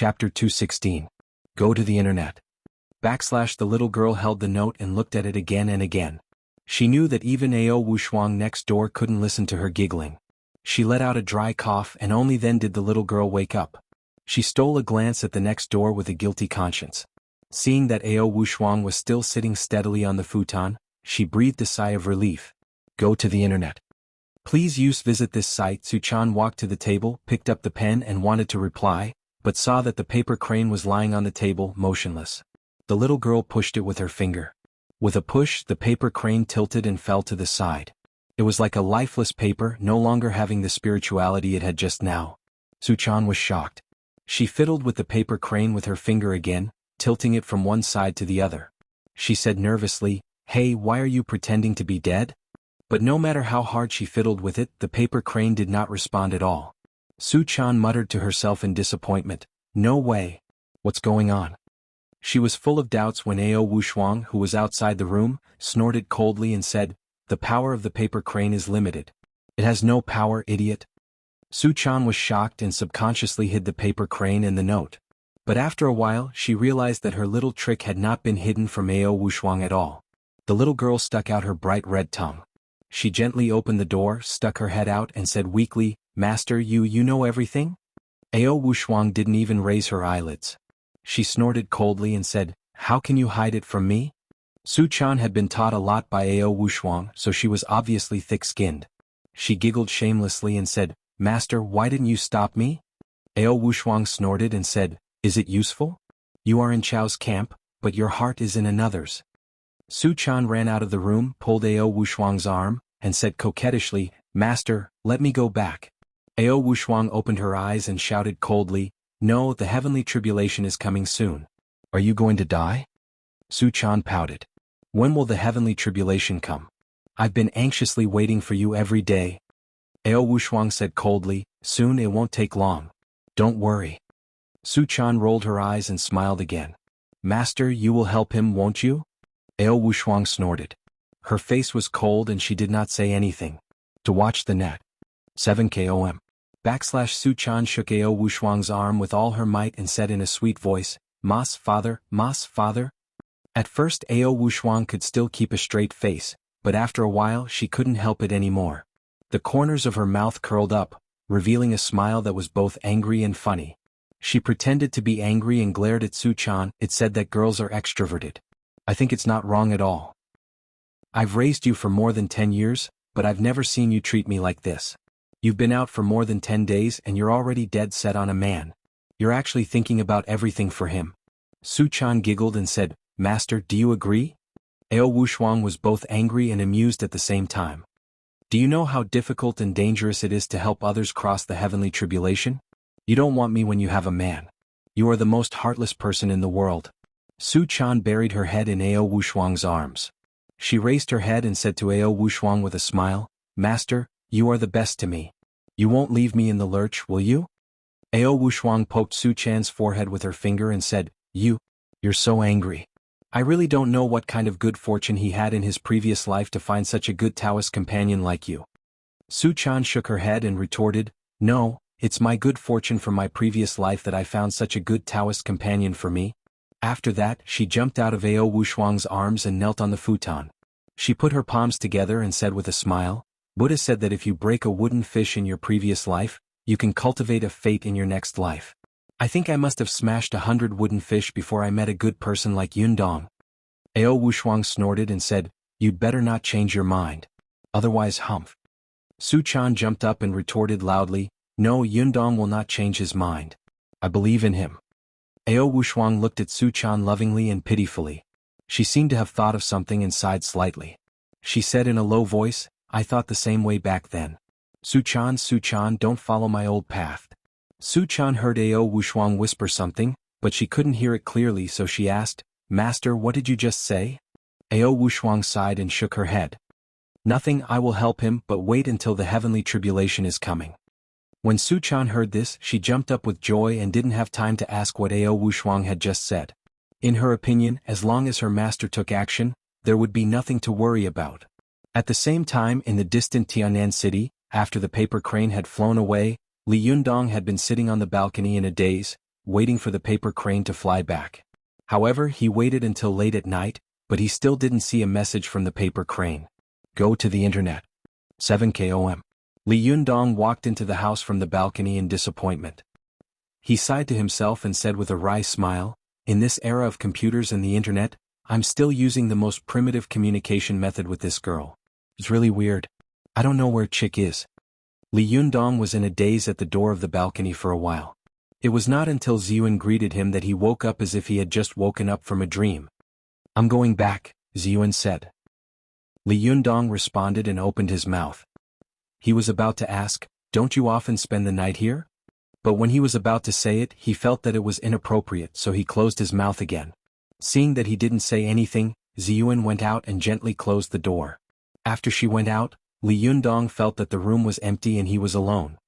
Chapter 216. Go to the internet. The little girl held the note and looked at it again and again. She knew that even Ao Wushuang next door couldn't listen to her giggling. She let out a dry cough and only then did the little girl wake up. She stole a glance at the next door with a guilty conscience. Seeing that Ao Wushuang was still sitting steadily on the futon, she breathed a sigh of relief. Go to the internet. Please visit this site. Suchan walked to the table, picked up the pen and wanted to reply, but saw that the paper crane was lying on the table, motionless. The little girl pushed it with her finger. With a push, the paper crane tilted and fell to the side. It was like a lifeless paper, no longer having the spirituality it had just now. Suchan was shocked. She fiddled with the paper crane with her finger again, tilting it from one side to the other. She said nervously, "Hey, why are you pretending to be dead?" But no matter how hard she fiddled with it, the paper crane did not respond at all. Suchan muttered to herself in disappointment, "No way. What's going on?" She was full of doubts when Ao Wushuang, who was outside the room, snorted coldly and said, "The power of the paper crane is limited." "It has no power, idiot." Suchan was shocked and subconsciously hid the paper crane and the note. But after a while she realized that her little trick had not been hidden from Ao Wushuang at all. The little girl stuck out her bright red tongue. She gently opened the door, stuck her head out and said weakly, "Master, you know everything?" Ao Wushuang didn't even raise her eyelids. She snorted coldly and said, "How can you hide it from me?" Suchan had been taught a lot by Ao Wushuang, so she was obviously thick-skinned. She giggled shamelessly and said, "Master, why didn't you stop me?" Ao Wushuang snorted and said, "Is it useful? You are in Chao's camp, but your heart is in another's." Suchan ran out of the room, pulled Ao Wushuang's arm, and said coquettishly, "Master, let me go back." Ao Wushuang opened her eyes and shouted coldly, "No, the heavenly tribulation is coming soon. Are you going to die?" Suchan pouted. "When will the heavenly tribulation come? I've been anxiously waiting for you every day." Ao Wushuang said coldly, "Soon, it won't take long. Don't worry." Suchan rolled her eyes and smiled again. "Master, you will help him, won't you?" Ao Wushuang snorted. Her face was cold and she did not say anything. To watch the net. 7 Suchan shook Ao Wushuang's arm with all her might and said in a sweet voice, Mas father." At first Ao Wushuang could still keep a straight face, but after a while she couldn't help it anymore. The corners of her mouth curled up, revealing a smile that was both angry and funny. She pretended to be angry and glared at Suchan. "It said that girls are extroverted. I think it's not wrong at all. I've raised you for more than 10 years, but I've never seen you treat me like this. You've been out for more than 10 days and you're already dead set on a man. You're actually thinking about everything for him." Suchan giggled and said, "Master, do you agree?" Ao Wushuang was both angry and amused at the same time. "Do you know how difficult and dangerous it is to help others cross the heavenly tribulation? You don't want me when you have a man. You are the most heartless person in the world." Suchan buried her head in Ao Wushuang's arms. She raised her head and said to Ao Wushuang with a smile, "Master, you are the best to me. You won't leave me in the lurch, will you?" Ao Wushuang poked Suchan's forehead with her finger and said, You're so angry. I really don't know what kind of good fortune he had in his previous life to find such a good Taoist companion like you." Suchan shook her head and retorted, "No, it's my good fortune from my previous life that I found such a good Taoist companion for me." After that, she jumped out of Ao Wushuang's arms and knelt on the futon. She put her palms together and said with a smile, "Buddha said that if you break a wooden fish in your previous life, you can cultivate a fate in your next life. I think I must have smashed 100 wooden fish before I met a good person like Yundong." Ao Wushuang snorted and said, "You'd better not change your mind. Otherwise humph." Suchan jumped up and retorted loudly, "No, Yundong will not change his mind. I believe in him." Ao Wushuang looked at Suchan lovingly and pitifully. She seemed to have thought of something and sighed slightly. She said in a low voice, "I thought the same way back then. Suchan, don't follow my old path." Suchan heard Ao Wushuang whisper something, but she couldn't hear it clearly, so she asked, "Master, what did you just say?" Ao Wushuang sighed and shook her head. "Nothing, I will help him, but wait until the heavenly tribulation is coming." When Suchan heard this, she jumped up with joy and didn't have time to ask what Ao Wushuang had just said. In her opinion, as long as her master took action, there would be nothing to worry about. At the same time, in the distant Tianan city, after the paper crane had flown away, Li Yundong had been sitting on the balcony in a daze, waiting for the paper crane to fly back. However, he waited until late at night, but he still didn't see a message from the paper crane. Go to the internet. 7 km. Li Yundong walked into the house from the balcony in disappointment. He sighed to himself and said with a wry smile, in this era of computers and the internet, I'm still using the most primitive communication method with this girl. It's really weird. I don't know where Chick is. Li Yundong was in a daze at the door of the balcony for a while. It was not until Ziyuan greeted him that he woke up as if he had just woken up from a dream. I'm going back, Ziyuan said. Li Yundong responded and opened his mouth. He was about to ask, don't you often spend the night here? But when he was about to say it, he felt that it was inappropriate, so he closed his mouth again. Seeing that he didn't say anything, Ziyuan went out and gently closed the door. After she went out, Li Yundong felt that the room was empty and he was alone.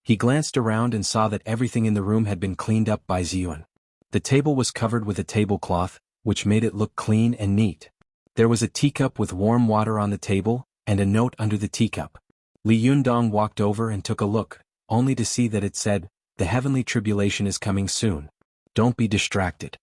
He glanced around and saw that everything in the room had been cleaned up by Ziyuan. The table was covered with a tablecloth, which made it look clean and neat. There was a teacup with warm water on the table, and a note under the teacup. Li Yundong walked over and took a look, only to see that it said, the heavenly tribulation is coming soon. Don't be distracted.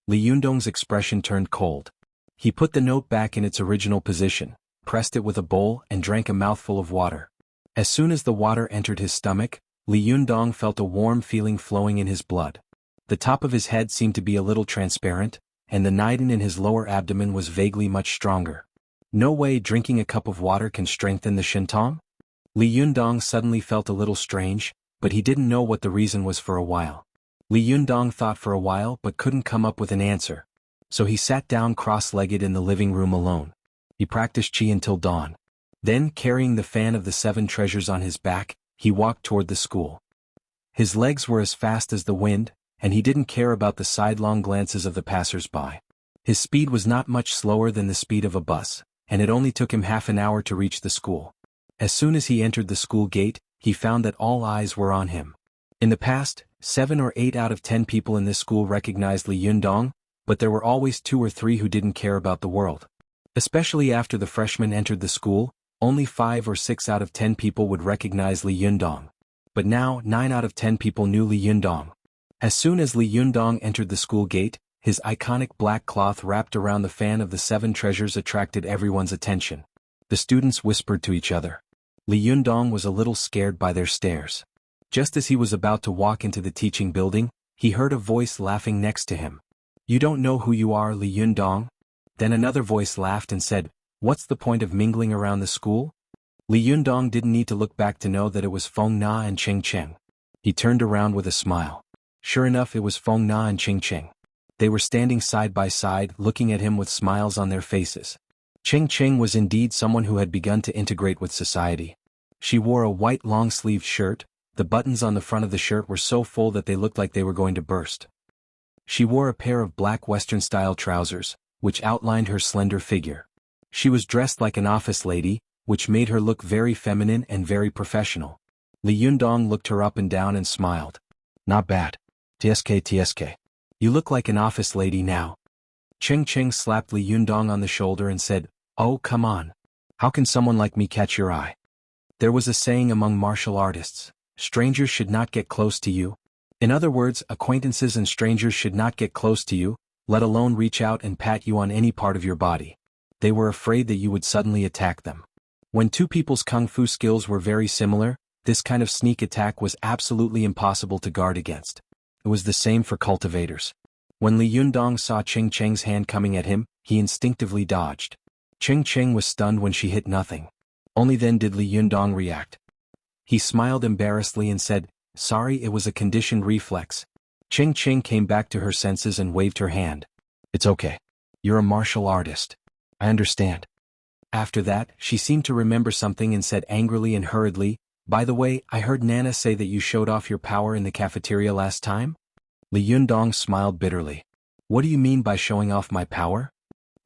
Li Yundong's expression turned cold. He put the note back in its original position, pressed it with a bowl and drank a mouthful of water. As soon as the water entered his stomach, Li Yundong felt a warm feeling flowing in his blood. The top of his head seemed to be a little transparent, and the nidin in his lower abdomen was vaguely much stronger. No way drinking a cup of water can strengthen the shintong? Li Yundong suddenly felt a little strange, but he didn't know what the reason was for a while. Li Yundong thought for a while but couldn't come up with an answer. So he sat down cross-legged in the living room alone. He practiced qi until dawn. Then, carrying the fan of the 7 treasures on his back, he walked toward the school. His legs were as fast as the wind, and he didn't care about the sidelong glances of the passers-by. His speed was not much slower than the speed of a bus, and it only took him half an hour to reach the school. As soon as he entered the school gate, he found that all eyes were on him. In the past, 7 or 8 out of 10 people in this school recognized Li Yundong, but there were always 2 or 3 who didn't care about the world. Especially after the freshmen entered the school, only 5 or 6 out of 10 people would recognize Li Yundong. But now, 9 out of 10 people knew Li Yundong. As soon as Li Yundong entered the school gate, his iconic black cloth wrapped around the fan of the 7 treasures attracted everyone's attention. The students whispered to each other. Li Yundong was a little scared by their stares. Just as he was about to walk into the teaching building, he heard a voice laughing next to him. You don't know who you are, Li Yundong? Then another voice laughed and said, what's the point of mingling around the school? Li Yundong didn't need to look back to know that it was Feng Na and Cheng Cheng. He turned around with a smile. Sure enough, it was Feng Na and Cheng Cheng. They were standing side by side, looking at him with smiles on their faces. Cheng Cheng was indeed someone who had begun to integrate with society. She wore a white long-sleeved shirt. The buttons on the front of the shirt were so full that they looked like they were going to burst. She wore a pair of black Western-style trousers, which outlined her slender figure. She was dressed like an office lady, which made her look very feminine and very professional. Li Yundong looked her up and down and smiled. Not bad. TSK. You look like an office lady now. Cheng Cheng slapped Li Yundong on the shoulder and said, oh, come on. How can someone like me catch your eye? There was a saying among martial artists, strangers should not get close to you. In other words, acquaintances and strangers should not get close to you, let alone reach out and pat you on any part of your body. They were afraid that you would suddenly attack them. When 2 people's kung fu skills were very similar, this kind of sneak attack was absolutely impossible to guard against. It was the same for cultivators. When Li Yundong saw Cheng Cheng's hand coming at him, he instinctively dodged. Cheng Cheng was stunned when she hit nothing. Only then did Li Yundong react. He smiled embarrassedly and said, sorry, it was a conditioned reflex. Cheng Cheng came back to her senses and waved her hand. It's okay. You're a martial artist. I understand. After that, she seemed to remember something and said angrily and hurriedly, by the way, I heard Nana say that you showed off your power in the cafeteria last time? Li Yundong smiled bitterly. What do you mean by showing off my power?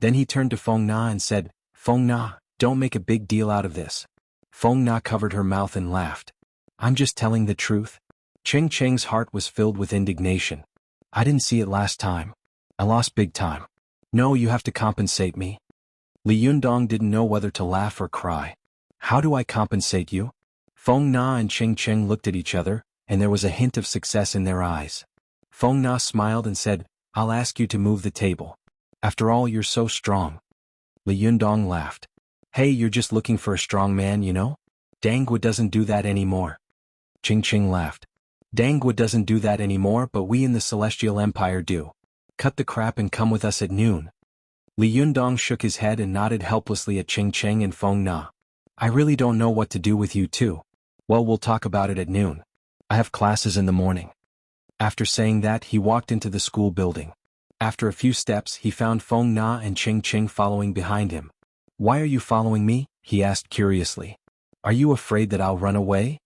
Then he turned to Feng Na and said, Feng Na, don't make a big deal out of this. Feng Na covered her mouth and laughed. I'm just telling the truth. Cheng Cheng's heart was filled with indignation. I didn't see it last time. I lost big time. No, you have to compensate me. Li Yundong didn't know whether to laugh or cry. How do I compensate you? Feng Na and Cheng Cheng looked at each other, and there was a hint of success in their eyes. Feng Na smiled and said, I'll ask you to move the table. After all, you're so strong. Li Yundong laughed. Hey, you're just looking for a strong man, you know? Dangwa doesn't do that anymore. Ching Ching laughed. Dangwa doesn't do that anymore, but we in the Celestial Empire do. Cut the crap and come with us at noon. Li Yundong shook his head and nodded helplessly at Ching Ching and Feng Na. I really don't know what to do with you two. Well, we'll talk about it at noon. I have classes in the morning. After saying that, he walked into the school building. After a few steps, he found Feng Na and Ching Ching following behind him. Why are you following me? He asked curiously. Are you afraid that I'll run away?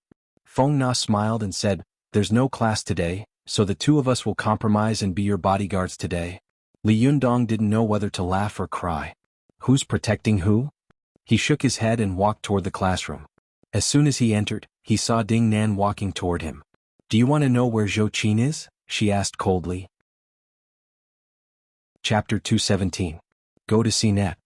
Feng Na smiled and said, There's no class today, so the two of us will compromise and be your bodyguards today. Li Yundong didn't know whether to laugh or cry. Who's protecting who? He shook his head and walked toward the classroom. As soon as he entered, he saw Ding Nan walking toward him. Do you want to know where Zhou Qin is? She asked coldly. Chapter 217. Go to CNET.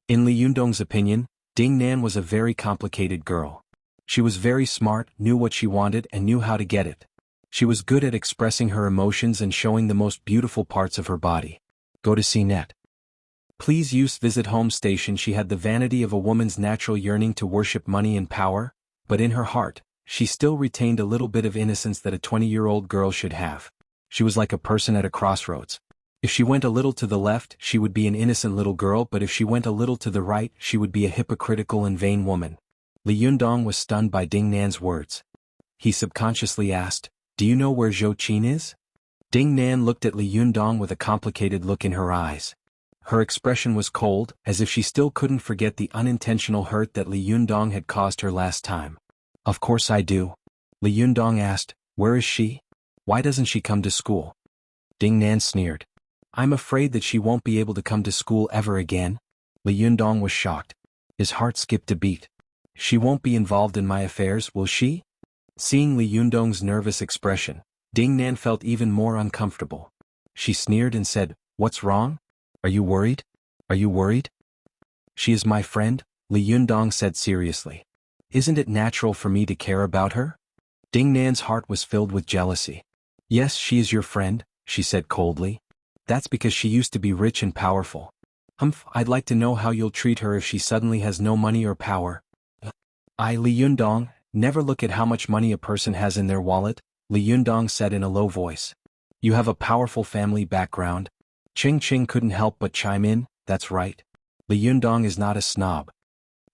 In Li Yundong's opinion, Ding Nan was a very complicated girl. She was very smart, knew what she wanted and knew how to get it. She was good at expressing her emotions and showing the most beautiful parts of her body. Go to CNET. Please use visit home station. She had the vanity of a woman's natural yearning to worship money and power, but in her heart, she still retained a little bit of innocence that a 20-year-old girl should have. She was like a person at a crossroads. If she went a little to the left, she would be an innocent little girl, but if she went a little to the right, she would be a hypocritical and vain woman. Li Yundong was stunned by Ding Nan's words. He subconsciously asked, Do you know where Zhou Qin is? Ding Nan looked at Li Yundong with a complicated look in her eyes. Her expression was cold, as if she still couldn't forget the unintentional hurt that Li Yundong had caused her last time. Of course I do. Li Yundong asked, Where is she? Why doesn't she come to school? Ding Nan sneered. I'm afraid that she won't be able to come to school ever again. Li Yundong was shocked. His heart skipped a beat. She won't be involved in my affairs, will she? Seeing Li Yundong's nervous expression, Ding Nan felt even more uncomfortable. She sneered and said, What's wrong? Are you worried? Are you worried? She is my friend, Li Yundong said seriously. Isn't it natural for me to care about her? Ding Nan's heart was filled with jealousy. Yes, she is your friend, she said coldly. That's because she used to be rich and powerful. I'd like to know how you'll treat her if she suddenly has no money or power. Li Yundong, never look at how much money a person has in their wallet, Li Yundong said in a low voice. You have a powerful family background. Ching Ching couldn't help but chime in, that's right. Li Yundong is not a snob.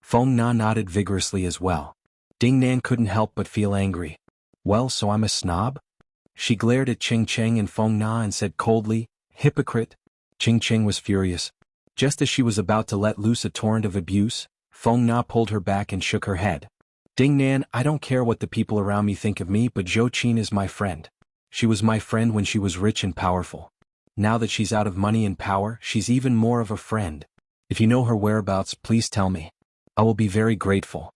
Feng Na nodded vigorously as well. Ding Nan couldn't help but feel angry. Well, so I'm a snob? She glared at Ching Ching and Feng Na and said coldly, Hypocrite. Ching Ching was furious. Just as she was about to let loose a torrent of abuse, Feng Na pulled her back and shook her head. Ding Nan, I don't care what the people around me think of me, but Zhou Qin is my friend. She was my friend when she was rich and powerful. Now that she's out of money and power, she's even more of a friend. If you know her whereabouts, please tell me. I will be very grateful.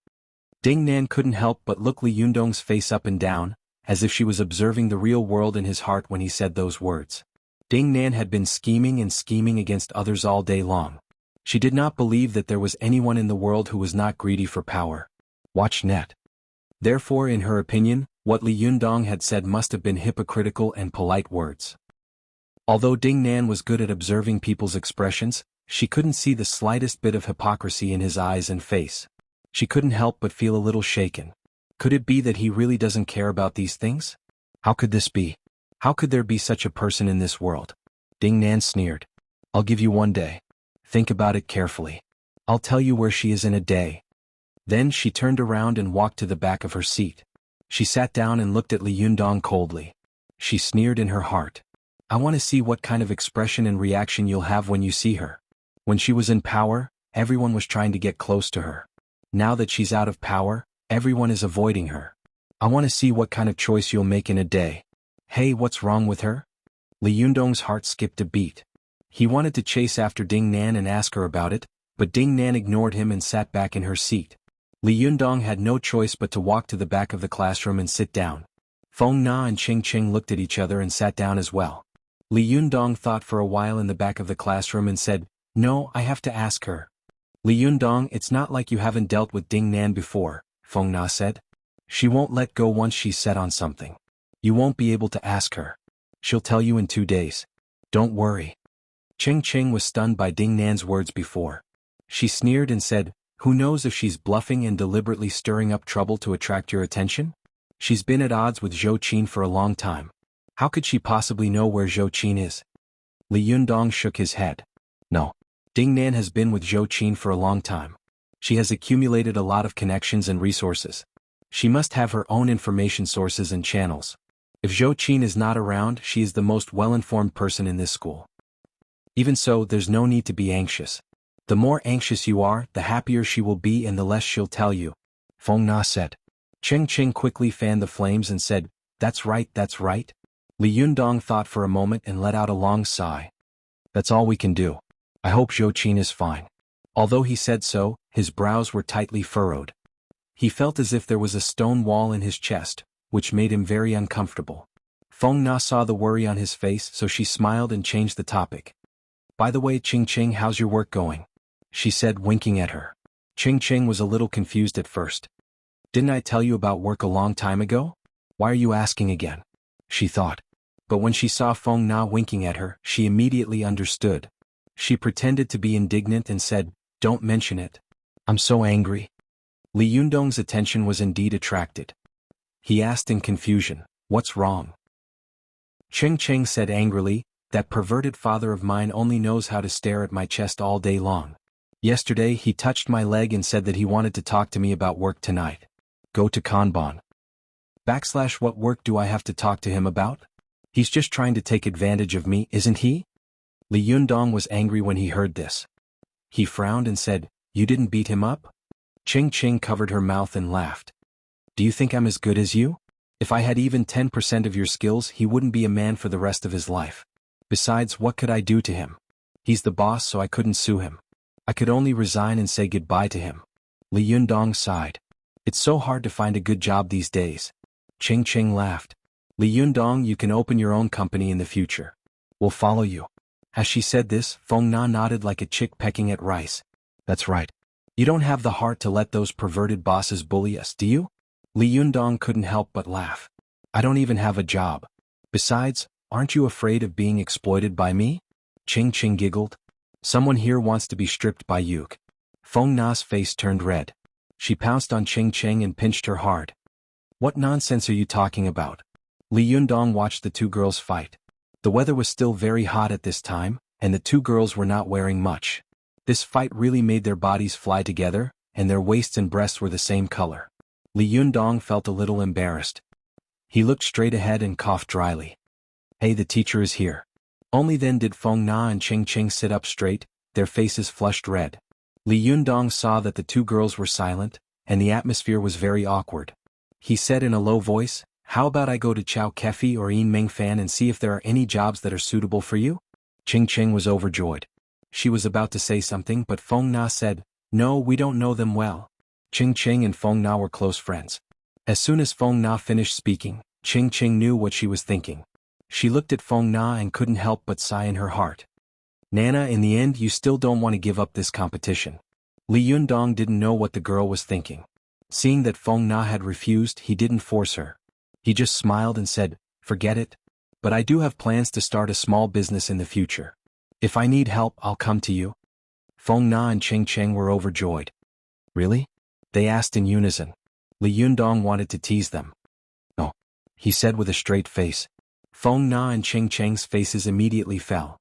Ding Nan couldn't help but look Li Yundong's face up and down, as if she was observing the real world in his heart when he said those words. Ding Nan had been scheming and scheming against others all day long. She did not believe that there was anyone in the world who was not greedy for power. Watch net. Therefore, in her opinion, what Li Yundong had said must have been hypocritical and polite words. Although Ding Nan was good at observing people's expressions, she couldn't see the slightest bit of hypocrisy in his eyes and face. She couldn't help but feel a little shaken. Could it be that he really doesn't care about these things? How could this be? How could there be such a person in this world? Ding Nan sneered. I'll give you 1 day. Think about it carefully. I'll tell you where she is in a day. Then she turned around and walked to the back of her seat. She sat down and looked at Li Yundong coldly. She sneered in her heart. I want to see what kind of expression and reaction you'll have when you see her. When she was in power, everyone was trying to get close to her. Now that she's out of power, everyone is avoiding her. I want to see what kind of choice you'll make in a day. Hey, what's wrong with her? Li Yundong's heart skipped a beat. He wanted to chase after Ding Nan and ask her about it, but Ding Nan ignored him and sat back in her seat. Li Yundong had no choice but to walk to the back of the classroom and sit down. Feng Na and Ching Ching looked at each other and sat down as well. Li Yundong thought for a while in the back of the classroom and said, No, I have to ask her. Li Yundong, it's not like you haven't dealt with Ding Nan before, Feng Na said. She won't let go once she's set on something. You won't be able to ask her. She'll tell you in 2 days. Don't worry. Ching Ching was stunned by Ding Nan's words before. She sneered and said, who knows if she's bluffing and deliberately stirring up trouble to attract your attention? She's been at odds with Zhou Qin for a long time. How could she possibly know where Zhou Qin is? Li Yundong shook his head. No. Ding Nan has been with Zhou Qin for a long time. She has accumulated a lot of connections and resources. She must have her own information sources and channels. If Zhou Qin is not around, she is the most well-informed person in this school. Even so, there's no need to be anxious. The more anxious you are, the happier she will be and the less she'll tell you, Feng Na said. Ching Ching quickly fanned the flames and said, that's right, that's right. Li Yundong thought for a moment and let out a long sigh. That's all we can do. I hope Zhou Qin is fine. Although he said so, his brows were tightly furrowed. He felt as if there was a stone wall in his chest, which made him very uncomfortable. Feng Na saw the worry on his face, so she smiled and changed the topic. By the way, Ching Ching, how's your work going? She said, winking at her. Ching Ching was a little confused at first. Didn't I tell you about work a long time ago? Why are you asking again? She thought. But when she saw Feng Na winking at her, she immediately understood. She pretended to be indignant and said, don't mention it. I'm so angry. Li Yundong's attention was indeed attracted. He asked in confusion, what's wrong? Ching Ching said angrily, that perverted father of mine only knows how to stare at my chest all day long. Yesterday he touched my leg and said that he wanted to talk to me about work tonight. Go to Kanban. / what work do I have to talk to him about? He's just trying to take advantage of me, isn't he? Li Yundong was angry when he heard this. He frowned and said, you didn't beat him up? Ching Ching covered her mouth and laughed. Do you think I'm as good as you? If I had even 10% of your skills, he wouldn't be a man for the rest of his life. Besides, what could I do to him? He's the boss, so I couldn't sue him. I could only resign and say goodbye to him. Li Yundong sighed. It's so hard to find a good job these days. Ching Ching laughed. Li Yundong, you can open your own company in the future. We'll follow you. As she said this, Feng Na nodded like a chick pecking at rice. That's right. You don't have the heart to let those perverted bosses bully us, do you? Li Yundong couldn't help but laugh. I don't even have a job. Besides, aren't you afraid of being exploited by me? Ching Ching giggled. Someone here wants to be stripped by Yuk. Feng Na's face turned red. She pounced on Ching Ching and pinched her hard. What nonsense are you talking about? Li Yundong watched the two girls fight. The weather was still very hot at this time, and the two girls were not wearing much. This fight really made their bodies fly together, and their waists and breasts were the same color. Li Yundong felt a little embarrassed. He looked straight ahead and coughed dryly. Hey, the teacher is here. Only then did Feng Na and Ching Ching sit up straight, their faces flushed red. Li Yundong saw that the two girls were silent, and the atmosphere was very awkward. He said in a low voice, how about I go to Chao Kefi or Yin Meng Fan and see if there are any jobs that are suitable for you? Ching Ching was overjoyed. She was about to say something, but Feng Na said, no, we don't know them well. Ching Ching and Feng Na were close friends. As soon as Feng Na finished speaking, Ching Ching knew what she was thinking. She looked at Feng Na and couldn't help but sigh in her heart. Nana, in the end you still don't want to give up this competition. Li Yundong didn't know what the girl was thinking. Seeing that Feng Na had refused, he didn't force her. He just smiled and said, forget it. But I do have plans to start a small business in the future. If I need help, I'll come to you. Feng Na and Ching Ching were overjoyed. Really? They asked in unison. Li Yundong wanted to tease them. No, he said with a straight face. Feng Na and Ching Ching's faces immediately fell.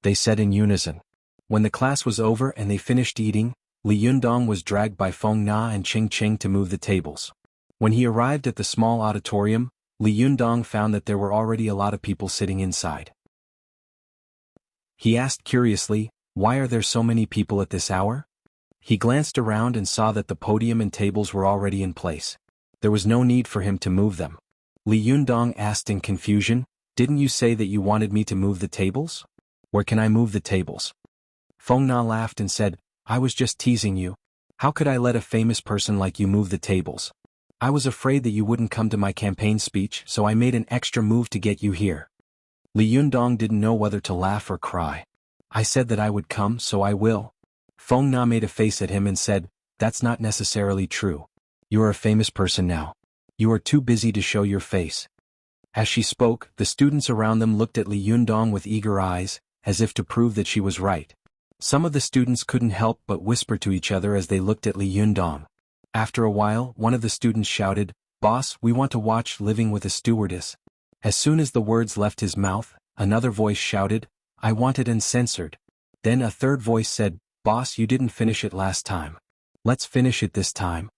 They said in unison. When the class was over and they finished eating, Li Yundong was dragged by Feng Na and Ching Ching to move the tables. When he arrived at the small auditorium, Li Yundong found that there were already a lot of people sitting inside. He asked curiously, why are there so many people at this hour? He glanced around and saw that the podium and tables were already in place. There was no need for him to move them. Li Yundong asked in confusion, didn't you say that you wanted me to move the tables? Where can I move the tables? Feng Na laughed and said, I was just teasing you. How could I let a famous person like you move the tables? I was afraid that you wouldn't come to my campaign speech, so I made an extra move to get you here. Li Yundong didn't know whether to laugh or cry. I said that I would come, so I will. Feng Na made a face at him and said, that's not necessarily true. You are a famous person now. You are too busy to show your face. As she spoke, the students around them looked at Li Yundong with eager eyes, as if to prove that she was right. Some of the students couldn't help but whisper to each other as they looked at Li Yundong. After a while, one of the students shouted, "Boss, we want to watch Living with a Stewardess." As soon as the words left his mouth, another voice shouted, "I want it uncensored." Then a third voice said, "Boss, you didn't finish it last time. Let's finish it this time."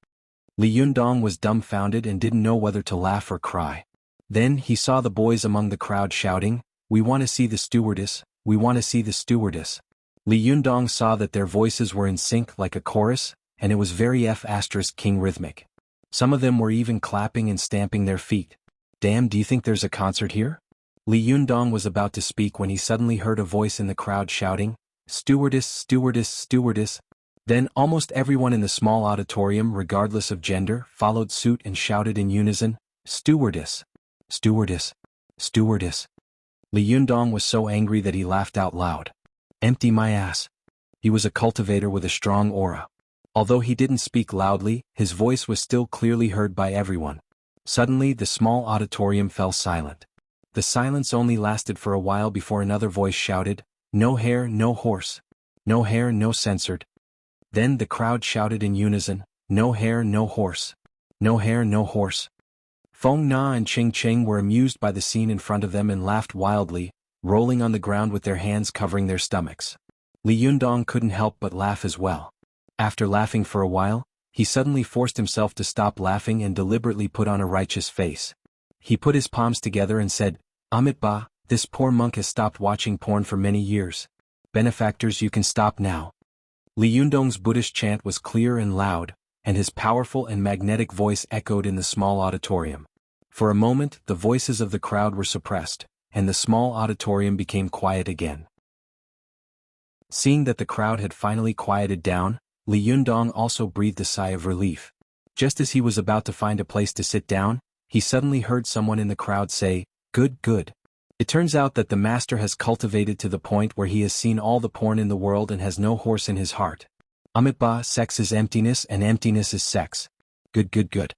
Li Yundong was dumbfounded and didn't know whether to laugh or cry. Then he saw the boys among the crowd shouting, "We want to see the stewardess, we want to see the stewardess." Li Yundong saw that their voices were in sync like a chorus, and it was very F***king rhythmic. Some of them were even clapping and stamping their feet. "Damn, do you think there's a concert here?" Li Yundong was about to speak when he suddenly heard a voice in the crowd shouting, "Stewardess, stewardess, stewardess." Then almost everyone in the small auditorium, regardless of gender, followed suit and shouted in unison, "Stewardess! Stewardess! Stewardess!" Li Yundong was so angry that he laughed out loud. "Empty my ass." He was a cultivator with a strong aura. Although he didn't speak loudly, his voice was still clearly heard by everyone. Suddenly the small auditorium fell silent. The silence only lasted for a while before another voice shouted, "No hair, no horse. No hair, no censored." Then the crowd shouted in unison, "No hair, no horse. No hair, no horse." Feng Na and Ching Ching were amused by the scene in front of them and laughed wildly, rolling on the ground with their hands covering their stomachs. Li Yundong couldn't help but laugh as well. After laughing for a while, he suddenly forced himself to stop laughing and deliberately put on a righteous face. He put his palms together and said, "Amitabha, this poor monk has stopped watching porn for many years. Benefactors, you can stop now." Li Yundong's Buddhist chant was clear and loud, and his powerful and magnetic voice echoed in the small auditorium. For a moment, the voices of the crowd were suppressed, and the small auditorium became quiet again. Seeing that the crowd had finally quieted down, Li Yundong also breathed a sigh of relief. Just as he was about to find a place to sit down, he suddenly heard someone in the crowd say, "Good, good." It turns out that the master has cultivated to the point where he has seen all the porn in the world and has no horse in his heart. Amitabha, sex is emptiness and emptiness is sex. Good, good, good.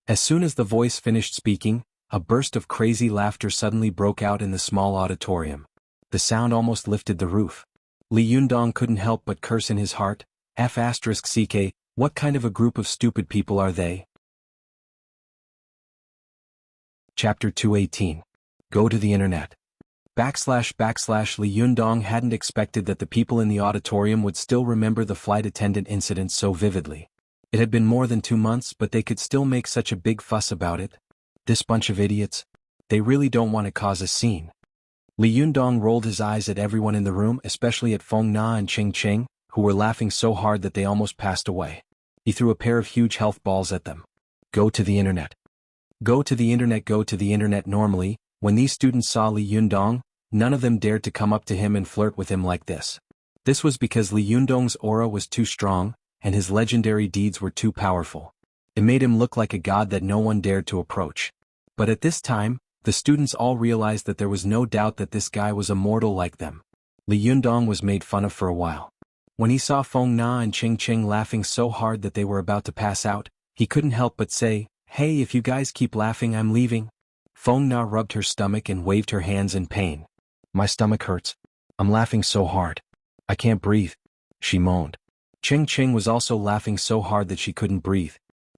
As soon as the voice finished speaking, a burst of crazy laughter suddenly broke out in the small auditorium. The sound almost lifted the roof. Li Yundong couldn't help but curse in his heart, F***ck, what kind of a group of stupid people are they? Chapter 218. Go to the Internet. / Li Yundong hadn't expected that the people in the auditorium would still remember the flight attendant incident so vividly. It had been more than 2 months, but they could still make such a big fuss about it. This bunch of idiots. They really don't want to cause a scene. Li Yundong rolled his eyes at everyone in the room, especially at Feng Na and Ching Ching, who were laughing so hard that they almost passed away. He threw a pair of huge health balls at them. Go to the Internet. Go to the Internet. Go to the Internet. Normally, when these students saw Li Yundong, none of them dared to come up to him and flirt with him like this. This was because Li Yundong's aura was too strong, and his legendary deeds were too powerful. It made him look like a god that no one dared to approach. But at this time, the students all realized that there was no doubt that this guy was a mortal like them. Li Yundong was made fun of for a while. When he saw Feng Na and Ching Ching laughing so hard that they were about to pass out, he couldn't help but say, "Hey, if you guys keep laughing, I'm leaving." Feng Na rubbed her stomach and waved her hands in pain. "My stomach hurts. I'm laughing so hard. I can't breathe," she moaned. Ching Ching was also laughing so hard that she couldn't breathe.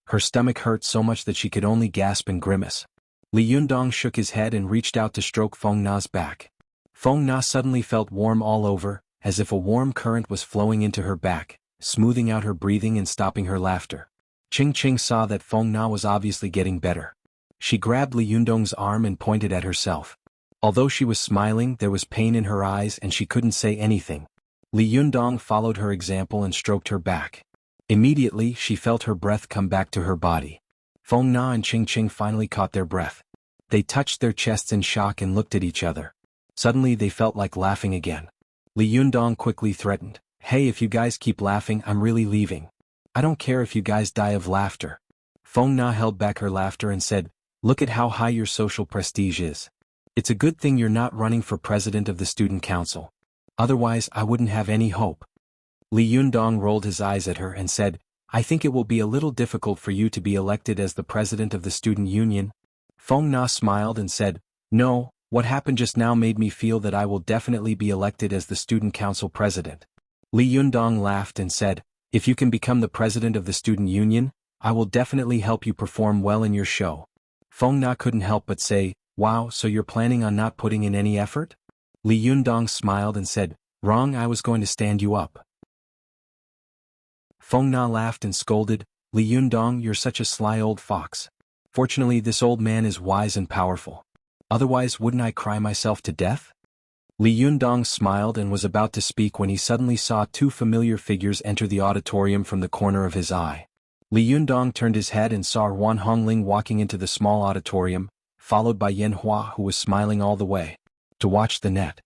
Her stomach hurt so much that she could only gasp and grimace. Li Yundong shook his head and reached out to stroke Feng Na's back. Feng Na suddenly felt warm all over, as if a warm current was flowing into her back, smoothing out her breathing and stopping her laughter. Ching Ching saw that Feng Na was obviously getting better. She grabbed Li Yundong's arm and pointed at herself. Although she was smiling, there was pain in her eyes and she couldn't say anything. Li Yundong followed her example and stroked her back. Immediately, she felt her breath come back to her body. Feng Na and Ching Ching finally caught their breath. They touched their chests in shock and looked at each other. Suddenly they felt like laughing again. Li Yundong quickly threatened, "Hey, if you guys keep laughing, I'm really leaving. I don't care if you guys die of laughter." Feng Na held back her laughter and said, "Look at how high your social prestige is. It's a good thing you're not running for president of the student council. Otherwise, I wouldn't have any hope." Li Yundong rolled his eyes at her and said, "I think it will be a little difficult for you to be elected as the president of the student union." Feng Na smiled and said, "No, what happened just now made me feel that I will definitely be elected as the student council president." Li Yundong laughed and said, "If you can become the president of the student union, I will definitely help you perform well in your show." Feng Na couldn't help but say, "Wow, so you're planning on not putting in any effort?" Li Yundong smiled and said, "Wrong, I was going to stand you up." Feng Na laughed and scolded, "Li Yundong, you're such a sly old fox. Fortunately, this old man is wise and powerful. Otherwise, wouldn't I cry myself to death?" Li Yundong smiled and was about to speak when he suddenly saw two familiar figures enter the auditorium from the corner of his eye. Li Yundong turned his head and saw Ruan Hongling walking into the small auditorium, followed by Yan Hua, who was smiling all the way to watch the net.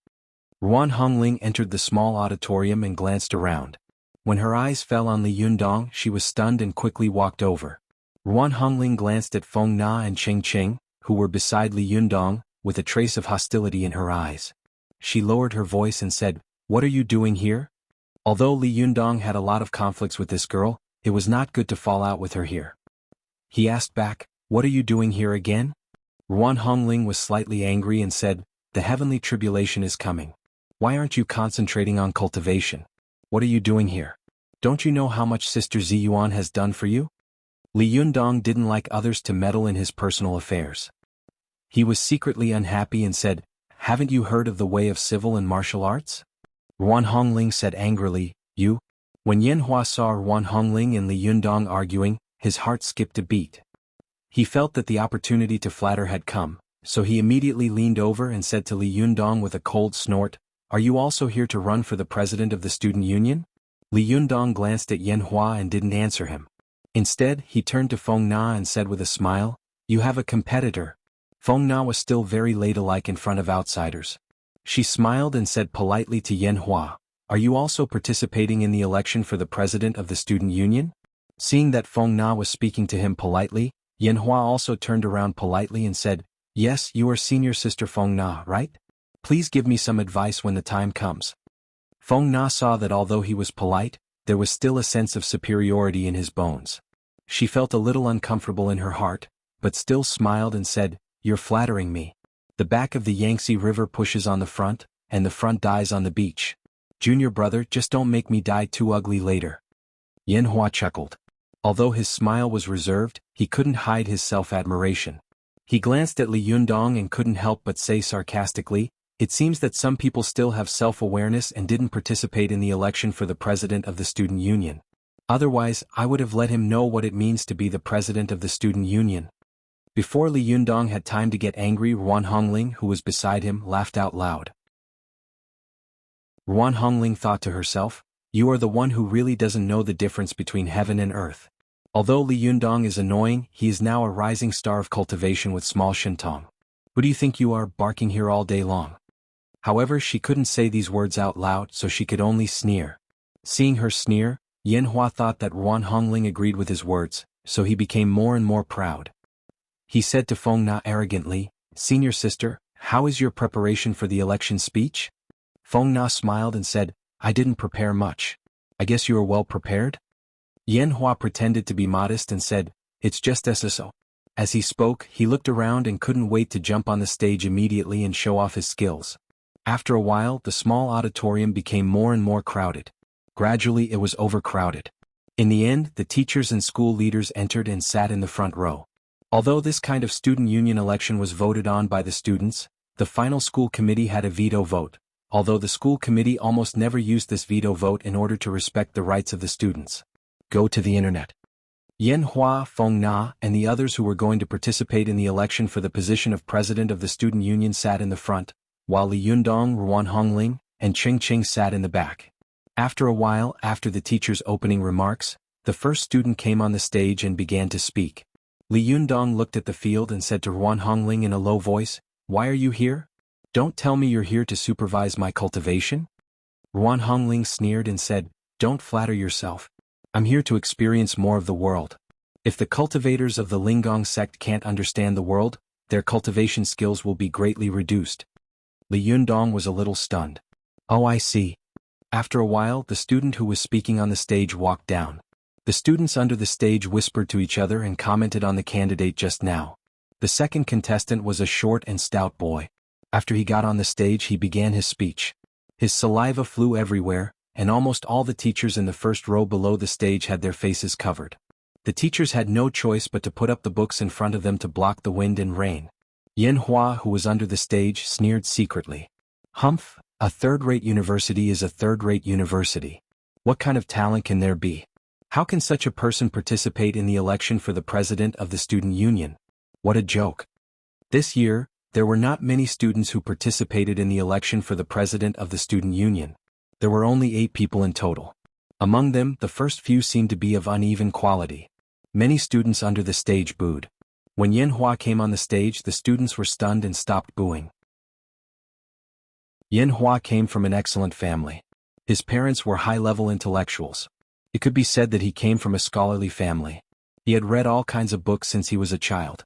Ruan Hongling entered the small auditorium and glanced around. When her eyes fell on Li Yundong, she was stunned and quickly walked over. Ruan Hongling glanced at Feng Na and Cheng Cheng, who were beside Li Yundong, with a trace of hostility in her eyes. She lowered her voice and said, "What are you doing here?" Although Li Yundong had a lot of conflicts with this girl, it was not good to fall out with her here. He asked back, "What are you doing here again?" Ruan Hongling was slightly angry and said, "The heavenly tribulation is coming. Why aren't you concentrating on cultivation? What are you doing here? Don't you know how much Sister Ziyuan has done for you?" Li Yundong didn't like others to meddle in his personal affairs. He was secretly unhappy and said, "Haven't you heard of the way of civil and martial arts?" Ruan Hongling said angrily, "You?" When Yan Hua saw Ruan Hongling and Li Yundong arguing, his heart skipped a beat. He felt that the opportunity to flatter had come, so he immediately leaned over and said to Li Yundong with a cold snort, "Are you also here to run for the president of the student union?" Li Yundong glanced at Yan Hua and didn't answer him. Instead, he turned to Feng Na and said with a smile, "You have a competitor." Feng Na was still very ladylike in front of outsiders. She smiled and said politely to Yan Hua, "Are you also participating in the election for the president of the student union?" Seeing that Feng Na was speaking to him politely, Yan Hua also turned around politely and said, "Yes, you are senior sister Feng Na, right? Please give me some advice when the time comes." Feng Na saw that although he was polite, there was still a sense of superiority in his bones. She felt a little uncomfortable in her heart, but still smiled and said, "You're flattering me. The back of the Yangtze River pushes on the front, and the front dies on the beach. Junior brother, just don't make me die too ugly later." Yan Hua chuckled. Although his smile was reserved, he couldn't hide his self-admiration. He glanced at Li Yundong and couldn't help but say sarcastically, "It seems that some people still have self-awareness and didn't participate in the election for the president of the student union. Otherwise, I would have let him know what it means to be the president of the student union." Before Li Yundong had time to get angry, Ruan Hongling, who was beside him, laughed out loud. Ruan Hongling thought to herself, "You are the one who really doesn't know the difference between heaven and earth." Although Li Yundong is annoying, he is now a rising star of cultivation with small Shintong. "Who do you think you are, barking here all day long?" However, she couldn't say these words out loud, so she could only sneer. Seeing her sneer, Yan Hua thought that Ruan Hongling agreed with his words, so he became more and more proud. He said to Feng Na arrogantly, "Senior sister, how is your preparation for the election speech?" Feng Na smiled and said, "I didn't prepare much. I guess you are well prepared?" Yan Hua pretended to be modest and said, "It's just so." As he spoke, he looked around and couldn't wait to jump on the stage immediately and show off his skills. After a while, the small auditorium became more and more crowded. Gradually, it was overcrowded. In the end, the teachers and school leaders entered and sat in the front row. Although this kind of student union election was voted on by the students, the final school committee had a veto vote, although the school committee almost never used this veto vote in order to respect the rights of the students. Go to the internet. Yan Hua, Feng Na, and the others who were going to participate in the election for the position of president of the student union sat in the front, while Li Yundong, Ruan Hongling, and Cheng Cheng sat in the back. After a while, after the teacher's opening remarks, the first student came on the stage and began to speak. Li Yundong looked at the field and said to Ruan Hongling in a low voice, "Why are you here? Don't tell me you're here to supervise my cultivation?" Ruan Hongling sneered and said, "Don't flatter yourself. I'm here to experience more of the world. If the cultivators of the Lingong sect can't understand the world, their cultivation skills will be greatly reduced." Li Yundong was a little stunned. "Oh, I see." After a while, the student who was speaking on the stage walked down. The students under the stage whispered to each other and commented on the candidate just now. The second contestant was a short and stout boy. After he got on the stage, he began his speech. His saliva flew everywhere, and almost all the teachers in the first row below the stage had their faces covered. The teachers had no choice but to put up the books in front of them to block the wind and rain. Yin Hua, who was under the stage, sneered secretly. "Humph, a third-rate university is a third-rate university. What kind of talent can there be? How can such a person participate in the election for the president of the student union? What a joke." This year, there were not many students who participated in the election for the president of the student union. There were only 8 people in total. Among them, the first few seemed to be of uneven quality. Many students under the stage booed. When Yin Hua came on the stage, the students were stunned and stopped booing. Yin Hua came from an excellent family. His parents were high-level intellectuals. It could be said that he came from a scholarly family. He had read all kinds of books since he was a child.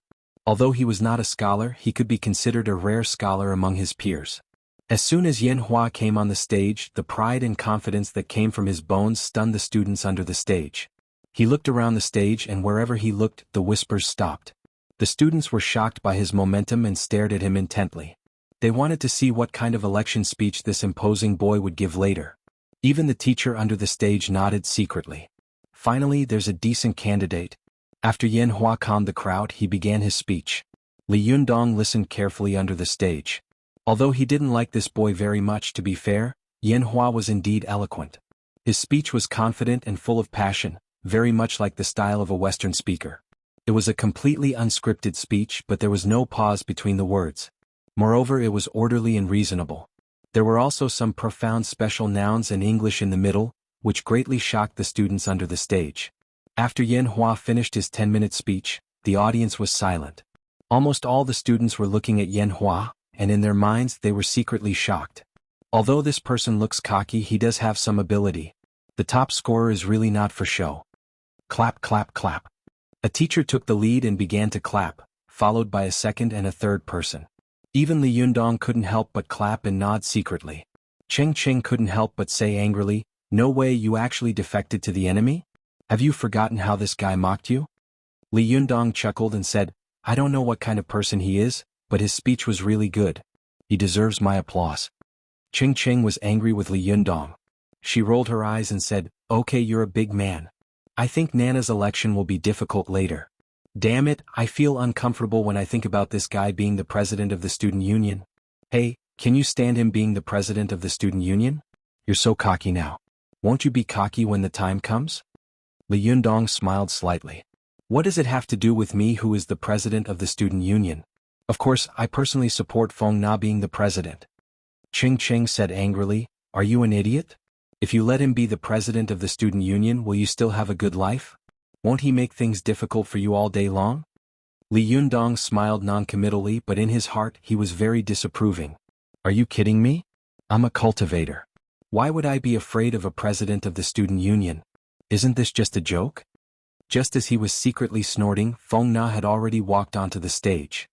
Although he was not a scholar, he could be considered a rare scholar among his peers. As soon as Yin Hua came on the stage, the pride and confidence that came from his bones stunned the students under the stage. He looked around the stage, and wherever he looked, the whispers stopped. The students were shocked by his momentum and stared at him intently. They wanted to see what kind of election speech this imposing boy would give later. Even the teacher under the stage nodded secretly. Finally, there's a decent candidate. After Yin Hua calmed the crowd, he began his speech. Li Yundong listened carefully under the stage. Although he didn't like this boy very much, to be fair, Yin Hua was indeed eloquent. His speech was confident and full of passion, very much like the style of a Western speaker. It was a completely unscripted speech, but there was no pause between the words. Moreover, it was orderly and reasonable. There were also some profound special nouns and English in the middle, which greatly shocked the students under the stage. After Yin Hua finished his 10-minute speech, the audience was silent. Almost all the students were looking at Yin Hua, and in their minds they were secretly shocked. Although this person looks cocky, he does have some ability. The top scorer is really not for show. Clap, clap, clap. A teacher took the lead and began to clap, followed by a second and a third person. Even Li Yundong couldn't help but clap and nod secretly. Cheng Cheng couldn't help but say angrily, "No way, you actually defected to the enemy? Have you forgotten how this guy mocked you?" Li Yundong chuckled and said, "I don't know what kind of person he is, but his speech was really good. He deserves my applause." Cheng Cheng was angry with Li Yundong. She rolled her eyes and said, "Okay, you're a big man. I think Nana's election will be difficult later. Damn it, I feel uncomfortable when I think about this guy being the president of the student union. Hey, can you stand him being the president of the student union? You're so cocky now. Won't you be cocky when the time comes?" Li Yundong smiled slightly. "What does it have to do with me, who is the president of the student union? Of course, I personally support Feng Na being the president." Cheng Cheng said angrily, "Are you an idiot? If you let him be the president of the student union, will you still have a good life? Won't he make things difficult for you all day long?" Li Yundong smiled noncommittally, but in his heart he was very disapproving. "Are you kidding me? I'm a cultivator. Why would I be afraid of a president of the student union? Isn't this just a joke?" Just as he was secretly snorting, Feng Na had already walked onto the stage.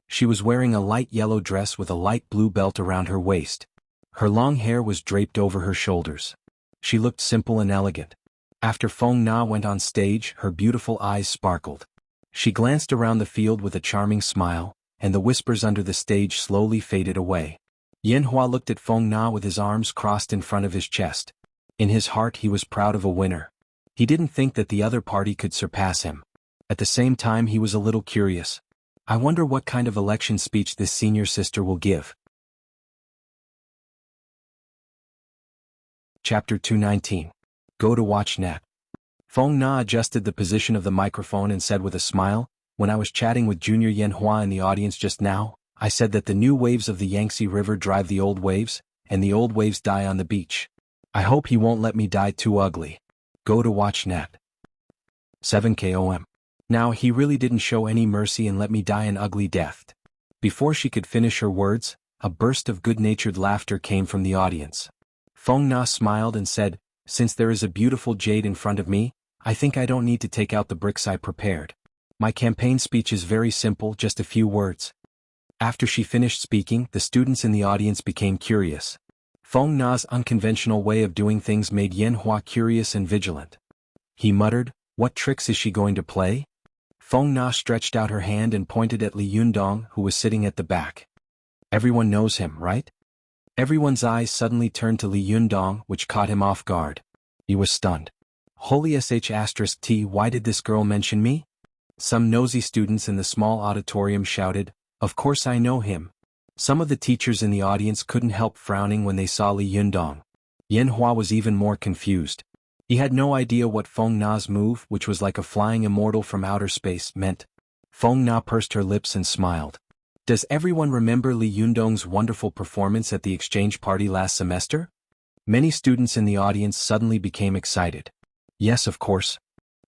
She was wearing a light yellow dress with a light blue belt around her waist. Her long hair was draped over her shoulders. She looked simple and elegant. After Feng Na went on stage, her beautiful eyes sparkled. She glanced around the field with a charming smile, and the whispers under the stage slowly faded away. Yin Hua looked at Feng Na with his arms crossed in front of his chest. In his heart he was proud of a winner. He didn't think that the other party could surpass him. At the same time he was a little curious. I wonder what kind of election speech this senior sister will give. Chapter 219. Go to WatchNet. Feng Na adjusted the position of the microphone and said with a smile, "When I was chatting with Junior Yin Hua in the audience just now, I said that the new waves of the Yangtze River drive the old waves, and the old waves die on the beach. I hope he won't let me die too ugly. Go to WatchNet. 7 KOM. Now he really didn't show any mercy and let me die an ugly death." Before she could finish her words, a burst of good-natured laughter came from the audience. Feng Na smiled and said, "Since there is a beautiful jade in front of me, I think I don't need to take out the bricks I prepared. My campaign speech is very simple, just a few words." After she finished speaking, the students in the audience became curious. Feng Na's unconventional way of doing things made Yin Hua curious and vigilant. He muttered, "What tricks is she going to play?" Feng Na stretched out her hand and pointed at Li Yundong, who was sitting at the back. Everyone knows him, right? Everyone's eyes suddenly turned to Li Yundong, which caught him off guard. He was stunned. Holy sh*t, why did this girl mention me? Some nosy students in the small auditorium shouted, of course I know him. Some of the teachers in the audience couldn't help frowning when they saw Li Yundong. Yanhua was even more confused. He had no idea what Feng Na's move, which was like a flying immortal from outer space, meant. Feng Na pursed her lips and smiled. Does everyone remember Li Yundong's wonderful performance at the exchange party last semester? Many students in the audience suddenly became excited. Yes, of course.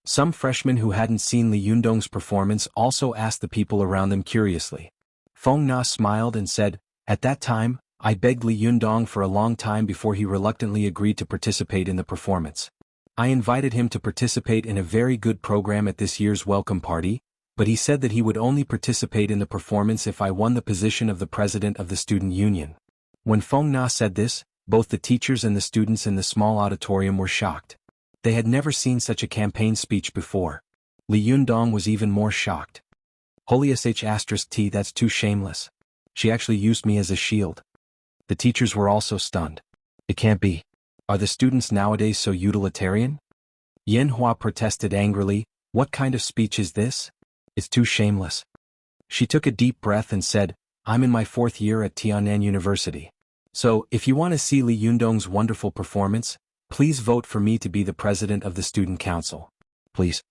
Some freshmen who hadn't seen Li Yundong's performance also asked the people around them curiously. Feng Na smiled and said, at that time, I begged Li Yundong for a long time before he reluctantly agreed to participate in the performance. I invited him to participate in a very good program at this year's welcome party, but he said that he would only participate in the performance if I won the position of the president of the student union. When Feng Na said this, both the teachers and the students in the small auditorium were shocked. They had never seen such a campaign speech before. Li Yundong was even more shocked. Holy sh*t, that's too shameless. She actually used me as a shield. The teachers were also stunned. It can't be. Are the students nowadays so utilitarian? Yanhua protested angrily, what kind of speech is this? It's too shameless. She took a deep breath and said, I'm in my 4th year at Tiannan University. So, if you want to see Li Yundong's wonderful performance, please vote for me to be the president of the student council. Please.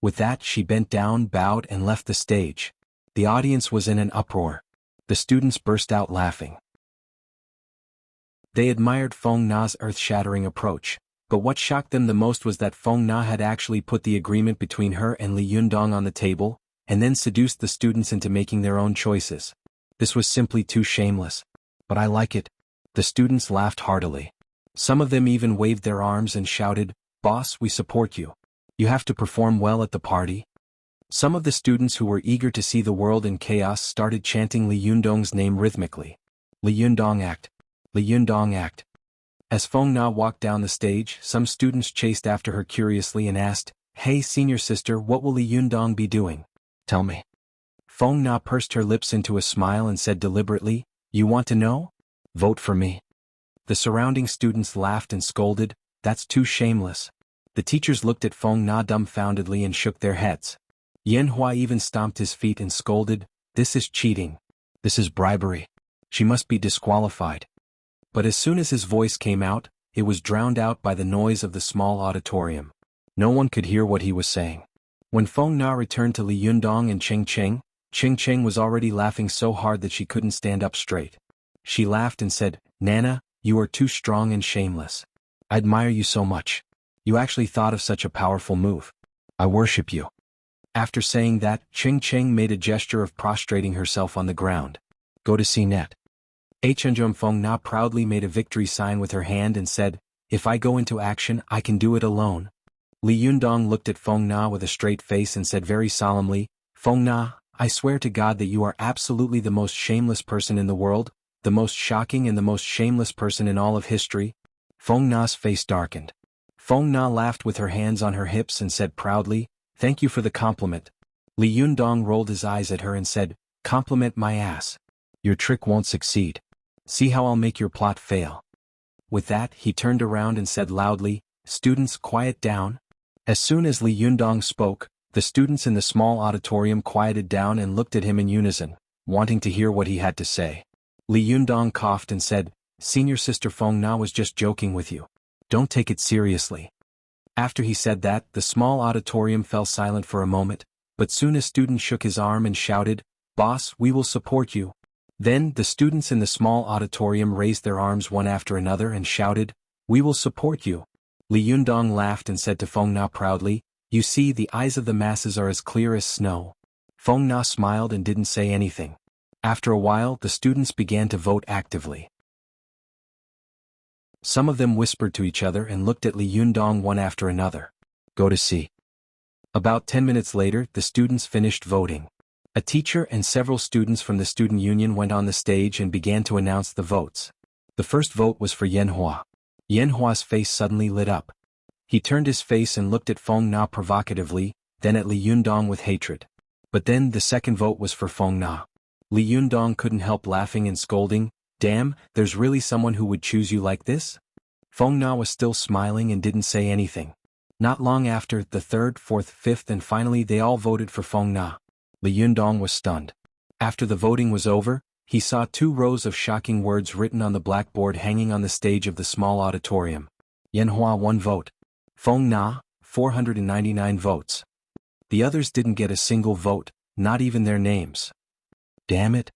With that, she bent down, bowed, and left the stage. The audience was in an uproar. The students burst out laughing. They admired Feng Na's earth-shattering approach, but what shocked them the most was that Feng Na had actually put the agreement between her and Li Yundong on the table, and then seduced the students into making their own choices. This was simply too shameless. But I like it. The students laughed heartily. Some of them even waved their arms and shouted, Boss, we support you. You have to perform well at the party. Some of the students who were eager to see the world in chaos started chanting Li Yundong's name rhythmically. Li Yundong act. Li Yundong act. As Feng Na walked down the stage, some students chased after her curiously and asked, Hey senior sister, what will Li Yundong be doing? Tell me. Feng Na pursed her lips into a smile and said deliberately, You want to know? Vote for me. The surrounding students laughed and scolded, That's too shameless. The teachers looked at Feng Na dumbfoundedly and shook their heads. Yanhua even stomped his feet and scolded, This is cheating. This is bribery. She must be disqualified. But as soon as his voice came out, it was drowned out by the noise of the small auditorium. No one could hear what he was saying. When Feng Na returned to Li Yundong and Cheng Cheng was already laughing so hard that she couldn't stand up straight. She laughed and said, Nana, you are too strong and shameless. I admire you so much. You actually thought of such a powerful move. I worship you. After saying that, Cheng made a gesture of prostrating herself on the ground. Go to CNET. Feng Na proudly made a victory sign with her hand and said, If I go into action, I can do it alone. Li Yundong looked at Feng Na with a straight face and said very solemnly, Feng Na, I swear to God that you are absolutely the most shameless person in the world, the most shocking and the most shameless person in all of history. Feng Na's face darkened. Feng Na laughed with her hands on her hips and said proudly, Thank you for the compliment. Li Yundong rolled his eyes at her and said, Compliment my ass. Your trick won't succeed. See how I'll make your plot fail. With that, he turned around and said loudly, Students, quiet down. As soon as Li Yundong spoke, the students in the small auditorium quieted down and looked at him in unison, wanting to hear what he had to say. Li Yundong coughed and said, Senior sister Feng Na was just joking with you. Don't take it seriously. After he said that, the small auditorium fell silent for a moment, but soon a student shook his arm and shouted, Boss, we will support you. Then, the students in the small auditorium raised their arms one after another and shouted, We will support you. Li Yundong laughed and said to Feng Na proudly, You see, the eyes of the masses are as clear as snow. Feng Na smiled and didn't say anything. After a while, the students began to vote actively. Some of them whispered to each other and looked at Li Yundong one after another. Go to see. About 10 minutes later, the students finished voting. A teacher and several students from the student union went on the stage and began to announce the votes. The first vote was for Yanhua. Yanhua's face suddenly lit up. He turned his face and looked at Feng Na provocatively, then at Li Yundong with hatred. But then the second vote was for Feng Na. Li Yundong couldn't help laughing and scolding, "Damn, there's really someone who would choose you like this?" Feng Na was still smiling and didn't say anything. Not long after, the third, fourth, fifth and finally they all voted for Feng Na. Li Yundong was stunned. After the voting was over, he saw 2 rows of shocking words written on the blackboard hanging on the stage of the small auditorium. Yanhua 1 vote. Feng Na, 499 votes. The others didn't get a single vote, not even their names. Damn it.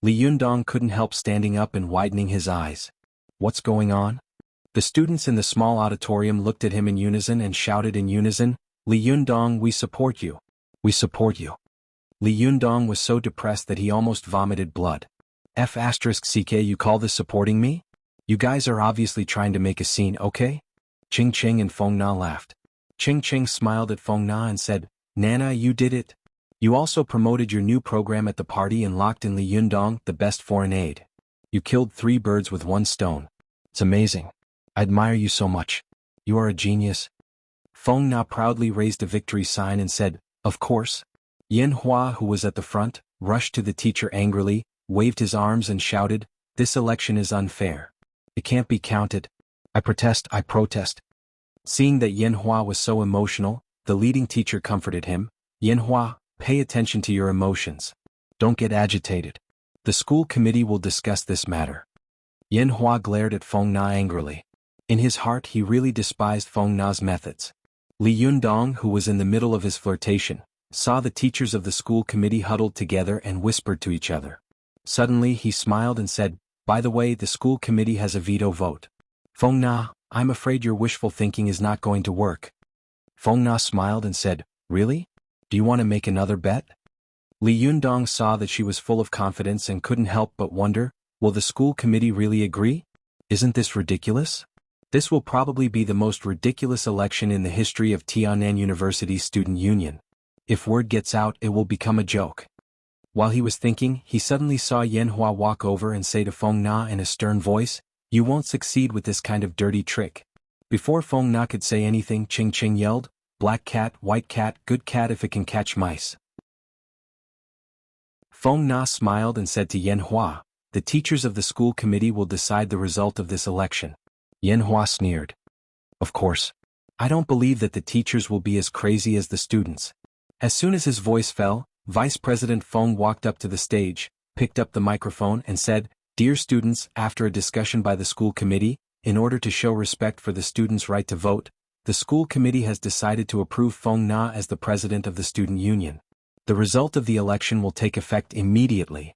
Li Yundong couldn't help standing up and widening his eyes. What's going on? The students in the small auditorium looked at him in unison and shouted in unison, "Li Yundong, we support you. We support you." Li Yundong was so depressed that he almost vomited blood. F***ck, you call this supporting me? You guys are obviously trying to make a scene, okay? Ching Ching and Feng Na laughed. Ching Ching smiled at Feng Na and said, "Nana, you did it. You also promoted your new program at the party and locked in Li Yundong, the best foreign aide. You killed 3 birds with 1 stone. It's amazing. I admire you so much. You are a genius." Feng Na proudly raised a victory sign and said, "Of course." Yin Hua, who was at the front, rushed to the teacher angrily, waved his arms and shouted, "This election is unfair. It can't be counted. I protest, I protest." Seeing that Yin Hua was so emotional, the leading teacher comforted him, "Yin Hua, pay attention to your emotions. Don't get agitated. The school committee will discuss this matter." Yin Hua glared at Feng Na angrily. In his heart he really despised Feng Na's methods. Li Yundong, who was in the middle of his flirtation, saw the teachers of the school committee huddled together and whispered to each other. Suddenly he smiled and said, "By the way, the school committee has a veto vote. Feng Na, I'm afraid your wishful thinking is not going to work." Feng Na smiled and said, "Really? Do you want to make another bet?" Li Yundong saw that she was full of confidence and couldn't help but wonder, will the school committee really agree? Isn't this ridiculous? This will probably be the most ridiculous election in the history of Tiannan University's student union. If word gets out, it will become a joke. While he was thinking, he suddenly saw Yen Hua walk over and say to Feng Na in a stern voice, "You won't succeed with this kind of dirty trick." Before Feng Na could say anything, Ching Ching yelled, "Black cat, white cat, good cat if it can catch mice." Feng Na smiled and said to Yen Hua, "The teachers of the school committee will decide the result of this election." Yen Hua sneered. "Of course. I don't believe that the teachers will be as crazy as the students." As soon as his voice fell, Vice President Feng walked up to the stage, picked up the microphone and said, "Dear students, after a discussion by the school committee, in order to show respect for the students' right to vote, the school committee has decided to approve Feng Na as the president of the student union. The result of the election will take effect immediately."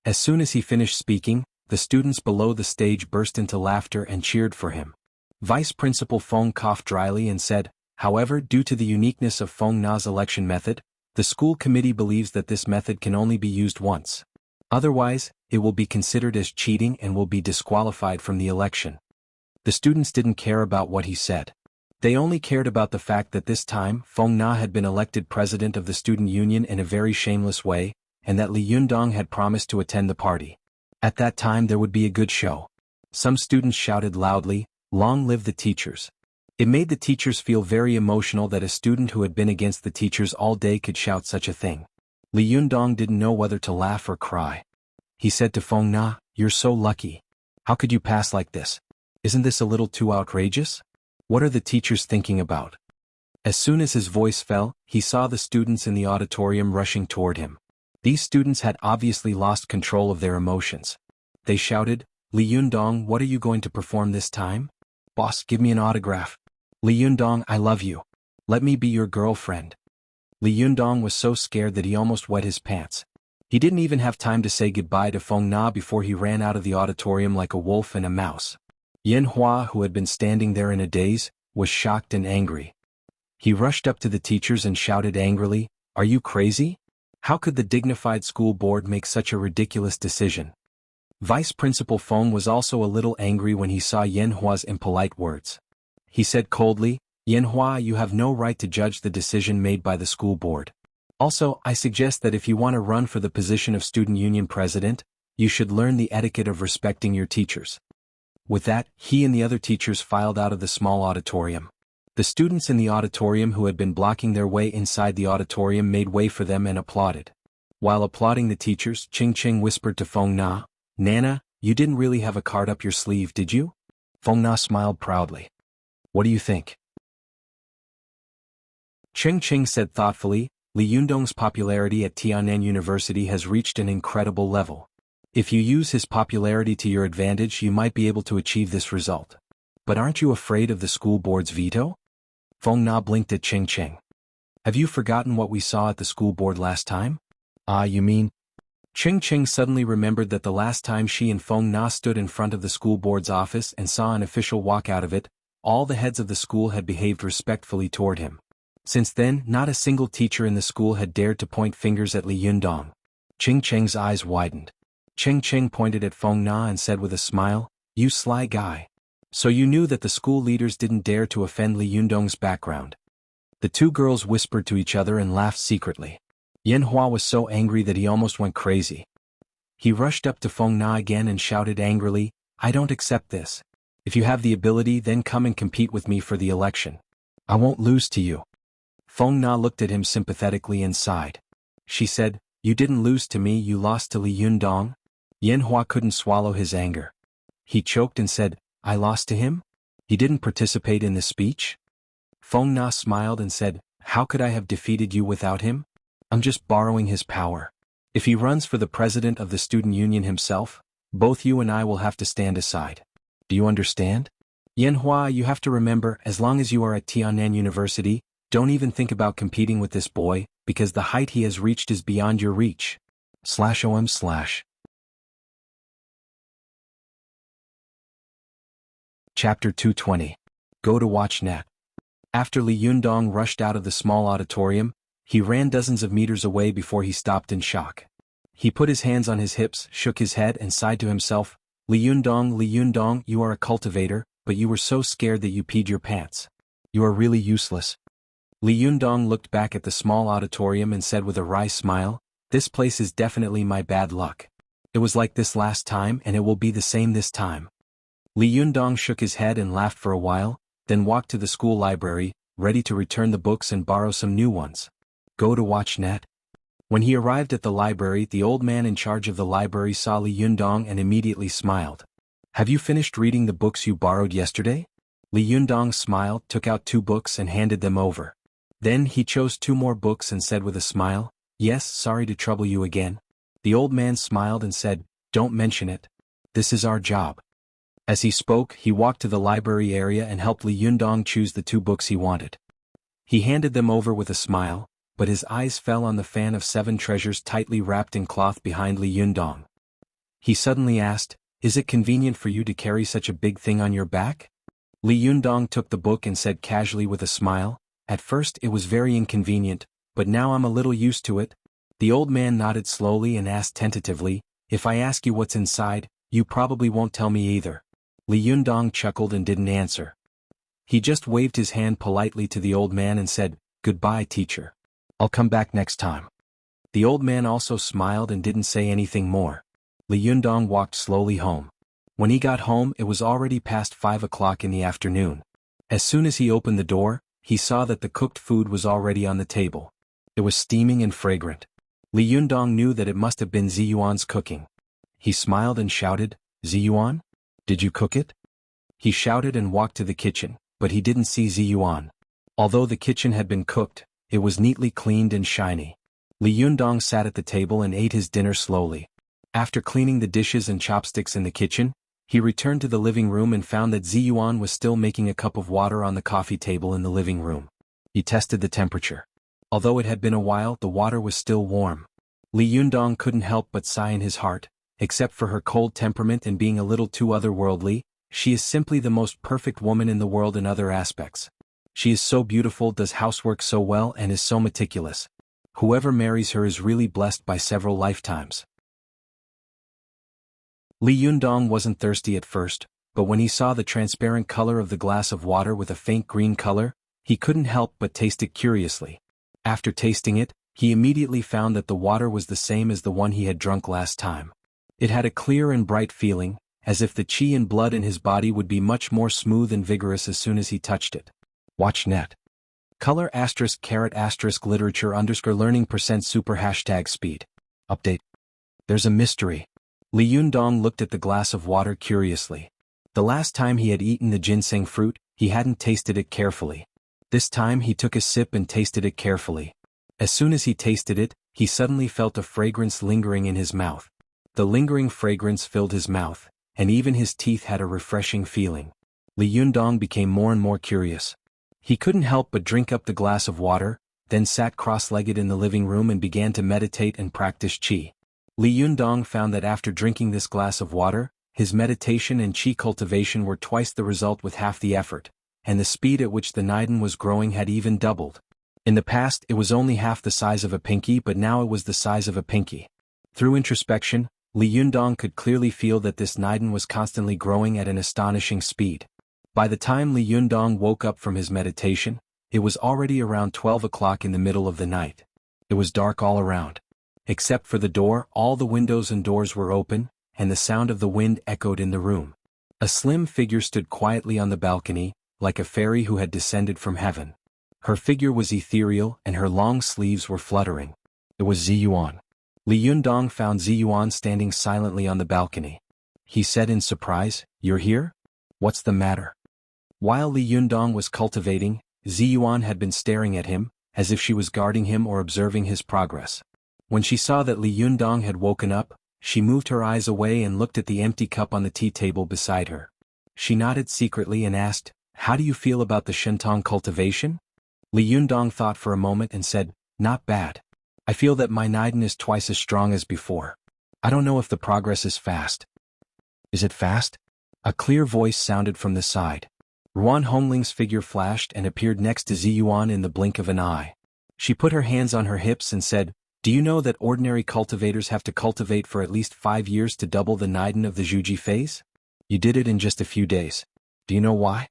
As soon as he finished speaking, the students below the stage burst into laughter and cheered for him. Vice Principal Feng coughed dryly and said, "However, due to the uniqueness of Feng Na's election method, the school committee believes that this method can only be used once. Otherwise, it will be considered as cheating and will be disqualified from the election." The students didn't care about what he said. They only cared about the fact that this time Feng Na had been elected president of the student union in a very shameless way, and that Li Yundong had promised to attend the party. At that time there would be a good show. Some students shouted loudly, "Long live the teachers." It made the teachers feel very emotional that a student who had been against the teachers all day could shout such a thing. Li Yundong didn't know whether to laugh or cry. He said to Feng Na, "You're so lucky. How could you pass like this? Isn't this a little too outrageous? What are the teachers thinking about?" As soon as his voice fell, he saw the students in the auditorium rushing toward him. These students had obviously lost control of their emotions. They shouted, "Li Yundong, what are you going to perform this time? Boss, give me an autograph. Li Yundong, I love you. Let me be your girlfriend." Li Yundong was so scared that he almost wet his pants. He didn't even have time to say goodbye to Feng Na before he ran out of the auditorium like a wolf and a mouse. Yen Hua, who had been standing there in a daze, was shocked and angry. He rushed up to the teachers and shouted angrily, "Are you crazy? How could the dignified school board make such a ridiculous decision?" Vice Principal Feng was also a little angry when he saw Yen Hua's impolite words. He said coldly, "Yen Hua, you have no right to judge the decision made by the school board. Also, I suggest that if you want to run for the position of student union president, you should learn the etiquette of respecting your teachers." With that, he and the other teachers filed out of the small auditorium. The students in the auditorium who had been blocking their way inside the auditorium made way for them and applauded. While applauding the teachers, Ching Ching whispered to Feng Na, "Nana, you didn't really have a card up your sleeve, did you?" Feng Na smiled proudly. "What do you think?" Ching Ching said thoughtfully, "Li Yundong's popularity at Tiannan University has reached an incredible level. If you use his popularity to your advantage, you might be able to achieve this result. But aren't you afraid of the school board's veto?" Feng Na blinked at Ching Ching. "Have you forgotten what we saw at the school board last time?" "Ah, you mean?" Ching Ching suddenly remembered that the last time she and Feng Na stood in front of the school board's office and saw an official walk out of it, all the heads of the school had behaved respectfully toward him. Since then, not a single teacher in the school had dared to point fingers at Li Yundong. Ching Ching's eyes widened. Ching Ching pointed at Feng Na and said with a smile, "You sly guy. So you knew that the school leaders didn't dare to offend Li Yundong's background." The two girls whispered to each other and laughed secretly. Yan Hua was so angry that he almost went crazy. He rushed up to Feng Na again and shouted angrily, "I don't accept this. If you have the ability, then come and compete with me for the election. I won't lose to you." Feng Na looked at him sympathetically and sighed. She said, "You didn't lose to me, you lost to Li Yundong?" Yan Hua couldn't swallow his anger. He choked and said, "I lost to him? He didn't participate in the speech?" Feng Na smiled and said, "How could I have defeated you without him? I'm just borrowing his power. If he runs for the president of the student union himself, both you and I will have to stand aside. Do you understand? Yan Hua, you have to remember, as long as you are at Tiannan University, don't even think about competing with this boy, because the height he has reached is beyond your reach. /om/. Chapter 220. Go to WatchNet. After Li Yundong rushed out of the small auditorium, he ran dozens of meters away before he stopped in shock. He put his hands on his hips, shook his head and sighed to himself, Li Yundong, you are a cultivator, but you were so scared that you peed your pants. You are really useless." Li Yundong looked back at the small auditorium and said with a wry smile, "This place is definitely my bad luck. It was like this last time and it will be the same this time." Li Yundong shook his head and laughed for a while, then walked to the school library, ready to return the books and borrow some new ones. Go to WatchNet. When he arrived at the library, the old man in charge of the library saw Li Yundong and immediately smiled. "Have you finished reading the books you borrowed yesterday?" Li Yundong smiled, took out 2 books and handed them over. Then he chose 2 more books and said with a smile, "Yes, sorry to trouble you again." The old man smiled and said, "Don't mention it. This is our job." As he spoke, he walked to the library area and helped Li Yundong choose the 2 books he wanted. He handed them over with a smile, but his eyes fell on the fan of 7 treasures tightly wrapped in cloth behind Li Yundong. He suddenly asked, "Is it convenient for you to carry such a big thing on your back?" Li Yundong took the book and said casually with a smile, "At first it was very inconvenient, but now I'm a little used to it." The old man nodded slowly and asked tentatively, "If I ask you what's inside, you probably won't tell me either." Li Yundong chuckled and didn't answer. He just waved his hand politely to the old man and said, "Goodbye, teacher. I'll come back next time." The old man also smiled and didn't say anything more. Li Yundong walked slowly home. When he got home, it was already past 5 o'clock in the afternoon. As soon as he opened the door, he saw that the cooked food was already on the table. It was steaming and fragrant. Li Yundong knew that it must have been Ziyuan's cooking. He smiled and shouted, "Ziyuan? Did you cook it?" He shouted and walked to the kitchen, but he didn't see Ziyuan. Although the kitchen had been cooked, it was neatly cleaned and shiny. Li Yundong sat at the table and ate his dinner slowly. After cleaning the dishes and chopsticks in the kitchen, he returned to the living room and found that Ziyuan was still making a cup of water on the coffee table in the living room. He tested the temperature. Although it had been a while, the water was still warm. Li Yundong couldn't help but sigh in his heart. Except for her cold temperament and being a little too otherworldly, she is simply the most perfect woman in the world in other aspects. She is so beautiful, does housework so well and is so meticulous. Whoever marries her is really blessed by several lifetimes. Li Yundong wasn't thirsty at first, but when he saw the transparent color of the glass of water with a faint green color, he couldn't help but taste it curiously. After tasting it, he immediately found that the water was the same as the one he had drunk last time. It had a clear and bright feeling, as if the qi and blood in his body would be much more smooth and vigorous as soon as he touched it. Watch net. Color asterisk caret asterisk literature underscore learning percent super hashtag speed. Update. There's a mystery. Li Yundong looked at the glass of water curiously. The last time he had eaten the ginseng fruit, he hadn't tasted it carefully. This time he took a sip and tasted it carefully. As soon as he tasted it, he suddenly felt a fragrance lingering in his mouth. The lingering fragrance filled his mouth, and even his teeth had a refreshing feeling. Li Yundong became more and more curious. He couldn't help but drink up the glass of water, then sat cross-legged in the living room and began to meditate and practice qi. Li Yundong found that after drinking this glass of water, his meditation and qi cultivation were twice the result with half the effort, and the speed at which the Niden was growing had even doubled. In the past it was only half the size of a pinky, but now it was the size of a pinky. Through introspection, Li Yundong could clearly feel that this Niden was constantly growing at an astonishing speed. By the time Li Yundong woke up from his meditation, it was already around 12 o'clock in the middle of the night. It was dark all around. Except for the door, all the windows and doors were open, and the sound of the wind echoed in the room. A slim figure stood quietly on the balcony, like a fairy who had descended from heaven. Her figure was ethereal and her long sleeves were fluttering. It was Ziyuan. Li Yundong found Ziyuan standing silently on the balcony. He said in surprise, "You're here? What's the matter?" While Li Yundong was cultivating, Ziyuan had been staring at him, as if she was guarding him or observing his progress. When she saw that Li Yundong had woken up, she moved her eyes away and looked at the empty cup on the tea table beside her. She nodded secretly and asked, "How do you feel about the shentong cultivation?" Li Yundong thought for a moment and said, "Not bad. I feel that my Niden is twice as strong as before. I don't know if the progress is fast." "Is it fast?" A clear voice sounded from the side. Ruan Hongling's figure flashed and appeared next to Ziyuan in the blink of an eye. She put her hands on her hips and said, "Do you know that ordinary cultivators have to cultivate for at least 5 years to double the Niden of the Zhuji phase? You did it in just a few days. Do you know why?"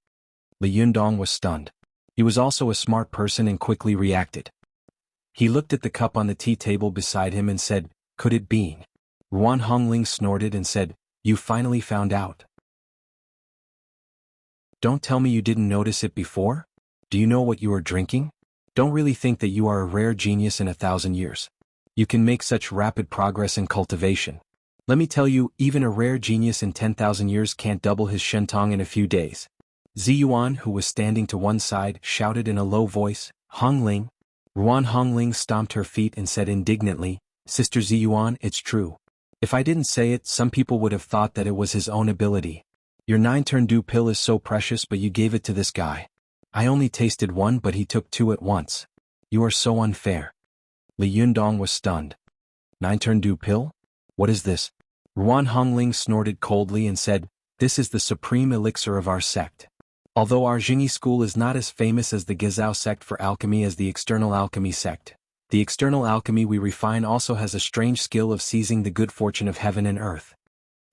Li Yundong was stunned. He was also a smart person and quickly reacted. He looked at the cup on the tea table beside him and said, "Could it be?" Ruan Hongling snorted and said, "You finally found out. Don't tell me you didn't notice it before? Do you know what you are drinking? Don't really think that you are a rare genius in 1,000 years. You can make such rapid progress in cultivation. Let me tell you, even a rare genius in 10,000 years can't double his shentong in a few days." Ziyuan, who was standing to one side, shouted in a low voice, "Hongling." Ruan Hongling stomped her feet and said indignantly, "Sister Ziyuan, it's true. If I didn't say it, some people would have thought that it was his own ability. Your 9-turn-do pill is so precious, but you gave it to this guy. I only tasted one, but he took 2 at once. You are so unfair." Li Yundong was stunned. 9-turn-do pill? What is this?" Ruan Hongling snorted coldly and said, "This is the supreme elixir of our sect. Although our Jingyi school is not as famous as the Gezhou sect for alchemy as the external alchemy sect, the external alchemy we refine also has a strange skill of seizing the good fortune of heaven and earth."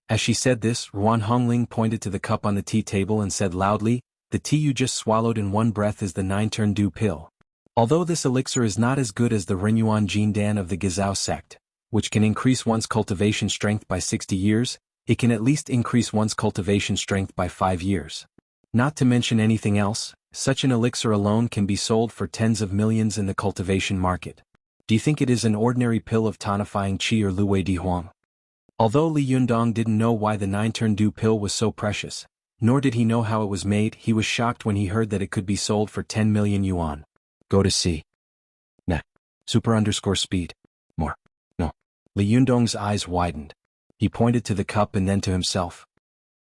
As she said this, Ruan Hongling pointed to the cup on the tea table and said loudly, "The tea you just swallowed in one breath is the 9-turn-do pill. Although this elixir is not as good as the Renyuan Jindan of the Gezhou sect, which can increase one's cultivation strength by 60 years, it can at least increase one's cultivation strength by 5 years. Not to mention anything else, such an elixir alone can be sold for tens of millions in the cultivation market. Do you think it is an ordinary pill of tonifying qi or luwei di huang?" Although Li Yundong didn't know why the 9-turn-do pill was so precious, nor did he know how it was made, he was shocked when he heard that it could be sold for 10 million yuan. Go to C. Net. Super_speed. More. No. Li Yundong's eyes widened. He pointed to the cup and then to himself.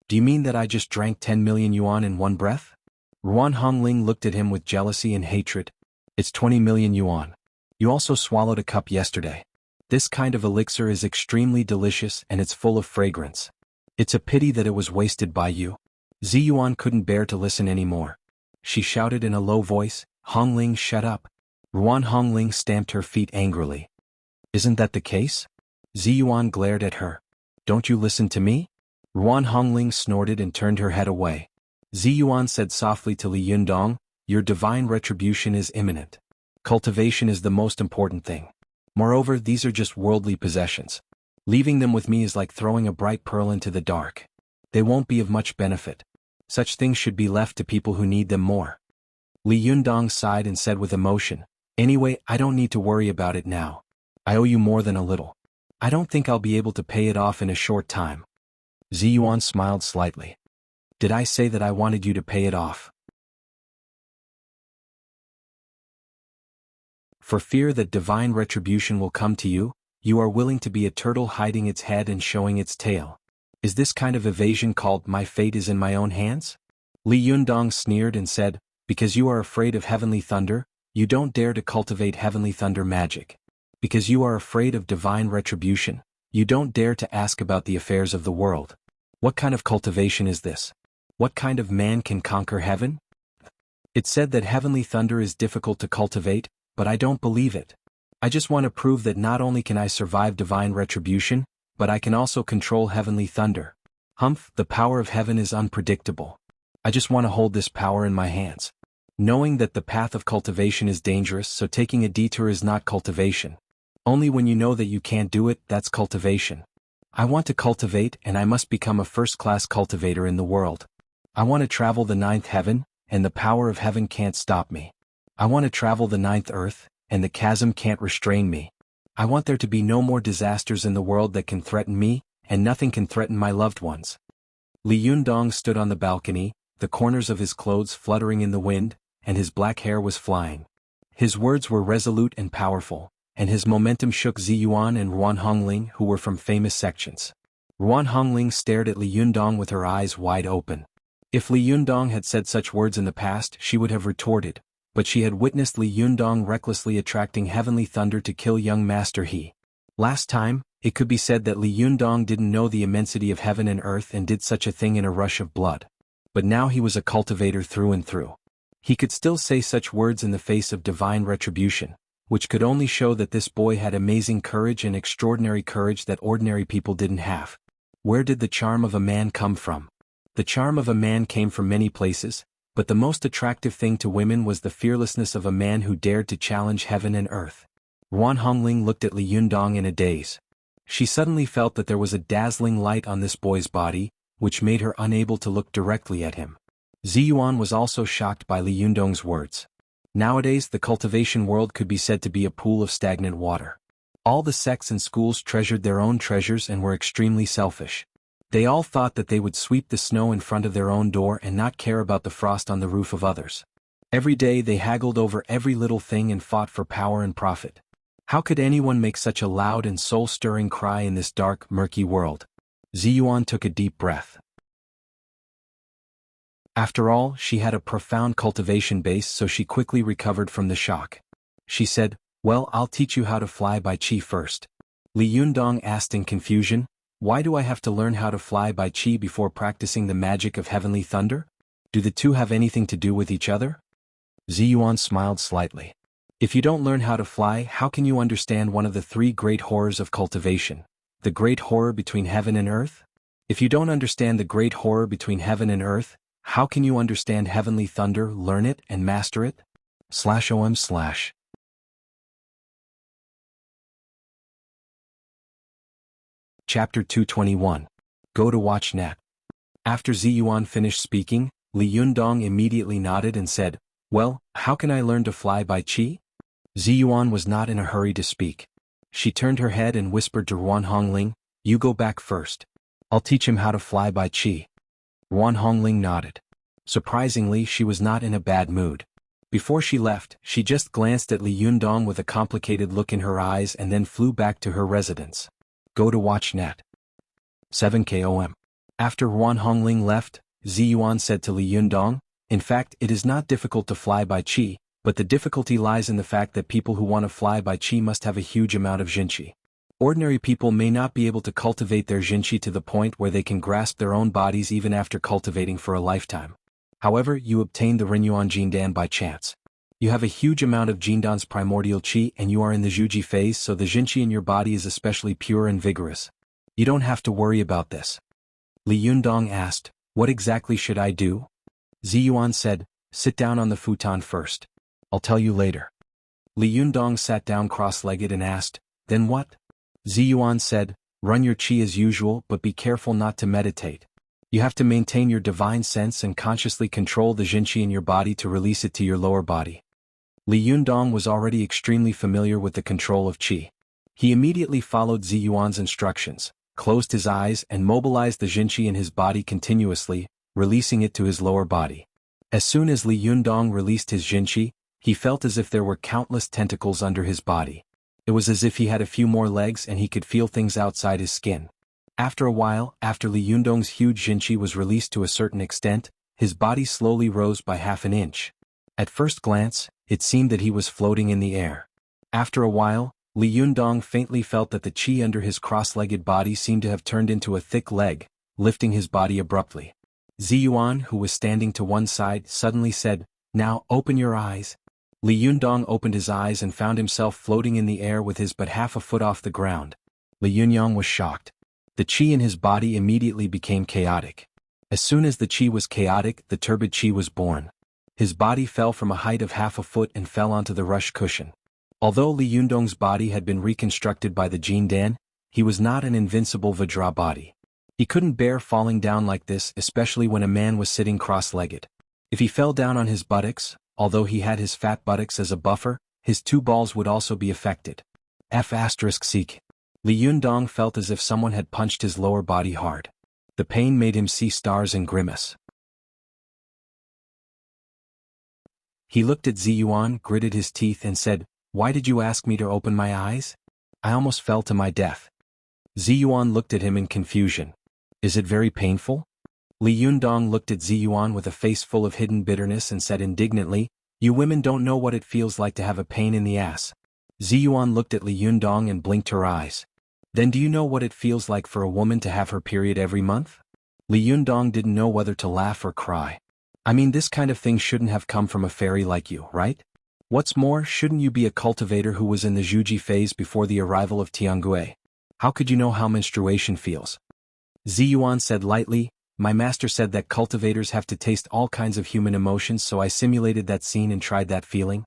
"Do you mean that I just drank 10 million yuan in one breath?" Ruan Hongling looked at him with jealousy and hatred. "It's 20 million yuan. You also swallowed a cup yesterday. This kind of elixir is extremely delicious and it's full of fragrance. It's a pity that it was wasted by you." Ziyuan couldn't bear to listen anymore. She shouted in a low voice, "Hongling, shut up." Ruan Hongling stamped her feet angrily. "Isn't that the case?" Ziyuan glared at her. "Don't you listen to me?" Ruan Hongling snorted and turned her head away. Ziyuan said softly to Li Yundong, "Your divine retribution is imminent. Cultivation is the most important thing. Moreover, these are just worldly possessions. Leaving them with me is like throwing a bright pearl into the dark. They won't be of much benefit. Such things should be left to people who need them more." Li Yundong sighed and said with emotion, "Anyway, I don't need to worry about it now. I owe you more than a little. I don't think I'll be able to pay it off in a short time." Ziyuan smiled slightly. "Did I say that I wanted you to pay it off? For fear that divine retribution will come to you, you are willing to be a turtle hiding its head and showing its tail. Is this kind of evasion called 'my fate is in my own hands'?" Li Yundong sneered and said, "Because you are afraid of heavenly thunder, you don't dare to cultivate heavenly thunder magic. Because you are afraid of divine retribution, you don't dare to ask about the affairs of the world. What kind of cultivation is this? What kind of man can conquer heaven? It's said that heavenly thunder is difficult to cultivate, but I don't believe it. I just want to prove that not only can I survive divine retribution, but I can also control heavenly thunder. Humph, the power of heaven is unpredictable. I just want to hold this power in my hands. Knowing that the path of cultivation is dangerous, so taking a detour is not cultivation. Only when you know that you can't do it, that's cultivation. I want to cultivate, and I must become a first-class cultivator in the world. I want to travel the ninth heaven, and the power of heaven can't stop me. I want to travel the ninth earth, and the chasm can't restrain me. I want there to be no more disasters in the world that can threaten me, and nothing can threaten my loved ones." Li Yundong stood on the balcony, the corners of his clothes fluttering in the wind, and his black hair was flying. His words were resolute and powerful, and his momentum shook Ziyuan and Ruan Hongling, who were from famous sections. Ruan Hongling stared at Li Yundong with her eyes wide open. If Li Yundong had said such words in the past, she would have retorted, but she had witnessed Li Yundong recklessly attracting heavenly thunder to kill young Master He. Last time, it could be said that Li Yundong didn't know the immensity of heaven and earth and did such a thing in a rush of blood. But now he was a cultivator through and through. He could still say such words in the face of divine retribution, which could only show that this boy had amazing courage and extraordinary courage that ordinary people didn't have. Where did the charm of a man come from? The charm of a man came from many places, but the most attractive thing to women was the fearlessness of a man who dared to challenge heaven and earth. Ruan Hongling looked at Li Yundong in a daze. She suddenly felt that there was a dazzling light on this boy's body, which made her unable to look directly at him. Ziyuan was also shocked by Li Yundong's words. Nowadays the cultivation world could be said to be a pool of stagnant water. All the sects and schools treasured their own treasures and were extremely selfish. They all thought that they would sweep the snow in front of their own door and not care about the frost on the roof of others. Every day they haggled over every little thing and fought for power and profit. How could anyone make such a loud and soul-stirring cry in this dark, murky world? Ziyuan took a deep breath. After all, she had a profound cultivation base, so she quickly recovered from the shock. She said, "Well, I'll teach you how to fly by qi first." Li Yundong asked in confusion, "Why do I have to learn how to fly by qi before practicing the magic of heavenly thunder? Do the two have anything to do with each other?" Ziyuan smiled slightly. "If you don't learn how to fly, how can you understand one of the three great horrors of cultivation, the great horror between heaven and earth? If you don't understand the great horror between heaven and earth, how can you understand heavenly thunder, learn it, and master it? /om/ Chapter 221. Go to WatchNet. After Ziyuan finished speaking, Li Yundong immediately nodded and said, "Well, how can I learn to fly by qi?" Ziyuan was not in a hurry to speak. She turned her head and whispered to Ruan Hongling, "You go back first. I'll teach him how to fly by qi." Ruan Hongling nodded. Surprisingly, she was not in a bad mood. Before she left, she just glanced at Li Yundong with a complicated look in her eyes and then flew back to her residence. Go to WatchNet. 7 km. After Ruan Hongling left, Ziyuan said to Li Yundong, "In fact, it is not difficult to fly by qi, but the difficulty lies in the fact that people who want to fly by qi must have a huge amount of jinqi. Ordinary people may not be able to cultivate their jinqi to the point where they can grasp their own bodies even after cultivating for a lifetime. However, you obtain the Renyuan Jindan by chance. You have a huge amount of Jindan's primordial qi and you are in the Zhuji phase, so the jinqi in your body is especially pure and vigorous. You don't have to worry about this." Li Yundong asked, "What exactly should I do?" Ziyuan said, "Sit down on the futon first. I'll tell you later." Li Yundong sat down cross-legged and asked, "Then what?" Ziyuan said, "Run your qi as usual, but be careful not to meditate. You have to maintain your divine sense and consciously control the Jinqi in your body to release it to your lower body. Li Yundong was already extremely familiar with the control of qi. He immediately followed Ziyuan's instructions, closed his eyes and mobilized the Jinqi in his body continuously, releasing it to his lower body. As soon as Li Yundong released his Jinqi, he felt as if there were countless tentacles under his body. It was as if he had a few more legs and he could feel things outside his skin. After a while, after Li Yundong's huge Jinqi was released to a certain extent, his body slowly rose by half an inch. At first glance, it seemed that he was floating in the air. After a while, Li Yundong faintly felt that the qi under his cross-legged body seemed to have turned into a thick leg, lifting his body abruptly. Ziyuan, who was standing to one side, suddenly said, "Now open your eyes." Li Yundong opened his eyes and found himself floating in the air with his but half a foot off the ground. Li Yunyang was shocked. The qi in his body immediately became chaotic. As soon as the qi was chaotic, the turbid qi was born. His body fell from a height of half a foot and fell onto the rush cushion. Although Li Yundong's body had been reconstructed by the Jin Dan, he was not an invincible Vajra body. He couldn't bear falling down like this, especially when a man was sitting cross-legged. If he fell down on his buttocks, although he had his fat buttocks as a buffer, his two balls would also be affected. F***. Li Yundong felt as if someone had punched his lower body hard. The pain made him see stars and grimace. He looked at Ziyuan, gritted his teeth and said, "Why did you ask me to open my eyes? I almost fell to my death." Ziyuan looked at him in confusion. "Is it very painful?" Li Yundong looked at Ziyuan with a face full of hidden bitterness and said indignantly, "You women don't know what it feels like to have a pain in the ass." Ziyuan looked at Li Yundong and blinked her eyes. "Then do you know what it feels like for a woman to have her period every month?" Li Yundong didn't know whether to laugh or cry. "I mean, this kind of thing shouldn't have come from a fairy like you, right? What's more, shouldn't you be a cultivator who was in the Zhuji phase before the arrival of Tiangue? How could you know how menstruation feels?" Ziyuan said lightly, "My master said that cultivators have to taste all kinds of human emotions, so I simulated that scene and tried that feeling."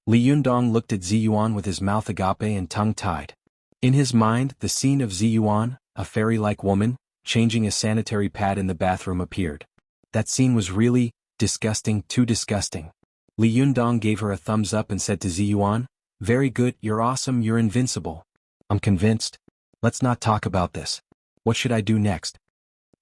Li Yundong looked at Ziyuan with his mouth agape and tongue tied. In his mind, the scene of Ziyuan, a fairy-like woman, changing a sanitary pad in the bathroom appeared. That scene was really disgusting, too disgusting. Li Yundong gave her a thumbs up and said to Ziyuan, "Very good, you're awesome, you're invincible. I'm convinced. Let's not talk about this. What should I do next?"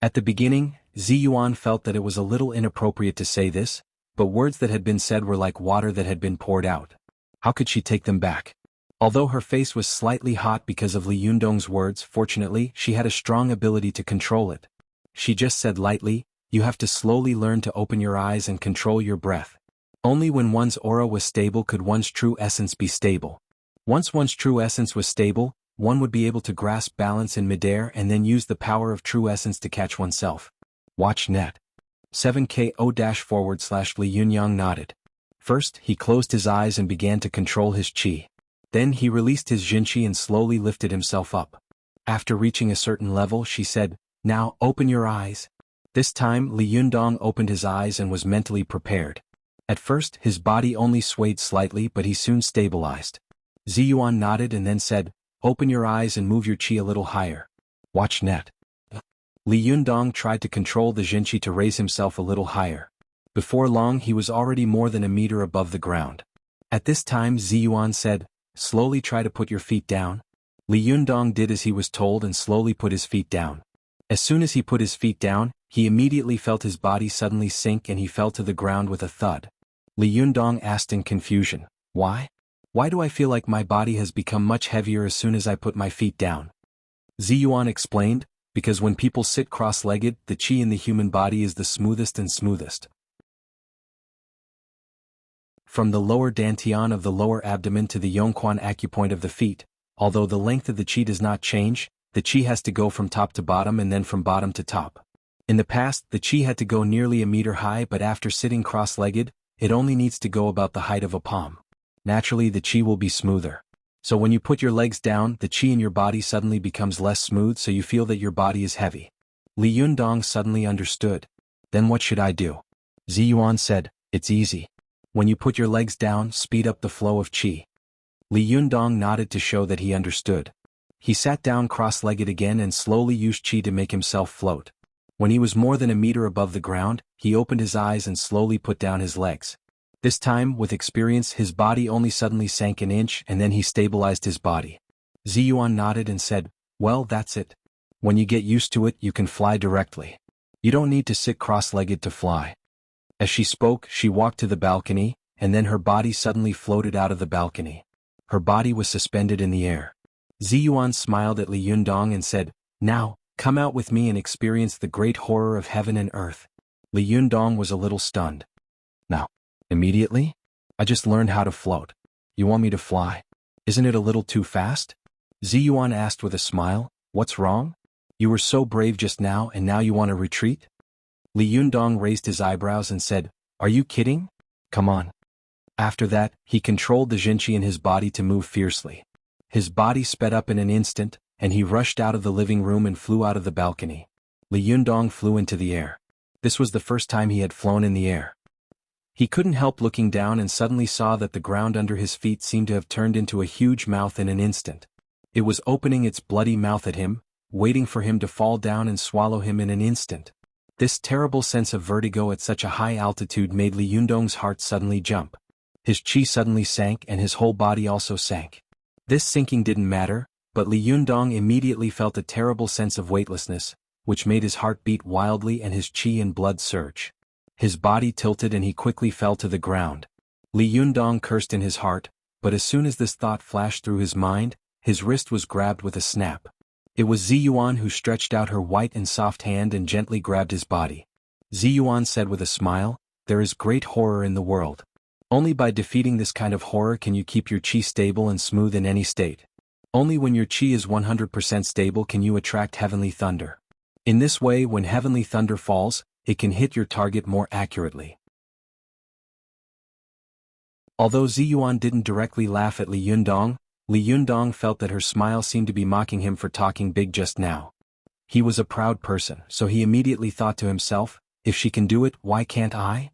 At the beginning, Ziyuan felt that it was a little inappropriate to say this, but words that had been said were like water that had been poured out. How could she take them back? Although her face was slightly hot because of Li Yundong's words, fortunately, she had a strong ability to control it. She just said lightly, "You have to slowly learn to open your eyes and control your breath. Only when one's aura was stable could one's true essence be stable. Once one's true essence was stable, one would be able to grasp balance in midair and then use the power of true essence to catch oneself." Watch net. 7ko-/Li Yunyang nodded. First, he closed his eyes and began to control his qi. Then he released his Jinqi and slowly lifted himself up. After reaching a certain level, she said, "Now open your eyes." This time, Li Yundong opened his eyes and was mentally prepared. At first, his body only swayed slightly, but he soon stabilized. Ziyuan nodded and then said, "Open your eyes and move your qi a little higher." Watch net. Li Yundong tried to control the Jinqi to raise himself a little higher. Before long, he was already more than a meter above the ground. At this time, Ziyuan said, "Slowly try to put your feet down." Li Yundong did as he was told and slowly put his feet down. As soon as he put his feet down, he immediately felt his body suddenly sink and he fell to the ground with a thud. Li Yundong asked in confusion, "Why? Why do I feel like my body has become much heavier as soon as I put my feet down?" Ziyuan explained, "Because when people sit cross-legged, the qi in the human body is the smoothest and smoothest. From the lower dantian of the lower abdomen to the yongquan acupoint of the feet, although the length of the qi does not change, the qi has to go from top to bottom and then from bottom to top. In the past, the qi had to go nearly a meter high, but after sitting cross-legged, it only needs to go about the height of a palm. Naturally, the qi will be smoother. So when you put your legs down, the qi in your body suddenly becomes less smooth, so you feel that your body is heavy." Li Yundong suddenly understood. "Then what should I do?" Ziyuan said, "It's easy. When you put your legs down, speed up the flow of qi." Li Yundong nodded to show that he understood. He sat down cross-legged again and slowly used qi to make himself float. When he was more than a meter above the ground, he opened his eyes and slowly put down his legs. This time, with experience, his body only suddenly sank an inch and then he stabilized his body. Ziyuan nodded and said, "Well, that's it. When you get used to it, you can fly directly. You don't need to sit cross-legged to fly." As she spoke, she walked to the balcony, and then her body suddenly floated out of the balcony. Her body was suspended in the air. Ziyuan smiled at Li Yundong and said, "Now, come out with me and experience the great horror of heaven and earth." Li Yundong was a little stunned. "Now, immediately? I just learned how to float. You want me to fly? Isn't it a little too fast?" Ziyuan asked with a smile, "What's wrong? You were so brave just now and now you want to retreat?" Li Yundong raised his eyebrows and said, "Are you kidding? Come on." After that, he controlled the Jinqi in his body to move fiercely. His body sped up in an instant, and he rushed out of the living room and flew out of the balcony. Li Yundong flew into the air. This was the first time he had flown in the air. He couldn't help looking down and suddenly saw that the ground under his feet seemed to have turned into a huge mouth in an instant. It was opening its bloody mouth at him, waiting for him to fall down and swallow him in an instant. This terrible sense of vertigo at such a high altitude made Li Yundong's heart suddenly jump. His qi suddenly sank and his whole body also sank. This sinking didn't matter, but Li Yundong immediately felt a terrible sense of weightlessness, which made his heart beat wildly and his qi and blood surge. His body tilted and he quickly fell to the ground. Li Yundong cursed in his heart, but as soon as this thought flashed through his mind, his wrist was grabbed with a snap. It was Ziyuan who stretched out her white and soft hand and gently grabbed his body. Ziyuan said with a smile, "There is great horror in the world. Only by defeating this kind of horror can you keep your qi stable and smooth in any state. Only when your qi is 100% stable can you attract heavenly thunder. In this way, when heavenly thunder falls, it can hit your target more accurately." Although Ziyuan didn't directly laugh at Li Yundong felt that her smile seemed to be mocking him for talking big just now. He was a proud person, so he immediately thought to himself, "If she can do it, why can't I?"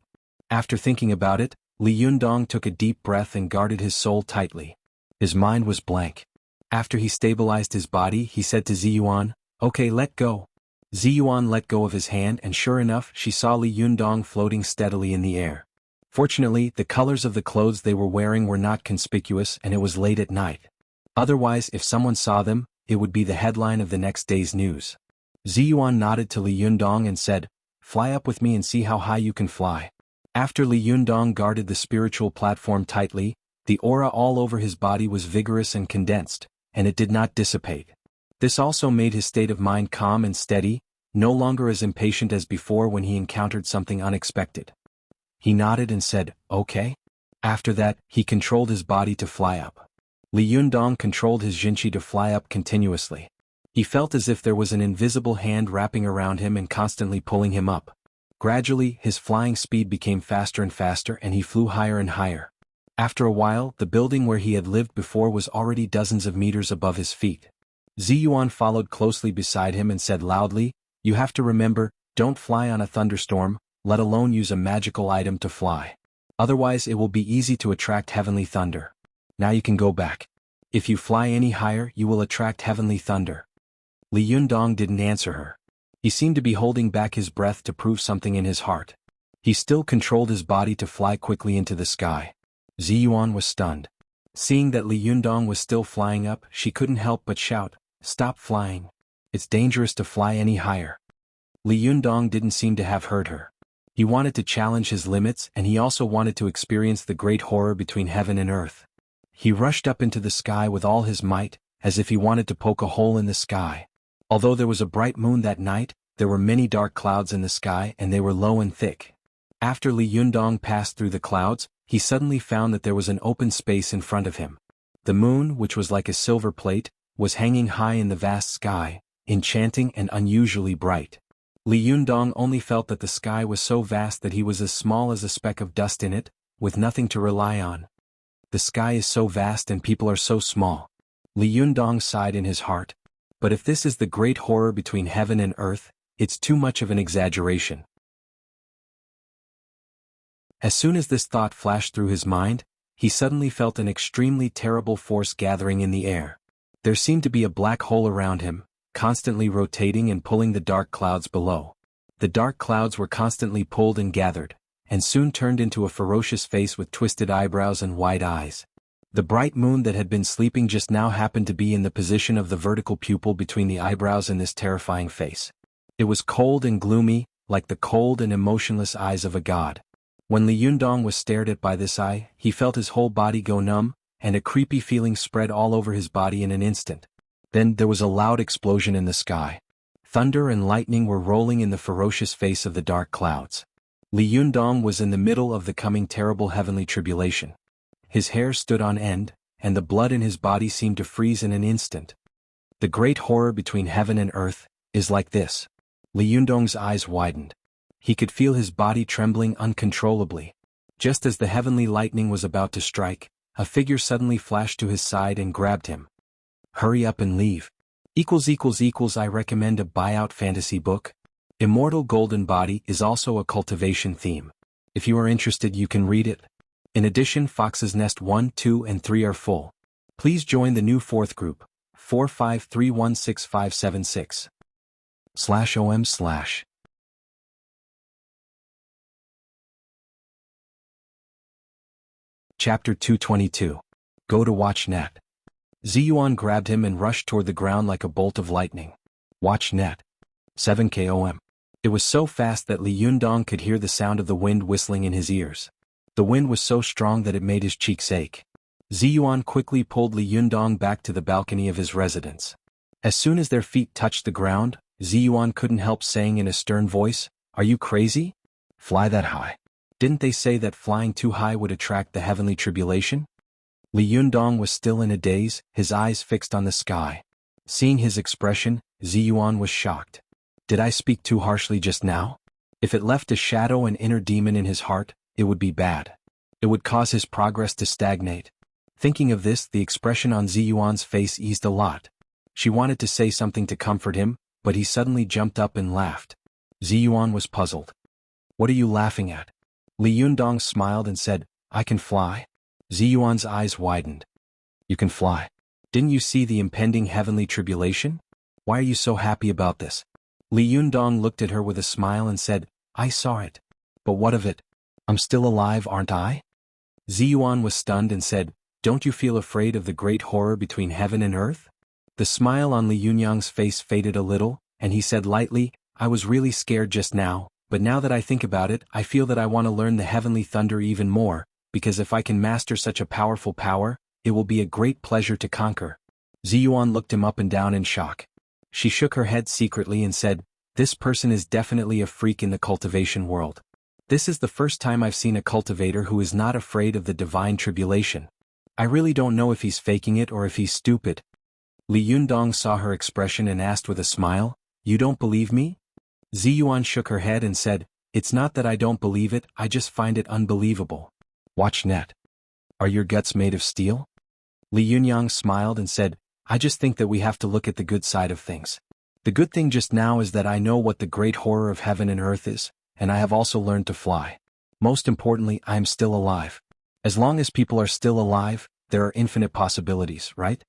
After thinking about it, Li Yundong took a deep breath and guarded his soul tightly. His mind was blank. After he stabilized his body, he said to Ziyuan, "Okay, let go." Ziyuan let go of his hand and sure enough, she saw Li Yundong floating steadily in the air. Fortunately, the colors of the clothes they were wearing were not conspicuous and it was late at night. Otherwise, if someone saw them, it would be the headline of the next day's news. Ziyuan nodded to Li Yundong and said, "Fly up with me and see how high you can fly." After Li Yundong guarded the spiritual platform tightly, the aura all over his body was vigorous and condensed, and it did not dissipate. This also made his state of mind calm and steady, no longer as impatient as before when he encountered something unexpected. He nodded and said, "Okay." After that, he controlled his body to fly up. Li Yundong controlled his Jinqi to fly up continuously. He felt as if there was an invisible hand wrapping around him and constantly pulling him up. Gradually, his flying speed became faster and faster and he flew higher and higher. After a while, the building where he had lived before was already dozens of meters above his feet. Ziyuan followed closely beside him and said loudly, "You have to remember, don't fly on a thunderstorm, let alone use a magical item to fly. Otherwise it will be easy to attract heavenly thunder. Now you can go back. If you fly any higher, you will attract heavenly thunder." Li Yundong didn't answer her. He seemed to be holding back his breath to prove something in his heart. He still controlled his body to fly quickly into the sky. Ziyuan was stunned. Seeing that Li Yundong was still flying up, she couldn't help but shout, "Stop flying. It's dangerous to fly any higher." Li Yundong didn't seem to have heard her. He wanted to challenge his limits and he also wanted to experience the great horror between heaven and earth. He rushed up into the sky with all his might, as if he wanted to poke a hole in the sky. Although there was a bright moon that night, there were many dark clouds in the sky and they were low and thick. After Li Yundong passed through the clouds, he suddenly found that there was an open space in front of him. The moon, which was like a silver plate, was hanging high in the vast sky, enchanting and unusually bright. Li Yundong only felt that the sky was so vast that he was as small as a speck of dust in it, with nothing to rely on. The sky is so vast and people are so small. Li Yundong sighed in his heart. But if this is the great horror between heaven and earth, it's too much of an exaggeration. As soon as this thought flashed through his mind, he suddenly felt an extremely terrible force gathering in the air. There seemed to be a black hole around him, constantly rotating and pulling the dark clouds below. The dark clouds were constantly pulled and gathered, and soon turned into a ferocious face with twisted eyebrows and wide eyes. The bright moon that had been sleeping just now happened to be in the position of the vertical pupil between the eyebrows in this terrifying face. It was cold and gloomy, like the cold and emotionless eyes of a god. When Li Yundong was stared at by this eye, he felt his whole body go numb, and a creepy feeling spread all over his body in an instant. Then there was a loud explosion in the sky. Thunder and lightning were rolling in the ferocious face of the dark clouds. Li Yundong was in the middle of the coming terrible heavenly tribulation. His hair stood on end, and the blood in his body seemed to freeze in an instant. The great horror between heaven and earth is like this. Li Yundong's eyes widened. He could feel his body trembling uncontrollably. Just as the heavenly lightning was about to strike, a figure suddenly flashed to his side and grabbed him. Hurry up and leave. I recommend a buyout fantasy book. Immortal Golden Body is also a cultivation theme. If you are interested, you can read it. In addition, Fox's Nest 1, 2, and 3 are full. Please join the new 4th group, 453165676. /om/. Chapter 222. Go to Watch Net. Ziyuan grabbed him and rushed toward the ground like a bolt of lightning. Watch Net. 7 km. It was so fast that Li Yundong could hear the sound of the wind whistling in his ears. The wind was so strong that it made his cheeks ache. Ziyuan quickly pulled Li Yundong back to the balcony of his residence. As soon as their feet touched the ground, Ziyuan couldn't help saying in a stern voice, "Are you crazy? Fly that high. Didn't they say that flying too high would attract the heavenly tribulation?" Li Yundong was still in a daze, his eyes fixed on the sky. Seeing his expression, Ziyuan was shocked. Did I speak too harshly just now? If it left a shadow and inner demon in his heart, it would be bad. It would cause his progress to stagnate. Thinking of this, the expression on Ziyuan's face eased a lot. She wanted to say something to comfort him, but he suddenly jumped up and laughed. Ziyuan was puzzled. "What are you laughing at?" Li Yundong smiled and said, "I can fly." Ziyuan's eyes widened. "You can fly? Didn't you see the impending heavenly tribulation? Why are you so happy about this?" Li Yundong looked at her with a smile and said, "I saw it. But what of it? I'm still alive, aren't I?" Ziyuan was stunned and said, "Don't you feel afraid of the great horror between heaven and earth?" The smile on Li Yundong's face faded a little, and he said lightly, "I was really scared just now, but now that I think about it, I feel that I want to learn the heavenly thunder even more, because if I can master such a powerful power, it will be a great pleasure to conquer." Ziyuan looked him up and down in shock. She shook her head secretly and said, "This person is definitely a freak in the cultivation world. This is the first time I've seen a cultivator who is not afraid of the divine tribulation. I really don't know if he's faking it or if he's stupid." Li Yundong saw her expression and asked with a smile, "You don't believe me?" Ziyuan shook her head and said, "It's not that I don't believe it, I just find it unbelievable." Watch Net. "Are your guts made of steel?" Li Yundong smiled and said, "I just think that we have to look at the good side of things. The good thing just now is that I know what the great horror of heaven and earth is, and I have also learned to fly. Most importantly, I am still alive. As long as people are still alive, there are infinite possibilities, right?"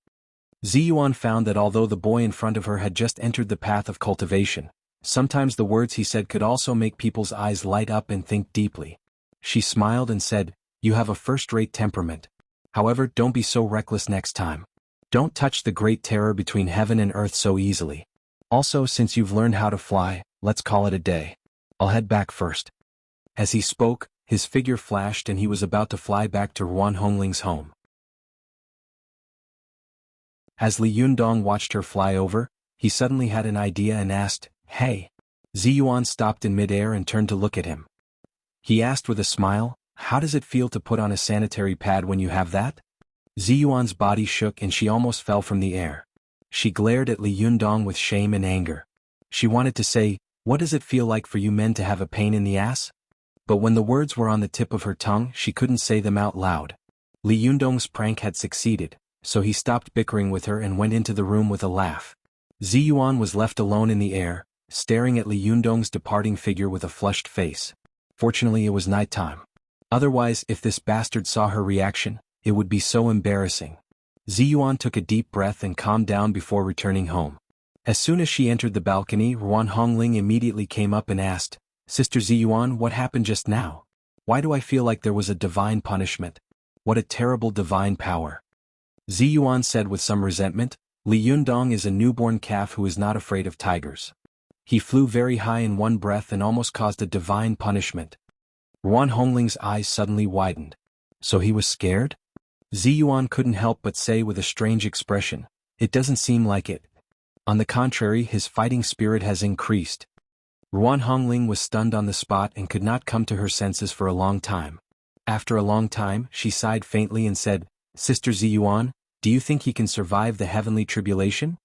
Ziyuan found that although the boy in front of her had just entered the path of cultivation, sometimes the words he said could also make people's eyes light up and think deeply. She smiled and said, "You have a first-rate temperament. However, don't be so reckless next time. Don't touch the great terror between heaven and earth so easily. Also, since you've learned how to fly, let's call it a day. I'll head back first." As he spoke, his figure flashed and he was about to fly back to Ruan Hongling's home. As Li Yundong watched her fly over, he suddenly had an idea and asked, "Hey." Ziyuan stopped in midair and turned to look at him. He asked with a smile, "How does it feel to put on a sanitary pad when you have that?" Ziyuan's body shook and she almost fell from the air. She glared at Li Yundong with shame and anger. She wanted to say, "What does it feel like for you men to have a pain in the ass?" But when the words were on the tip of her tongue, she couldn't say them out loud. Li Yundong's prank had succeeded, so he stopped bickering with her and went into the room with a laugh. Ziyuan was left alone in the air, staring at Li Yundong's departing figure with a flushed face. Fortunately, it was nighttime. Otherwise, if this bastard saw her reaction, it would be so embarrassing. Ziyuan took a deep breath and calmed down before returning home. As soon as she entered the balcony, Ruan Hongling immediately came up and asked, "Sister Ziyuan, what happened just now? Why do I feel like there was a divine punishment? What a terrible divine power." Ziyuan said with some resentment, "Li Yundong is a newborn calf who is not afraid of tigers. He flew very high in one breath and almost caused a divine punishment." Ruan Hongling's eyes suddenly widened. So he was scared? Ziyuan couldn't help but say with a strange expression, "It doesn't seem like it. On the contrary, his fighting spirit has increased." Ruan Hongling was stunned on the spot and could not come to her senses for a long time. After a long time, she sighed faintly and said, "Sister Ziyuan, do you think he can survive the heavenly tribulation?"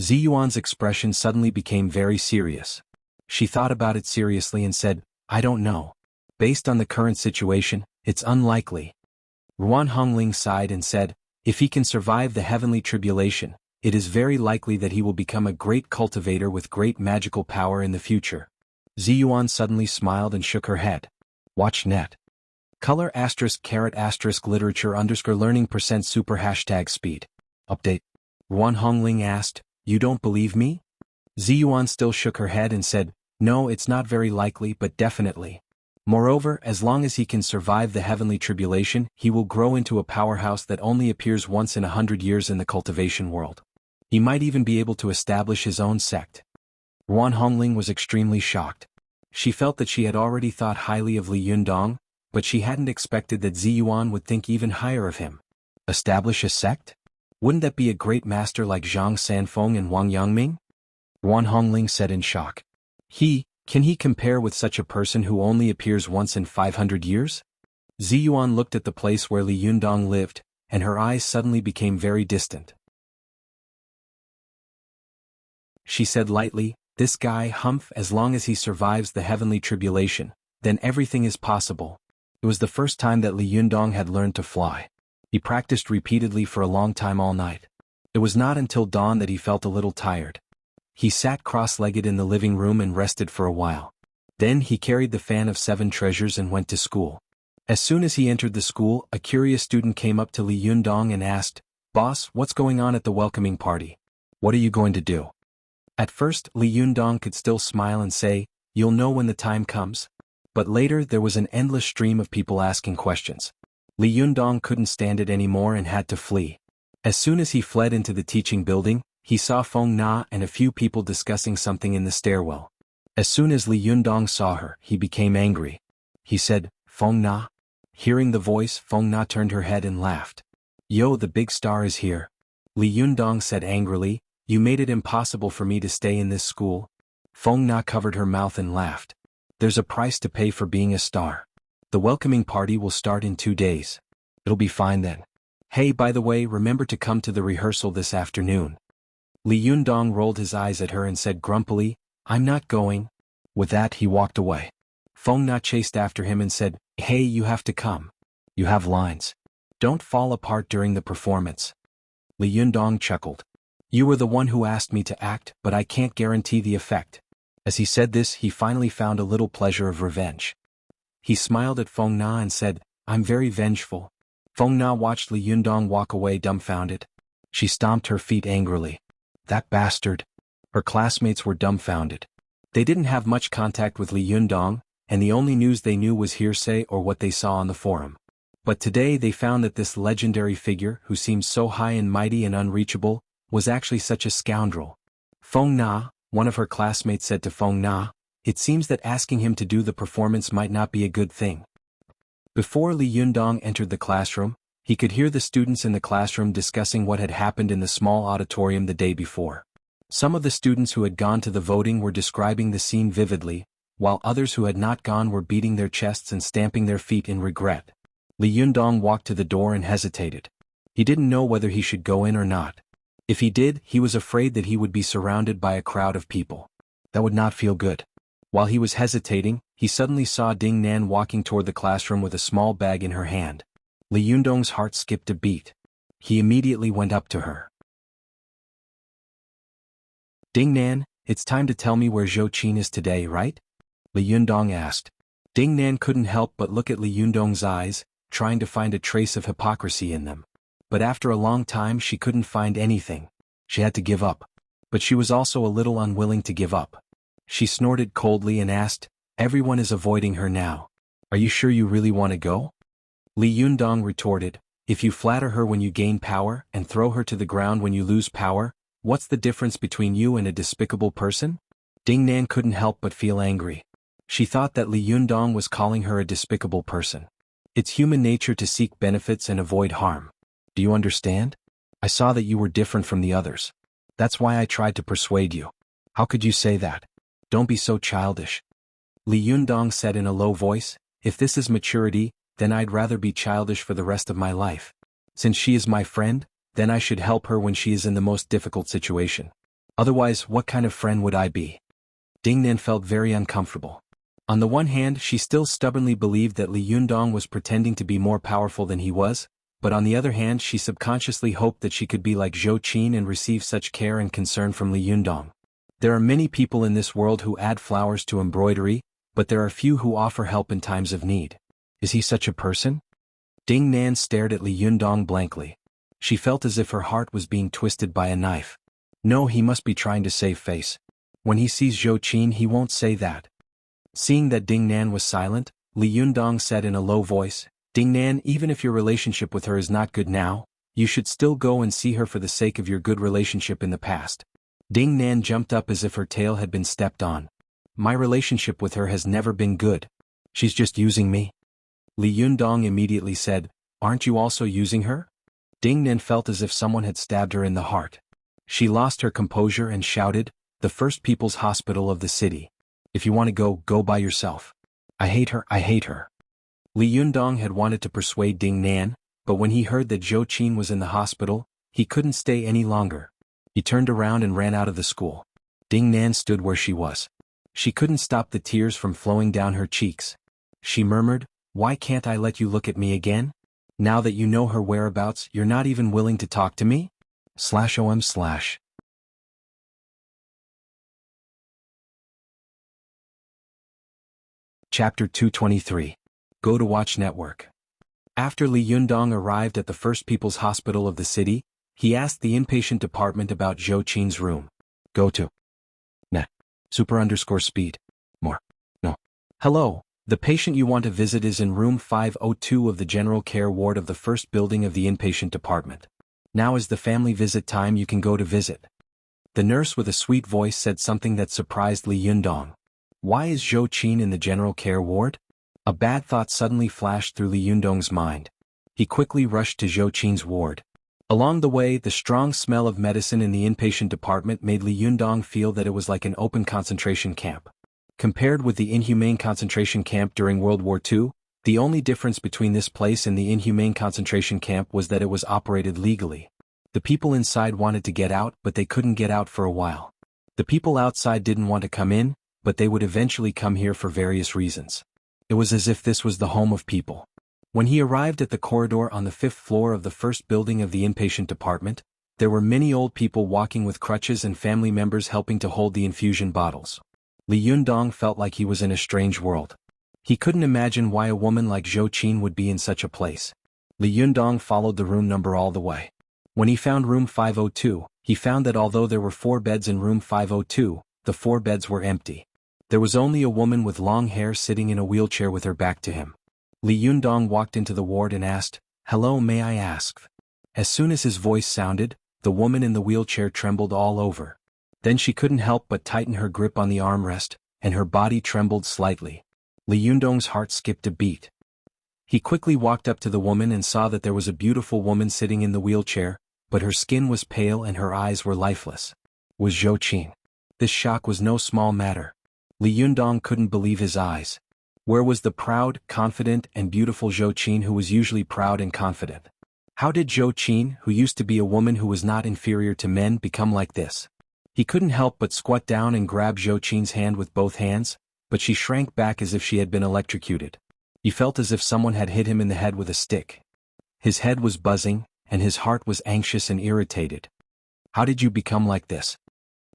Ziyuan's expression suddenly became very serious. She thought about it seriously and said, "I don't know. Based on the current situation, it's unlikely." Ruan Hongling sighed and said, "If he can survive the heavenly tribulation, it is very likely that he will become a great cultivator with great magical power in the future." Ziyuan suddenly smiled and shook her head. Watch net. Color *** literature _learning % super #speed. Update. Ruan Hongling asked, "You don't believe me?" Ziyuan still shook her head and said, "No, it's not very likely but definitely. Moreover, as long as he can survive the heavenly tribulation, he will grow into a powerhouse that only appears once in 100 years in the cultivation world. He might even be able to establish his own sect." Ruan Hongling was extremely shocked. She felt that she had already thought highly of Li Yundong, but she hadn't expected that Ziyuan would think even higher of him. Establish a sect? Wouldn't that be a great master like Zhang Sanfeng and Wang Yangming? Ruan Hongling said in shock. Can he compare with such a person who only appears once in 500 years? Ziyuan looked at the place where Li Yundong lived, and her eyes suddenly became very distant. She said lightly, "This guy, as long as he survives the heavenly tribulation, then everything is possible." It was the first time that Li Yundong had learned to fly. He practiced repeatedly for a long time all night. It was not until dawn that he felt a little tired. He sat cross-legged in the living room and rested for a while. Then he carried the fan of 7 treasures and went to school. As soon as he entered the school, a curious student came up to Li Yundong and asked, "Boss, what's going on at the welcoming party? What are you going to do?" At first, Li Yundong could still smile and say, "You'll know when the time comes." But later there was an endless stream of people asking questions. Li Yundong couldn't stand it anymore and had to flee. As soon as he fled into the teaching building, he saw Feng Na and a few people discussing something in the stairwell. As soon as Li Yundong saw her, he became angry. He said, "Feng Na?" Hearing the voice, Feng Na turned her head and laughed. "Yo, the big star is here." Li Yundong said angrily, "You made it impossible for me to stay in this school." Feng Na covered her mouth and laughed. "There's a price to pay for being a star. The welcoming party will start in 2 days. It'll be fine then. Hey, by the way, remember to come to the rehearsal this afternoon." Li Yundong rolled his eyes at her and said grumpily, "I'm not going." With that he walked away. Feng Na chased after him and said, "Hey, you have to come. You have lines. Don't fall apart during the performance." Li Yundong chuckled. "You were the one who asked me to act, but I can't guarantee the effect." As he said this, he finally found a little pleasure of revenge. He smiled at Feng Na and said, "I'm very vengeful." Feng Na watched Li Yundong walk away dumbfounded. She stomped her feet angrily. "That bastard." Her classmates were dumbfounded. They didn't have much contact with Li Yundong, and the only news they knew was hearsay or what they saw on the forum. But today they found that this legendary figure, who seemed so high and mighty and unreachable, was actually such a scoundrel. Feng Na, one of her classmates said to Feng Na, "It seems that asking him to do the performance might not be a good thing." Before Li Yundong entered the classroom, he could hear the students in the classroom discussing what had happened in the small auditorium the day before. Some of the students who had gone to the voting were describing the scene vividly, while others who had not gone were beating their chests and stamping their feet in regret. Li Yundong walked to the door and hesitated. He didn't know whether he should go in or not. If he did, he was afraid that he would be surrounded by a crowd of people. That would not feel good. While he was hesitating, he suddenly saw Ding Nan walking toward the classroom with a small bag in her hand. Li Yundong's heart skipped a beat. He immediately went up to her. "Ding Nan, it's time to tell me where Zhou Qin is today, right?" Li Yundong asked. Ding Nan couldn't help but look at Li Yundong's eyes, trying to find a trace of hypocrisy in them. But after a long time she couldn't find anything. She had to give up. But she was also a little unwilling to give up. She snorted coldly and asked, "Everyone is avoiding her now. Are you sure you really want to go?" Li Yundong retorted, "If you flatter her when you gain power and throw her to the ground when you lose power, what's the difference between you and a despicable person?" Ding Nan couldn't help but feel angry. She thought that Li Yundong was calling her a despicable person. It's human nature to seek benefits and avoid harm. Do you understand? I saw that you were different from the others. That's why I tried to persuade you. How could you say that? Don't be so childish. Li Yundong said in a low voice, "If this is maturity, then I'd rather be childish for the rest of my life. Since she is my friend, then I should help her when she is in the most difficult situation. Otherwise, what kind of friend would I be?" Ding Nan felt very uncomfortable. On the one hand, she still stubbornly believed that Li Yundong was pretending to be more powerful than he was, but on the other hand she subconsciously hoped that she could be like Zhou Qin and receive such care and concern from Li Yundong. There are many people in this world who add flowers to embroidery, but there are few who offer help in times of need. Is he such a person? Ding Nan stared at Li Yundong blankly. She felt as if her heart was being twisted by a knife. No, he must be trying to save face. When he sees Zhou Qin he won't say that. Seeing that Ding Nan was silent, Li Yundong said in a low voice, "Ding Nan, even if your relationship with her is not good now, you should still go and see her for the sake of your good relationship in the past." Ding Nan jumped up as if her tail had been stepped on. "My relationship with her has never been good. She's just using me." Li Yundong immediately said, "Aren't you also using her?" Ding Nan felt as if someone had stabbed her in the heart. She lost her composure and shouted, "The first people's hospital of the city. If you want to go, go by yourself. I hate her, I hate her." Li Yundong had wanted to persuade Ding Nan, but when he heard that Zhou Qin was in the hospital, he couldn't stay any longer. He turned around and ran out of the school. Ding Nan stood where she was. She couldn't stop the tears from flowing down her cheeks. She murmured, "Why can't I let you look at me again? Now that you know her whereabouts, you're not even willing to talk to me?" /OM/ Chapter 223. Go to Watch Network. After Li Yundong arrived at the First People's Hospital of the city, he asked the inpatient department about Zhou Qin's room. Go to. Nah. Super_speed. More. No. Hello, the patient you want to visit is in room 502 of the general care ward of the first building of the inpatient department. Now is the family visit time, you can go to visit. The nurse with a sweet voice said something that surprised Li Yundong. Why is Zhou Qin in the general care ward? A bad thought suddenly flashed through Li Yundong's mind. He quickly rushed to Zhou Qin's ward. Along the way, the strong smell of medicine in the inpatient department made Li Yundong feel that it was like an open concentration camp. Compared with the inhumane concentration camp during World War II, the only difference between this place and the inhumane concentration camp was that it was operated legally. The people inside wanted to get out, but they couldn't get out for a while. The people outside didn't want to come in, but they would eventually come here for various reasons. It was as if this was the home of people. When he arrived at the corridor on the 5th floor of the first building of the inpatient department, there were many old people walking with crutches and family members helping to hold the infusion bottles. Li Yundong felt like he was in a strange world. He couldn't imagine why a woman like Zhou Qin would be in such a place. Li Yundong followed the room number all the way. When he found room 502, he found that although there were 4 beds in room 502, the 4 beds were empty. There was only a woman with long hair sitting in a wheelchair with her back to him. Li Yundong walked into the ward and asked, "Hello, may I ask?" As soon as his voice sounded, the woman in the wheelchair trembled all over. Then she couldn't help but tighten her grip on the armrest, and her body trembled slightly. Li Yundong's heart skipped a beat. He quickly walked up to the woman and saw that there was a beautiful woman sitting in the wheelchair, but her skin was pale and her eyes were lifeless. Was Zhou Qin. This shock was no small matter. Li Yundong couldn't believe his eyes. Where was the proud, confident, and beautiful Zhou Qin who was usually proud and confident? How did Zhou Qin, who used to be a woman who was not inferior to men, become like this? He couldn't help but squat down and grab Zhou Qin's hand with both hands, but she shrank back as if she had been electrocuted. He felt as if someone had hit him in the head with a stick. His head was buzzing, and his heart was anxious and irritated. How did you become like this?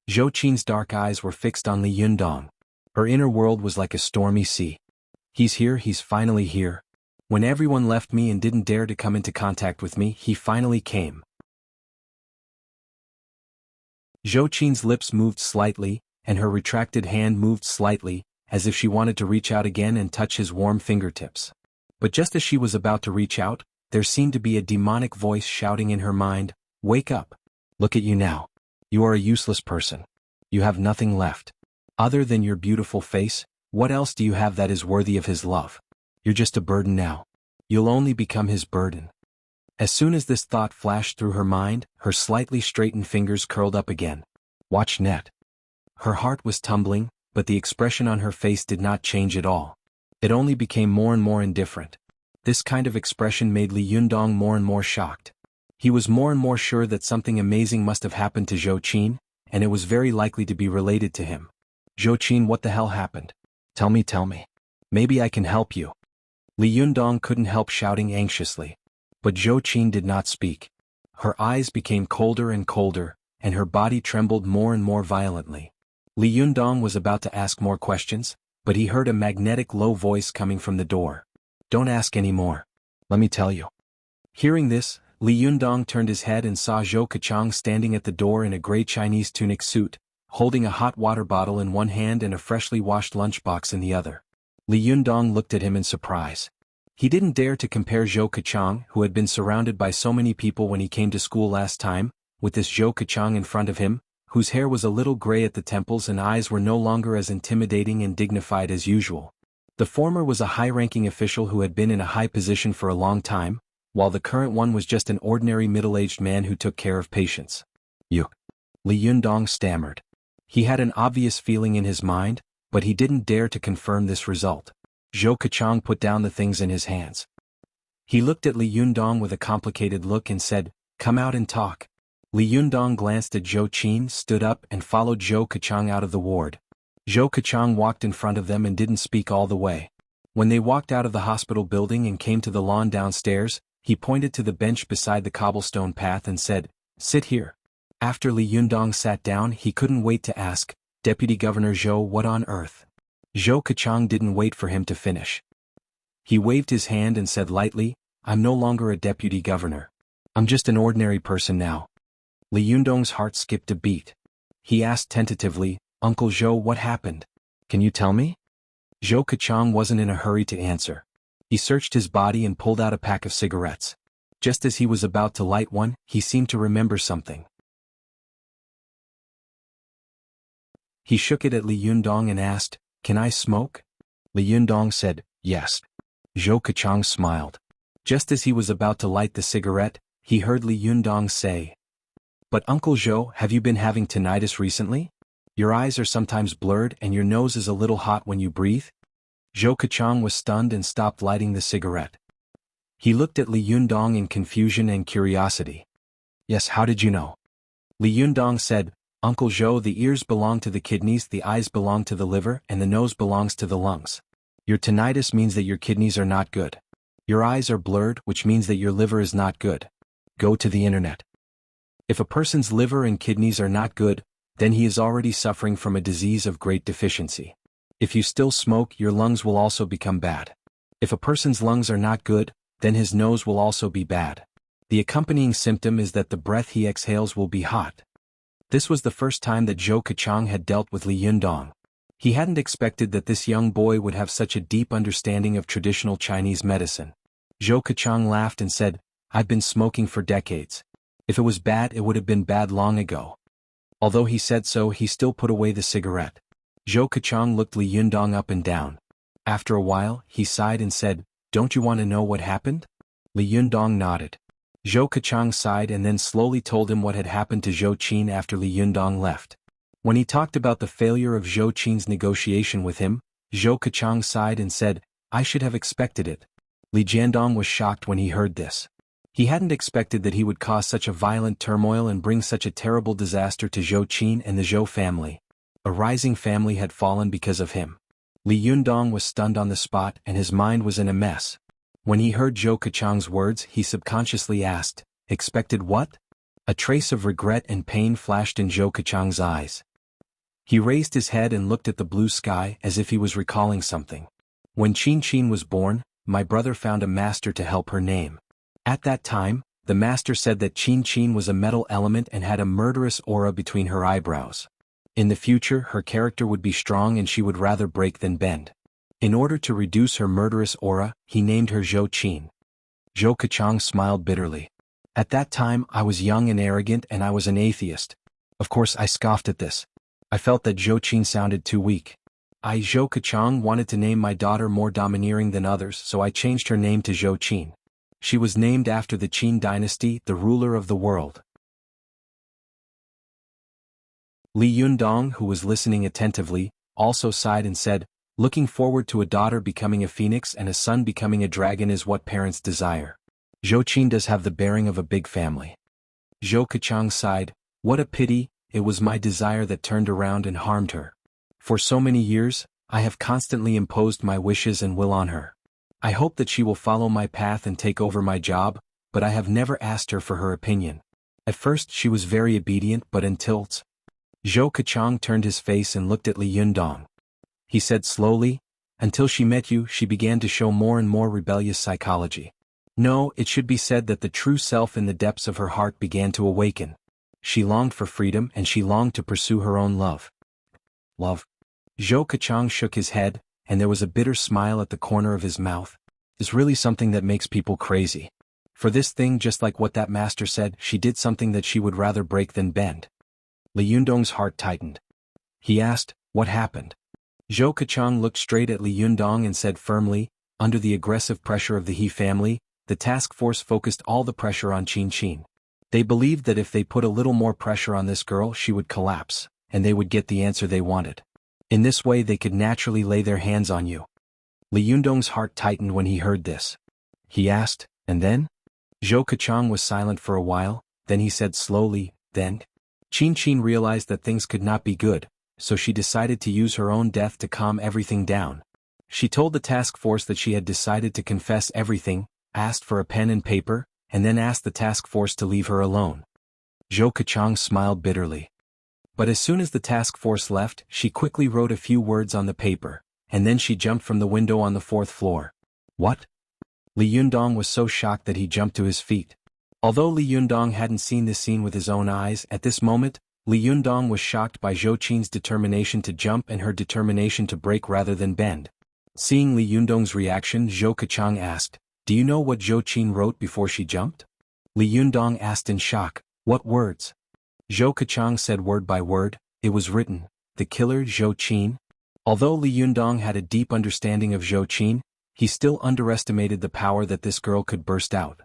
Zhou Qin's dark eyes were fixed on Li Yundong. Her inner world was like a stormy sea. He's here, he's finally here. When everyone left me and didn't dare to come into contact with me, he finally came. Zhou Qin's lips moved slightly, and her retracted hand moved slightly, as if she wanted to reach out again and touch his warm fingertips. But just as she was about to reach out, there seemed to be a demonic voice shouting in her mind, "Wake up! Look at you now. You are a useless person. You have nothing left. Other than your beautiful face, what else do you have that is worthy of his love? You're just a burden now. You'll only become his burden." As soon as this thought flashed through her mind, her slightly straightened fingers curled up again. Watch net. Her heart was tumbling, but the expression on her face did not change at all. It only became more and more indifferent. This kind of expression made Li Yundong more and more shocked. He was more and more sure that something amazing must have happened to Zhou Qin, and it was very likely to be related to him. "Zhou Qin, what the hell happened? Tell me. Maybe I can help you." Li Yundong couldn't help shouting anxiously. But Zhou Qin did not speak. Her eyes became colder and colder, and her body trembled more and more violently. Li Yundong was about to ask more questions, but he heard a magnetic low voice coming from the door. "Don't ask any more. Let me tell you." Hearing this, Li Yundong turned his head and saw Zhou Keqiang standing at the door in a gray Chinese tunic suit, holding a hot water bottle in one hand and a freshly washed lunchbox in the other. Li Yundong looked at him in surprise. He didn't dare to compare Zhou Keqiang, who had been surrounded by so many people when he came to school last time, with this Zhou Keqiang in front of him, whose hair was a little gray at the temples and eyes were no longer as intimidating and dignified as usual. The former was a high-ranking official who had been in a high position for a long time, while the current one was just an ordinary middle-aged man who took care of patients. "You." Li Yundong stammered. He had an obvious feeling in his mind, but he didn't dare to confirm this result. Zhou Keqiang put down the things in his hands. He looked at Li Yundong with a complicated look and said, "Come out and talk." Li Yundong glanced at Zhou Qin, stood up and followed Zhou Keqiang out of the ward. Zhou Keqiang walked in front of them and didn't speak all the way. When they walked out of the hospital building and came to the lawn downstairs, he pointed to the bench beside the cobblestone path and said, "Sit here." After Li Yundong sat down, he couldn't wait to ask, "Deputy Governor Zhou, what on earth?" Zhou Keqiang didn't wait for him to finish. He waved his hand and said lightly, "I'm no longer a deputy governor. I'm just an ordinary person now." Li Yundong's heart skipped a beat. He asked tentatively, "Uncle Zhou, what happened? Can you tell me?" Zhou Keqiang wasn't in a hurry to answer. He searched his body and pulled out a pack of cigarettes. Just as he was about to light one, he seemed to remember something. He shook it at Li Yundong and asked, "Can I smoke?" Li Yundong said, "Yes." Zhou Keqiang smiled. Just as he was about to light the cigarette, he heard Li Yundong say, "But Uncle Zhou, have you been having tinnitus recently? Your eyes are sometimes blurred and your nose is a little hot when you breathe?" Zhou Keqiang was stunned and stopped lighting the cigarette. He looked at Li Yundong in confusion and curiosity. "Yes, how did you know?" Li Yundong said, "Uncle Zhou, the ears belong to the kidneys, the eyes belong to the liver, and the nose belongs to the lungs. Your tinnitus means that your kidneys are not good. Your eyes are blurred, which means that your liver is not good. Go to the internet. If a person's liver and kidneys are not good, then he is already suffering from a disease of great deficiency. If you still smoke, your lungs will also become bad. If a person's lungs are not good, then his nose will also be bad. The accompanying symptom is that the breath he exhales will be hot." This was the first time that Zhou Keqiang had dealt with Li Yundong. He hadn't expected that this young boy would have such a deep understanding of traditional Chinese medicine. Zhou Keqiang laughed and said, "I've been smoking for decades. If it was bad, it would have been bad long ago." Although he said so, he still put away the cigarette. Zhou Keqiang looked Li Yundong up and down. After a while, he sighed and said, "Don't you want to know what happened?" Li Yundong nodded. Zhou Keqiang sighed and then slowly told him what had happened to Zhou Qin after Li Yundong left. When he talked about the failure of Zhou Qin's negotiation with him, Zhou Keqiang sighed and said, "I should have expected it." Li Jiandong was shocked when he heard this. He hadn't expected that he would cause such a violent turmoil and bring such a terrible disaster to Zhou Qin and the Zhou family. A rising family had fallen because of him. Li Yundong was stunned on the spot and his mind was in a mess. When he heard Zhou Keqiang's words, he subconsciously asked, "Expected what?" A trace of regret and pain flashed in Zhou Keqiang's eyes. He raised his head and looked at the blue sky as if he was recalling something. "When Qin Qin was born, my brother found a master to help her name. At that time, The master said that Qin was a metal element and had a murderous aura between her eyebrows. In the future, her character would be strong and she would rather break than bend. In order to reduce her murderous aura, he named her Zhou Qin. Zhou Keqiang smiled bitterly. At that time, I was young and arrogant and I was an atheist. Of course, I scoffed at this. I felt that Zhou Qin sounded too weak. I, Zhou Keqiang, wanted to name my daughter more domineering than others, so I changed her name to Zhou Qin. She was named after the Qin dynasty, the ruler of the world. Li Yundong, who was listening attentively, also sighed and said, looking forward to a daughter becoming a phoenix and a son becoming a dragon is what parents desire. Zhou Qin does have the bearing of a big family. Zhou Keqiang sighed, what a pity, it was my desire that turned around and harmed her. For so many years, I have constantly imposed my wishes and will on her. I hope that she will follow my path and take over my job, but I have never asked her for her opinion. At first she was very obedient, but until Zhou Keqiang turned his face and looked at Li Yundong. He said slowly, until she met you, she began to show more and more rebellious psychology. No, it should be said that the true self in the depths of her heart began to awaken. She longed for freedom and she longed to pursue her own love. Love. Zhou Keqiang shook his head, and there was a bitter smile at the corner of his mouth. It's really something that makes people crazy. For this thing, just like what that master said, she did something that she would rather break than bend. Li Yundong's heart tightened. He asked, what happened? Zhou Keqiang looked straight at Li Yundong and said firmly, under the aggressive pressure of the He family, the task force focused all the pressure on Qin. They believed that if they put a little more pressure on this girl, she would collapse, and they would get the answer they wanted. In this way they could naturally lay their hands on you. Li Yundong's heart tightened when he heard this. He asked, and then? Zhou Keqiang was silent for a while, then he said slowly, then? Qin realized that things could not be good, so she decided to use her own death to calm everything down. She told the task force that she had decided to confess everything, asked for a pen and paper, and then asked the task force to leave her alone. Zhou Keqiang smiled bitterly. But as soon as the task force left, she quickly wrote a few words on the paper, and then she jumped from the window on the 4th floor. What? Li Yundong was so shocked that he jumped to his feet. Although Li Yundong hadn't seen this scene with his own eyes, at this moment, Li Yundong was shocked by Zhou Qin's determination to jump and her determination to break rather than bend. Seeing Li Yundong's reaction, Zhou Keqiang asked, do you know what Zhou Qin wrote before she jumped? Li Yundong asked in shock, what words? Zhou Keqiang said word by word, it was written, the killer Zhou Qin. Although Li Yundong had a deep understanding of Zhou Qin, he still underestimated the power that this girl could burst out.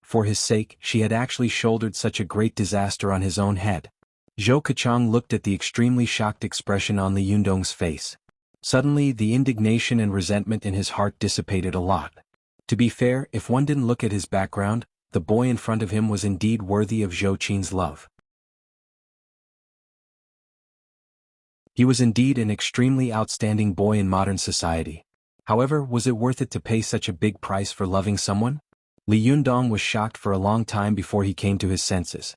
For his sake, she had actually shouldered such a great disaster on his own head. Zhou Keqiang looked at the extremely shocked expression on Li Yundong's face. Suddenly, the indignation and resentment in his heart dissipated a lot. To be fair, if one didn't look at his background, the boy in front of him was indeed worthy of Zhou Qin's love. He was indeed an extremely outstanding boy in modern society. However, was it worth it to pay such a big price for loving someone? Li Yundong was shocked for a long time before he came to his senses.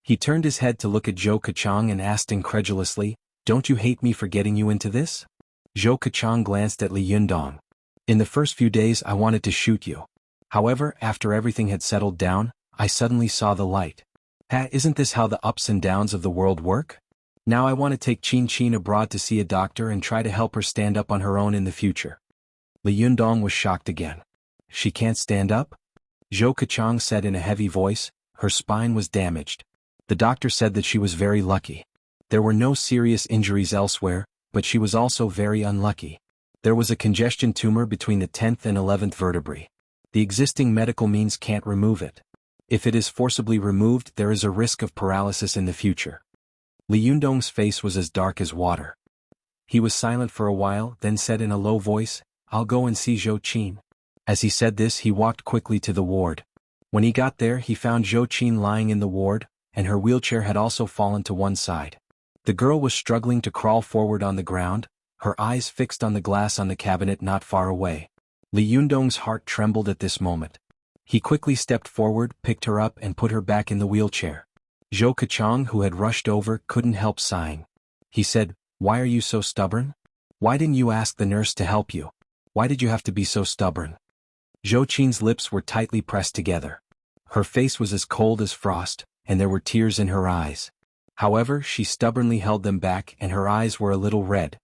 He turned his head to look at Zhou Keqiang and asked incredulously, don't you hate me for getting you into this? Zhou Keqiang glanced at Li Yundong. In the first few days I wanted to shoot you. However, after everything had settled down, I suddenly saw the light. Isn't this how the ups and downs of the world work? Now I want to take Qin abroad to see a doctor and try to help her stand up on her own in the future. Li Yundong was shocked again. She can't stand up? Zhou Keqiang said in a heavy voice, her spine was damaged. The doctor said that she was very lucky. There were no serious injuries elsewhere, but she was also very unlucky. There was a congestion tumor between the 10th and 11th vertebrae. The existing medical means can't remove it. If it is forcibly removed, there is a risk of paralysis in the future. Li Yundong's face was as dark as water. He was silent for a while, then said in a low voice, I'll go and see Zhou Qin. As he said this, he walked quickly to the ward. When he got there, he found Zhou Qin lying in the ward, and her wheelchair had also fallen to one side. The girl was struggling to crawl forward on the ground, her eyes fixed on the glass on the cabinet not far away. Li Yundong's heart trembled at this moment. He quickly stepped forward, picked her up and put her back in the wheelchair. Zhou Keqiang, who had rushed over, couldn't help sighing. He said, why are you so stubborn? Why didn't you ask the nurse to help you? Why did you have to be so stubborn? Zhou Qin's lips were tightly pressed together. Her face was as cold as frost, and there were tears in her eyes. However, she stubbornly held them back and her eyes were a little red.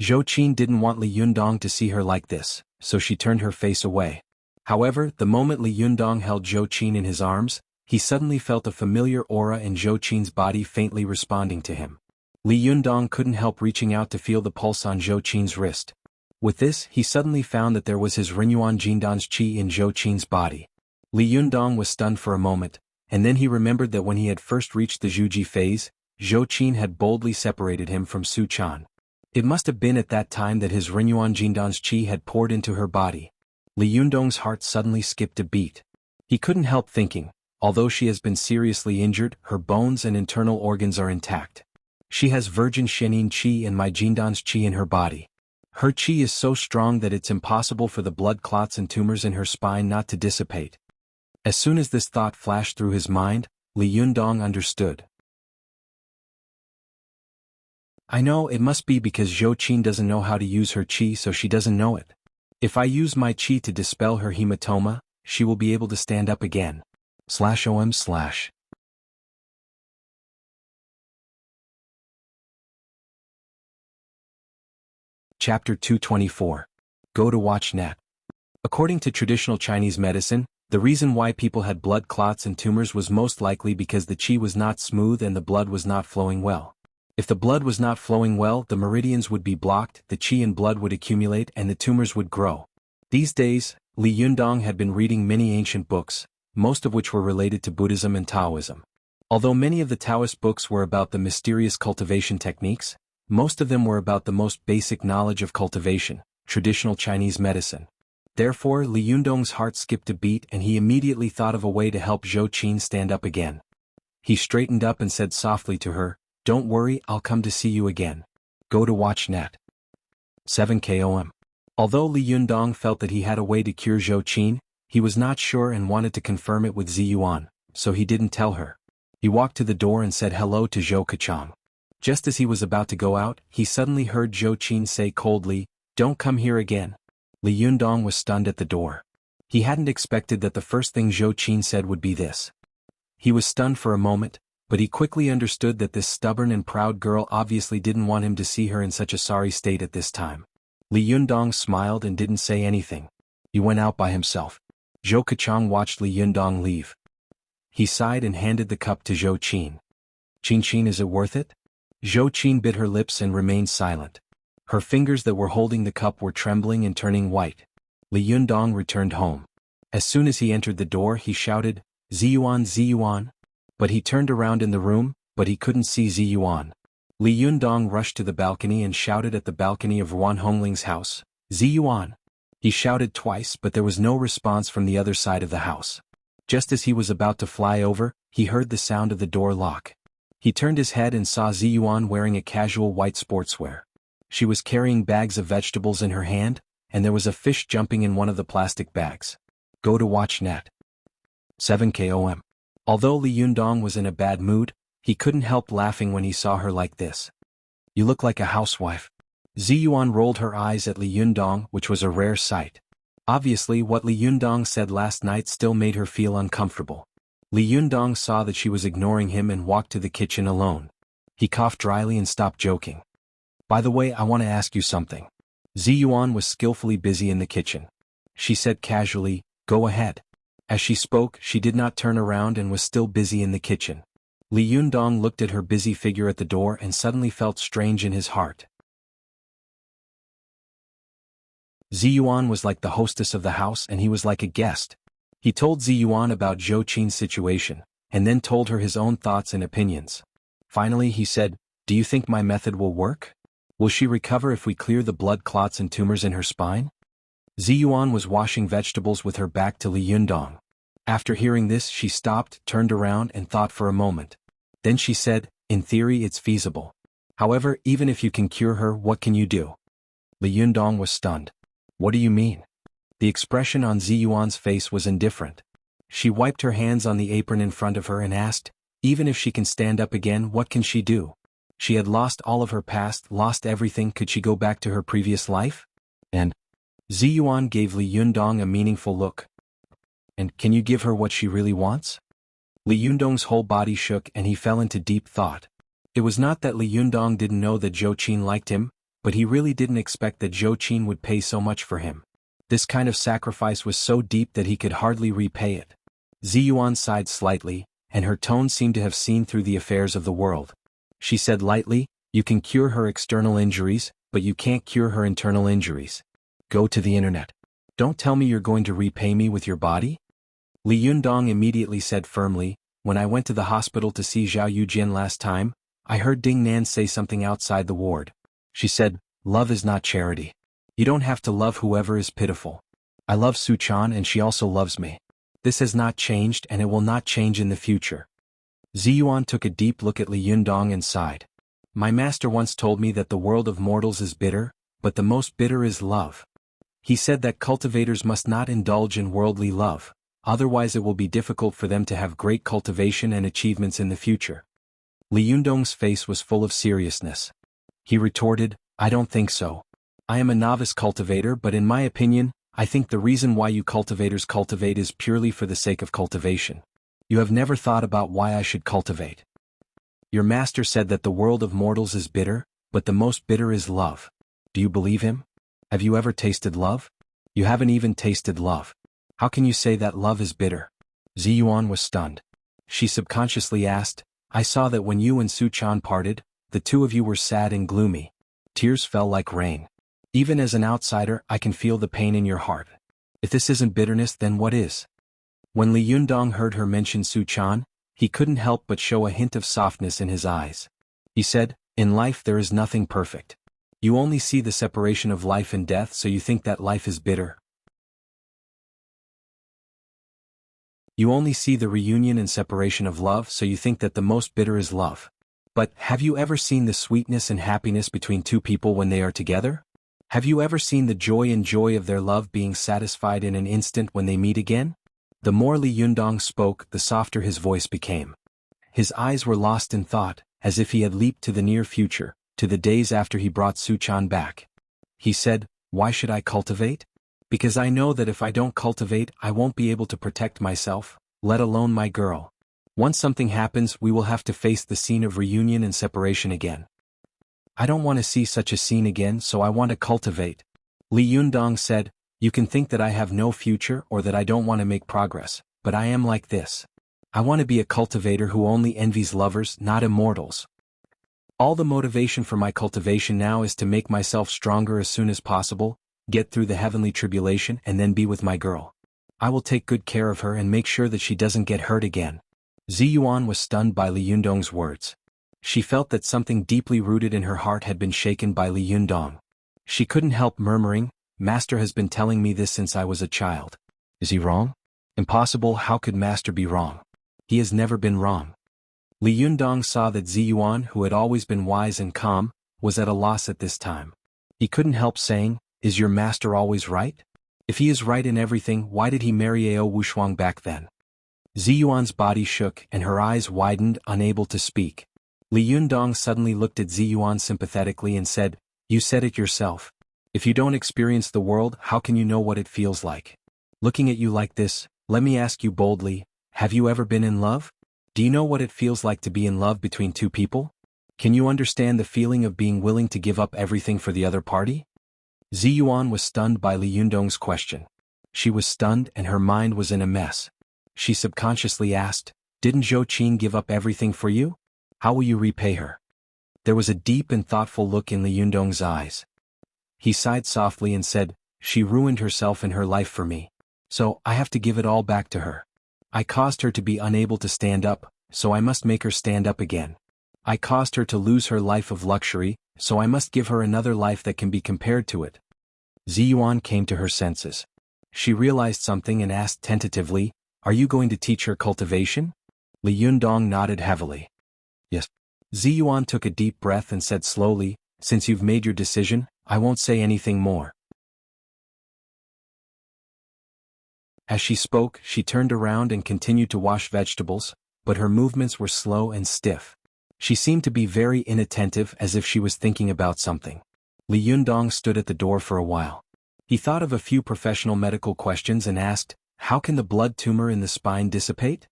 Zhou Qin didn't want Li Yundong to see her like this, so she turned her face away. However, the moment Li Yundong held Zhou Qin in his arms, he suddenly felt a familiar aura in Zhou Qin's body faintly responding to him. Li Yundong couldn't help reaching out to feel the pulse on Zhou Qin's wrist. With this, he suddenly found that there was his Renyuan Jindan's qi in Zhou Qin's body. Li Yundong was stunned for a moment, and then he remembered that when he had first reached the Zhuji phase, Zhou Qin had boldly separated him from Su Chan. It must have been at that time that his Renyuan Jindan's qi had poured into her body. Li Yundong's heart suddenly skipped a beat. He couldn't help thinking, although she has been seriously injured, her bones and internal organs are intact. She has virgin Shenin qi and my Jindan's qi in her body. Her qi is so strong that it's impossible for the blood clots and tumors in her spine not to dissipate. As soon as this thought flashed through his mind, Li Yundong understood. I know it must be because Zhou Qin doesn't know how to use her qi, so she doesn't know it. If I use my qi to dispel her hematoma, she will be able to stand up again. /om/. Chapter 224. Go to WatchNet. According to traditional Chinese medicine, the reason why people had blood clots and tumors was most likely because the qi was not smooth and the blood was not flowing well. If the blood was not flowing well, the meridians would be blocked, the qi and blood would accumulate and the tumors would grow. These days, Li Yundong had been reading many ancient books, most of which were related to Buddhism and Taoism. Although many of the Taoist books were about the mysterious cultivation techniques, most of them were about the most basic knowledge of cultivation, traditional Chinese medicine. Therefore, Li Yundong's heart skipped a beat and he immediately thought of a way to help Zhou Qin stand up again. He straightened up and said softly to her, "Don't worry, I'll come to see you again. Go to WatchNet." 7 KOM. Although Li Yundong felt that he had a way to cure Zhou Qin, he was not sure and wanted to confirm it with Ziyuan, so he didn't tell her. He walked to the door and said hello to Zhou Kachang. Just as he was about to go out, he suddenly heard Zhou Qin say coldly, "Don't come here again." Li Yundong was stunned at the door. He hadn't expected that the first thing Zhou Qin said would be this. He was stunned for a moment, but he quickly understood that this stubborn and proud girl obviously didn't want him to see her in such a sorry state at this time. Li Yundong smiled and didn't say anything. He went out by himself. Zhou Kachang watched Li Yundong leave. He sighed and handed the cup to Zhou Qin. "Qin, is it worth it?" Zhou Qin bit her lips and remained silent. Her fingers that were holding the cup were trembling and turning white. Li Yundong returned home. As soon as he entered the door, he shouted, "Ziyuan, Ziyuan." But he turned around in the room, but he couldn't see Ziyuan. Li Yundong rushed to the balcony and shouted at the balcony of Wan Hongling's house, "Ziyuan." He shouted twice, but there was no response from the other side of the house. Just as he was about to fly over, he heard the sound of the door lock. He turned his head and saw Ziyuan wearing a casual white sportswear. She was carrying bags of vegetables in her hand, and there was a fish jumping in one of the plastic bags. Go to WatchNet. 7 KOM. Although Li Yundong was in a bad mood, he couldn't help laughing when he saw her like this. "You look like a housewife." Ziyuan rolled her eyes at Li Yundong, which was a rare sight. Obviously, what Li Yundong said last night still made her feel uncomfortable. Li Yundong saw that she was ignoring him and walked to the kitchen alone. He coughed dryly and stopped joking. "By the way, I want to ask you something." Ziyuan was skillfully busy in the kitchen. She said casually, "Go ahead." As she spoke, she did not turn around and was still busy in the kitchen. Li Yundong looked at her busy figure at the door and suddenly felt strange in his heart. Ziyuan was like the hostess of the house and he was like a guest. He told Ziyuan about Zhou Qin's situation, and then told her his own thoughts and opinions. Finally he said, "Do you think my method will work? Will she recover if we clear the blood clots and tumors in her spine?" Ziyuan was washing vegetables with her back to Li Yundong. After hearing this, she stopped, turned around and thought for a moment. Then she said, "In theory it's feasible. However, even if you can cure her, what can you do?" Li Yundong was stunned. "What do you mean?" The expression on Ziyuan's face was indifferent. She wiped her hands on the apron in front of her and asked, "Even if she can stand up again, what can she do? She had lost all of her past, lost everything. Could she go back to her previous life?" And Ziyuan gave Li Yundong a meaningful look. And can you give her what she really wants? Li Yundong's whole body shook and he fell into deep thought. It was not that Li Yundong didn't know that Zhou Qin liked him, but he really didn't expect that Zhou Qin would pay so much for him. This kind of sacrifice was so deep that he could hardly repay it. Ziyuan sighed slightly, and her tone seemed to have seen through the affairs of the world. She said lightly, "You can cure her external injuries, but you can't cure her internal injuries. Go to the internet. Don't tell me you're going to repay me with your body?" Li Yundong immediately said firmly, "When I went to the hospital to see Zhao Yujin last time, I heard Ding Nan say something outside the ward. She said, 'Love is not charity. You don't have to love whoever is pitiful.' I love Su Chan and she also loves me. This has not changed and it will not change in the future." Ziyuan took a deep look at Li Yundong and sighed. "My master once told me that the world of mortals is bitter, but the most bitter is love. He said that cultivators must not indulge in worldly love, otherwise it will be difficult for them to have great cultivation and achievements in the future." Li Yundong's face was full of seriousness. He retorted, "I don't think so. I am a novice cultivator, but in my opinion, I think the reason why you cultivators cultivate is purely for the sake of cultivation. You have never thought about why I should cultivate. Your master said that the world of mortals is bitter, but the most bitter is love. Do you believe him? Have you ever tasted love? You haven't even tasted love. How can you say that love is bitter?" Ziyuan was stunned. She subconsciously asked, "I saw that when you and Su Chan parted, the two of you were sad and gloomy. Tears fell like rain. Even as an outsider, I can feel the pain in your heart. If this isn't bitterness, then what is?" When Li Yundong heard her mention Su Chan, he couldn't help but show a hint of softness in his eyes. He said, "In life there is nothing perfect. You only see the separation of life and death, so you think that life is bitter. You only see the reunion and separation of love, so you think that the most bitter is love. But have you ever seen the sweetness and happiness between two people when they are together? Have you ever seen the joy and joy of their love being satisfied in an instant when they meet again?" The more Li Yundong spoke, the softer his voice became. His eyes were lost in thought, as if he had leaped to the near future, to the days after he brought Su Chan back. He said, "Why should I cultivate? Because I know that if I don't cultivate, I won't be able to protect myself, let alone my girl. Once something happens, we will have to face the scene of reunion and separation again. I don't want to see such a scene again, so I want to cultivate." Li Yundong said, "You can think that I have no future or that I don't want to make progress, but I am like this. I want to be a cultivator who only envies lovers, not immortals. All the motivation for my cultivation now is to make myself stronger as soon as possible, get through the heavenly tribulation and then be with my girl. I will take good care of her and make sure that she doesn't get hurt again." Ziyuan was stunned by Li Yundong's words. She felt that something deeply rooted in her heart had been shaken by Li Yundong. She couldn't help murmuring, "Master has been telling me this since I was a child. Is he wrong? Impossible, how could Master be wrong? He has never been wrong." Li Yundong saw that Ziyuan, who had always been wise and calm, was at a loss at this time. He couldn't help saying, "Is your master always right? If he is right in everything, why did he marry Ao Wushuang back then?" Ziyuan's body shook and her eyes widened, unable to speak. Li Yundong suddenly looked at Ziyuan sympathetically and said, "You said it yourself. If you don't experience the world, how can you know what it feels like? Looking at you like this, let me ask you boldly, have you ever been in love? Do you know what it feels like to be in love between two people? Can you understand the feeling of being willing to give up everything for the other party?" Ziyuan was stunned by Li Yundong's question. She was stunned and her mind was in a mess. She subconsciously asked, "Didn't Zhou Qin give up everything for you? How will you repay her?" There was a deep and thoughtful look in Li Yundong's eyes. He sighed softly and said, "She ruined herself and her life for me. So, I have to give it all back to her. I caused her to be unable to stand up, so I must make her stand up again. I caused her to lose her life of luxury, so I must give her another life that can be compared to it." Ziyuan came to her senses. She realized something and asked tentatively, "Are you going to teach her cultivation?" Li Yundong nodded heavily. "Yes." Ziyuan took a deep breath and said slowly, "Since you've made your decision, I won't say anything more." As she spoke, she turned around and continued to wash vegetables, but her movements were slow and stiff. She seemed to be very inattentive, as if she was thinking about something. Li Yundong stood at the door for a while. He thought of a few professional medical questions and asked, How can the blood tumor in the spine dissipate?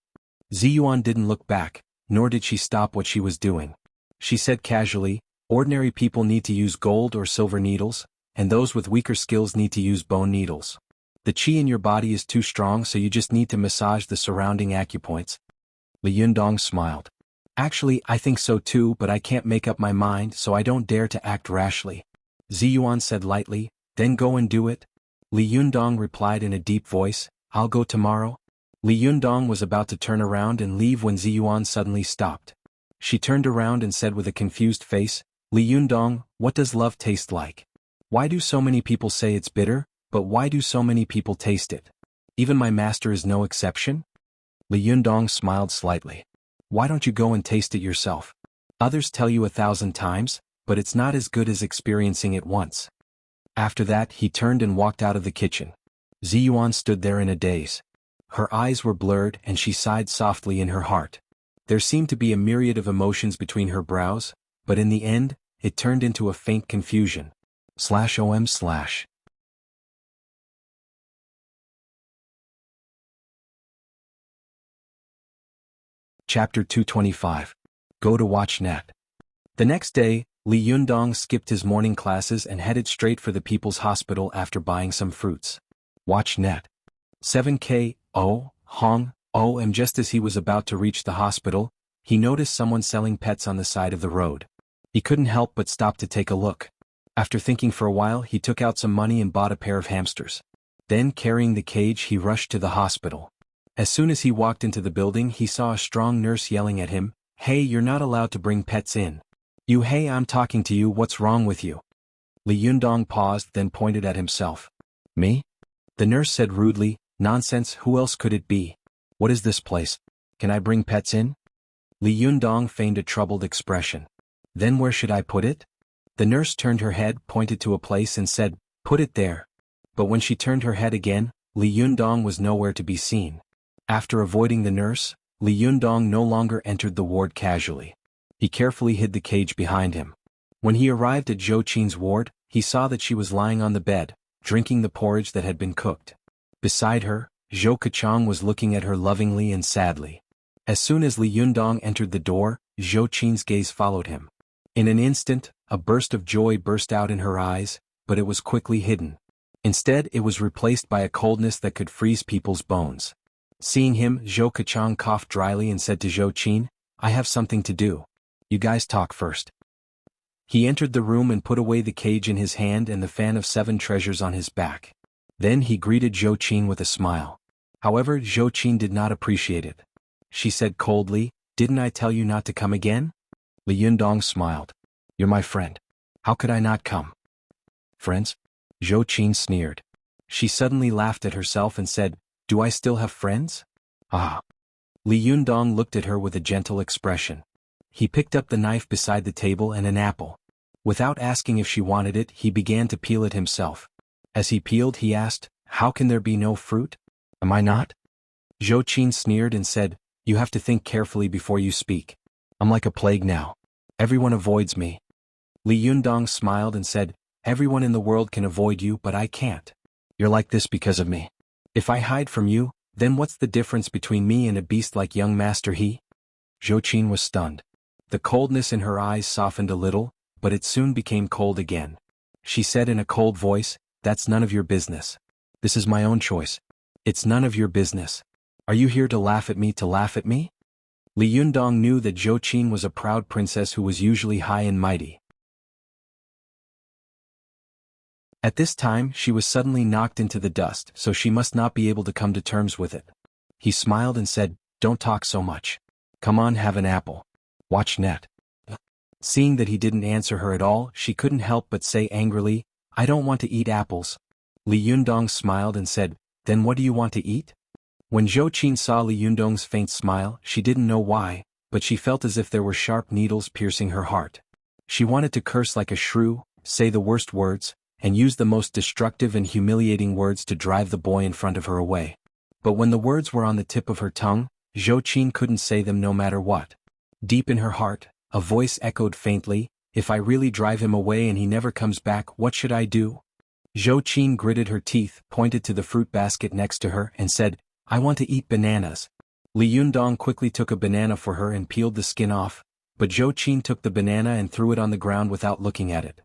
Ziyuan didn't look back, nor did she stop what she was doing. She said casually, ordinary people need to use gold or silver needles, and those with weaker skills need to use bone needles. The qi in your body is too strong, so you just need to massage the surrounding acupoints. Li Yundong smiled. Actually, I think so too, but I can't make up my mind, so I don't dare to act rashly. Ziyuan said lightly, then go and do it. Li Yundong replied in a deep voice, I'll go tomorrow. Li Yundong was about to turn around and leave when Ziyuan suddenly stopped. She turned around and said with a confused face, Li Yundong, what does love taste like? Why do so many people say it's bitter, but why do so many people taste it? Even my master is no exception? Li Yundong smiled slightly. Why don't you go and taste it yourself? Others tell you 1,000 times, but it's not as good as experiencing it once. After that he turned and walked out of the kitchen. Ziyuan stood there in a daze. Her eyes were blurred and she sighed softly in her heart. There seemed to be a myriad of emotions between her brows, but in the end, it turned into a faint confusion. /om/ Chapter 225. Go to WatchNet. The next day, Li Yundong skipped his morning classes and headed straight for the People's Hospital after buying some fruits. WatchNet. 7K, Hong, and just as he was about to reach the hospital, he noticed someone selling pets on the side of the road. He couldn't help but stop to take a look. After thinking for a while, he took out some money and bought a pair of hamsters. Then, carrying the cage, he rushed to the hospital. As soon as he walked into the building, he saw a strong nurse yelling at him, Hey, you're not allowed to bring pets in. Hey, I'm talking to you, what's wrong with you? Li Yundong paused, then pointed at himself. Me? The nurse said rudely, Nonsense, who else could it be? What is this place? Can I bring pets in? Li Yundong feigned a troubled expression. Then where should I put it? The nurse turned her head, pointed to a place and said, Put it there. But when she turned her head again, Li Yundong was nowhere to be seen. After avoiding the nurse, Li Yundong no longer entered the ward casually. He carefully hid the cage behind him. When he arrived at Zhou Qin's ward, he saw that she was lying on the bed, drinking the porridge that had been cooked. Beside her, Zhou Keqiang was looking at her lovingly and sadly. As soon as Li Yundong entered the door, Zhou Qin's gaze followed him. In an instant, a burst of joy burst out in her eyes, but it was quickly hidden. Instead, it was replaced by a coldness that could freeze people's bones. Seeing him, Zhou Keqiang coughed dryly and said to Zhou Qin, I have something to do. You guys talk first. He entered the room and put away the cage in his hand and the fan of 7 treasures on his back. Then he greeted Zhou Qin with a smile. However, Zhou Qin did not appreciate it. She said coldly, Didn't I tell you not to come again? Li Yundong smiled. You're my friend. How could I not come? Friends? Zhou Qin sneered. She suddenly laughed at herself and said, Do I still have friends? Ah. Li Yundong looked at her with a gentle expression. He picked up the knife beside the table and an apple. Without asking if she wanted it, he began to peel it himself. As he peeled, he asked, How can there be no fruit? Am I not? Zhou Qin sneered and said, You have to think carefully before you speak. I'm like a plague now. Everyone avoids me. Li Yundong smiled and said, Everyone in the world can avoid you, but I can't. You're like this because of me. If I hide from you, then what's the difference between me and a beast like young Master He? Zhou Qin was stunned. The coldness in her eyes softened a little, but it soon became cold again. She said in a cold voice, That's none of your business. This is my own choice. It's none of your business. Are you here to laugh at me? Li Yundong knew that Zhou Qin was a proud princess who was usually high and mighty. At this time, she was suddenly knocked into the dust, so she must not be able to come to terms with it. He smiled and said, Don't talk so much. Come on, have an apple. WatchNet. Seeing that he didn't answer her at all, she couldn't help but say angrily, I don't want to eat apples. Li Yundong smiled and said, Then what do you want to eat? When Zhou Qin saw Li Yundong's faint smile, she didn't know why, but she felt as if there were sharp needles piercing her heart. She wanted to curse like a shrew, say the worst words, and use the most destructive and humiliating words to drive the boy in front of her away. But when the words were on the tip of her tongue, Zhou Qin couldn't say them no matter what. Deep in her heart, a voice echoed faintly, If I really drive him away and he never comes back, what should I do? Zhou Qin gritted her teeth, pointed to the fruit basket next to her and said, I want to eat bananas. Li Yundong quickly took a banana for her and peeled the skin off, but Zhou Qin took the banana and threw it on the ground without looking at it.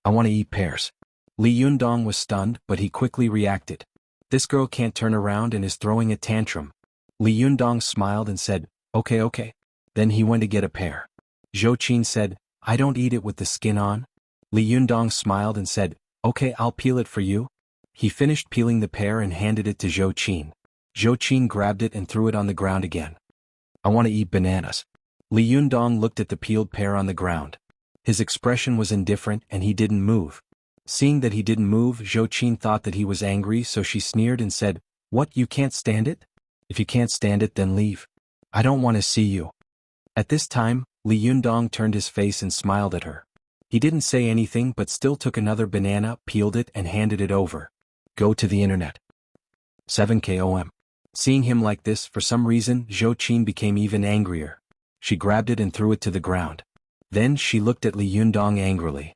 I want to eat pears. Li Yundong was stunned, but he quickly reacted. This girl can't turn around and is throwing a tantrum. Li Yundong smiled and said, okay. Then he went to get a pear. Zhou Qin said, I don't eat it with the skin on. Li Yundong smiled and said, okay, I'll peel it for you. He finished peeling the pear and handed it to Zhou Qin. Zhou Qin grabbed it and threw it on the ground again. I want to eat bananas. Li Yundong looked at the peeled pear on the ground. His expression was indifferent and he didn't move. Seeing that he didn't move, Zhou Qin thought that he was angry, so she sneered and said, What, you can't stand it? If you can't stand it, then leave. I don't want to see you. At this time, Li Yundong turned his face and smiled at her. He didn't say anything but still took another banana, peeled it and handed it over. Go to the internet. 7 KOM. Seeing him like this, for some reason, Zhou Qin became even angrier. She grabbed it and threw it to the ground. Then she looked at Li Yundong angrily.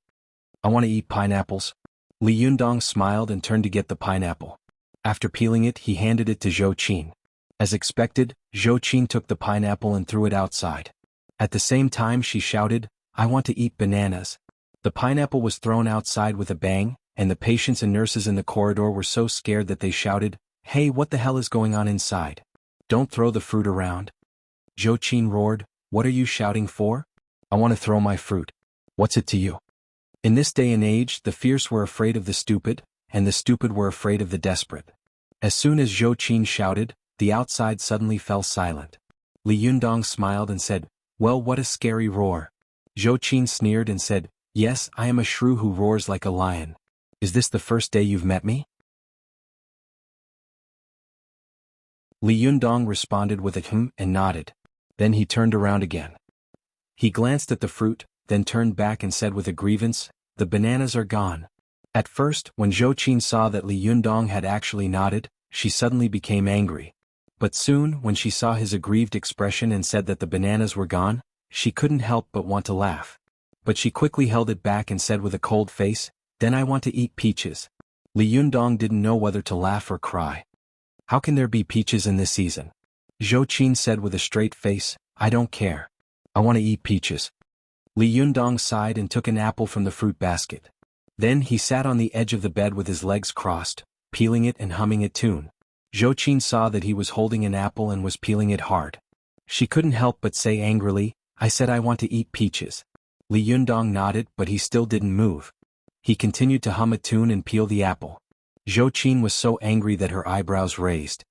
I want to eat pineapples. Li Yundong smiled and turned to get the pineapple. After peeling it, he handed it to Zhou Qin. As expected, Zhou Qin took the pineapple and threw it outside. At the same time she shouted, I want to eat bananas. The pineapple was thrown outside with a bang, and the patients and nurses in the corridor were so scared that they shouted, Hey, what the hell is going on inside? Don't throw the fruit around. Zhou Qin roared, What are you shouting for? I want to throw my fruit. What's it to you? In this day and age, the fierce were afraid of the stupid, and the stupid were afraid of the desperate. As soon as Zhou Qin shouted, the outside suddenly fell silent. Li Yundong smiled and said, Well, what a scary roar. Zhou Qin sneered and said, Yes, I am a shrew who roars like a lion. Is this the first day you've met me? Li Yundong responded with a and nodded. Then he turned around again. He glanced at the fruit, then turned back and said with a grievance, The bananas are gone. At first, when Zhou Qin saw that Li Yundong had actually nodded, she suddenly became angry. But soon, when she saw his aggrieved expression and said that the bananas were gone, she couldn't help but want to laugh. But she quickly held it back and said with a cold face, Then I want to eat peaches. Li Yundong didn't know whether to laugh or cry. How can there be peaches in this season? Zhou Qin said with a straight face, I don't care. I want to eat peaches. Li Yundong sighed and took an apple from the fruit basket. Then he sat on the edge of the bed with his legs crossed, peeling it and humming a tune. Zhou Qin saw that he was holding an apple and was peeling it hard. She couldn't help but say angrily, I said I want to eat peaches. Li Yundong nodded, but he still didn't move. He continued to hum a tune and peel the apple. Zhou Qin was so angry that her eyebrows raised.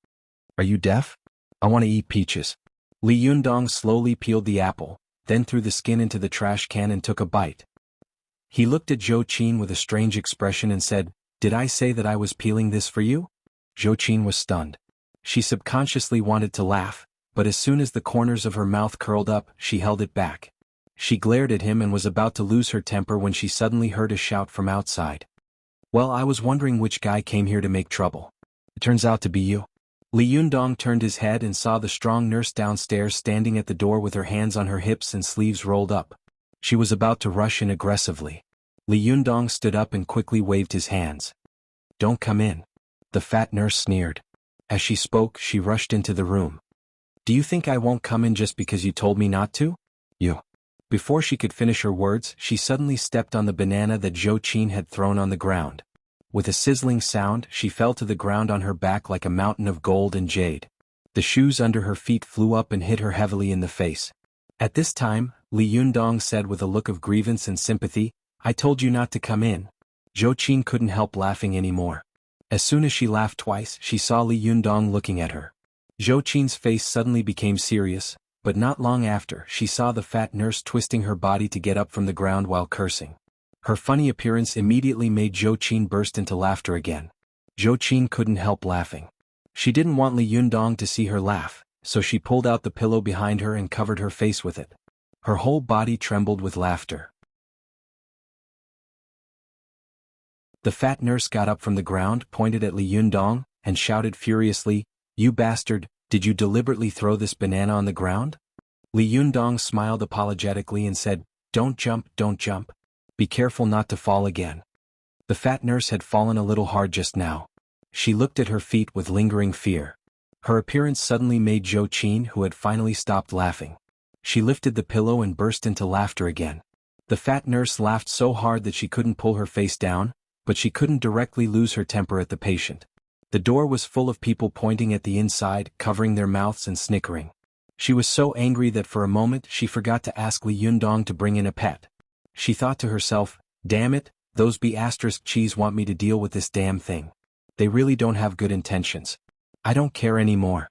Are you deaf? I want to eat peaches. Li Yundong slowly peeled the apple, then threw the skin into the trash can and took a bite. He looked at Zhou Qin with a strange expression and said, Did I say that I was peeling this for you? Zhou Qin was stunned. She subconsciously wanted to laugh, but as soon as the corners of her mouth curled up, she held it back. She glared at him and was about to lose her temper when she suddenly heard a shout from outside. Well, I was wondering which guy came here to make trouble. It turns out to be you. Li Yundong turned his head and saw the strong nurse downstairs standing at the door with her hands on her hips and sleeves rolled up. She was about to rush in aggressively. Li Yundong stood up and quickly waved his hands. Don't come in. The fat nurse sneered. As she spoke, she rushed into the room. Do you think I won't come in just because you told me not to? You. Before she could finish her words, she suddenly stepped on the banana that Zhou Qin had thrown on the ground. With a sizzling sound, she fell to the ground on her back like a mountain of gold and jade. The shoes under her feet flew up and hit her heavily in the face. At this time, Li Yundong said with a look of grievance and sympathy, I told you not to come in. Zhou Qin couldn't help laughing anymore. As soon as she laughed twice, she saw Li Yundong looking at her. Zhou Qin's face suddenly became serious, but not long after, she saw the fat nurse twisting her body to get up from the ground while cursing. Her funny appearance immediately made Zhou Qin burst into laughter again. Zhou Qin couldn't help laughing. She didn't want Li Yundong to see her laugh, so she pulled out the pillow behind her and covered her face with it. Her whole body trembled with laughter. The fat nurse got up from the ground, pointed at Li Yundong, and shouted furiously, You bastard, did you deliberately throw this banana on the ground? Li Yundong smiled apologetically and said, Don't jump, don't jump. Be careful not to fall again. The fat nurse had fallen a little hard just now. She looked at her feet with lingering fear. Her appearance suddenly made Zhou Qin, who had finally stopped laughing. She lifted the pillow and burst into laughter again. The fat nurse laughed so hard that she couldn't pull her face down, but she couldn't directly lose her temper at the patient. The door was full of people pointing at the inside, covering their mouths and snickering. She was so angry that for a moment she forgot to ask Li Yundong to bring in a pet. She thought to herself, damn it, those B***cheese want me to deal with this damn thing. They really don't have good intentions. I don't care anymore.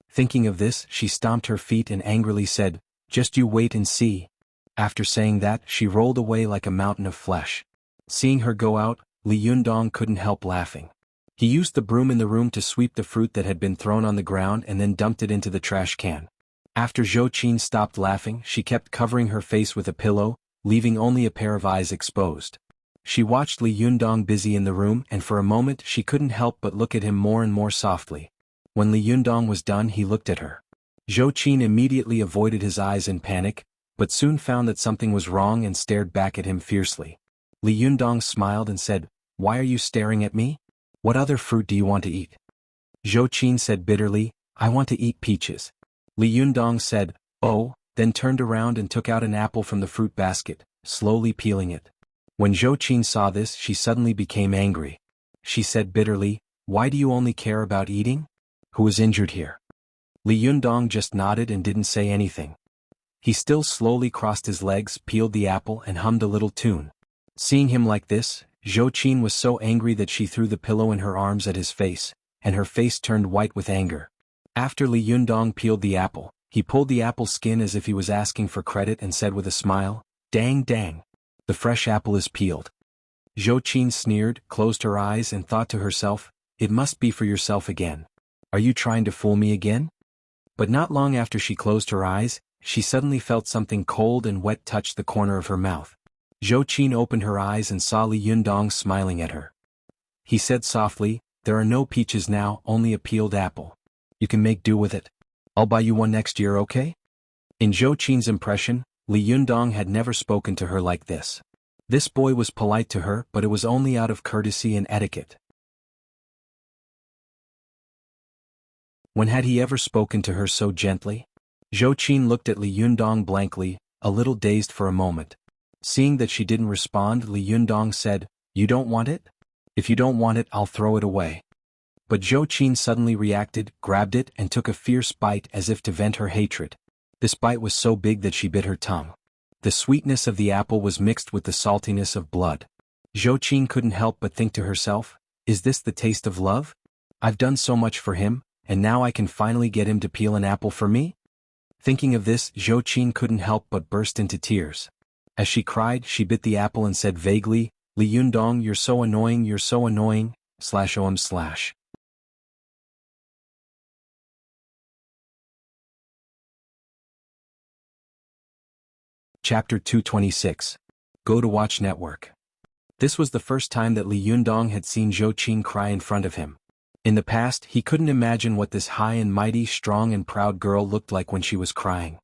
Thinking of this, she stomped her feet and angrily said, just you wait and see. After saying that, she rolled away like a mountain of flesh. Seeing her go out, Li Yundong couldn't help laughing. He used the broom in the room to sweep the fruit that had been thrown on the ground and then dumped it into the trash can. After Zhou Qin stopped laughing, she kept covering her face with a pillow, leaving only a pair of eyes exposed. She watched Li Yundong busy in the room, and for a moment she couldn't help but look at him more and more softly. When Li Yundong was done, he looked at her. Zhou Qin immediately avoided his eyes in panic, but soon found that something was wrong and stared back at him fiercely. Li Yundong smiled and said, why are you staring at me? What other fruit do you want to eat? Zhou Qin said bitterly, I want to eat peaches. Li Yundong said, oh, then turned around and took out an apple from the fruit basket, slowly peeling it. When Zhou Qin saw this, she suddenly became angry. She said bitterly, why do you only care about eating? Who is injured here? Li Yundong just nodded and didn't say anything. He still slowly crossed his legs, peeled the apple and hummed a little tune. Seeing him like this, Zhou Qin was so angry that she threw the pillow in her arms at his face, and her face turned white with anger. After Li Yundong peeled the apple, he pulled the apple skin as if he was asking for credit and said with a smile, dang dang. The fresh apple is peeled. Zhou Qin sneered, closed her eyes and thought to herself, it must be for yourself again. Are you trying to fool me again? But not long after she closed her eyes, she suddenly felt something cold and wet touch the corner of her mouth. Zhou Qin opened her eyes and saw Li Yundong smiling at her. He said softly, there are no peaches now, only a peeled apple. You can make do with it. I'll buy you one next year, okay? In Zhou Qin's impression, Li Yundong had never spoken to her like this. This boy was polite to her, but it was only out of courtesy and etiquette. When had he ever spoken to her so gently? Zhou Qin looked at Li Yundong blankly, a little dazed for a moment. Seeing that she didn't respond, Li Yundong said, you don't want it? If you don't want it, I'll throw it away. But Zhou Qin suddenly reacted, grabbed it and took a fierce bite as if to vent her hatred. This bite was so big that she bit her tongue. The sweetness of the apple was mixed with the saltiness of blood. Zhou Qin couldn't help but think to herself, is this the taste of love? I've done so much for him, and now I can finally get him to peel an apple for me? Thinking of this, Zhou Qin couldn't help but burst into tears. As she cried, she bit the apple and said vaguely, Li Yundong, you're so annoying, /OM/. Chapter 226. Go to Watch Network. This was the first time that Li Yundong had seen Zhou Qin cry in front of him. In the past, he couldn't imagine what this high and mighty, strong and proud girl looked like when she was crying.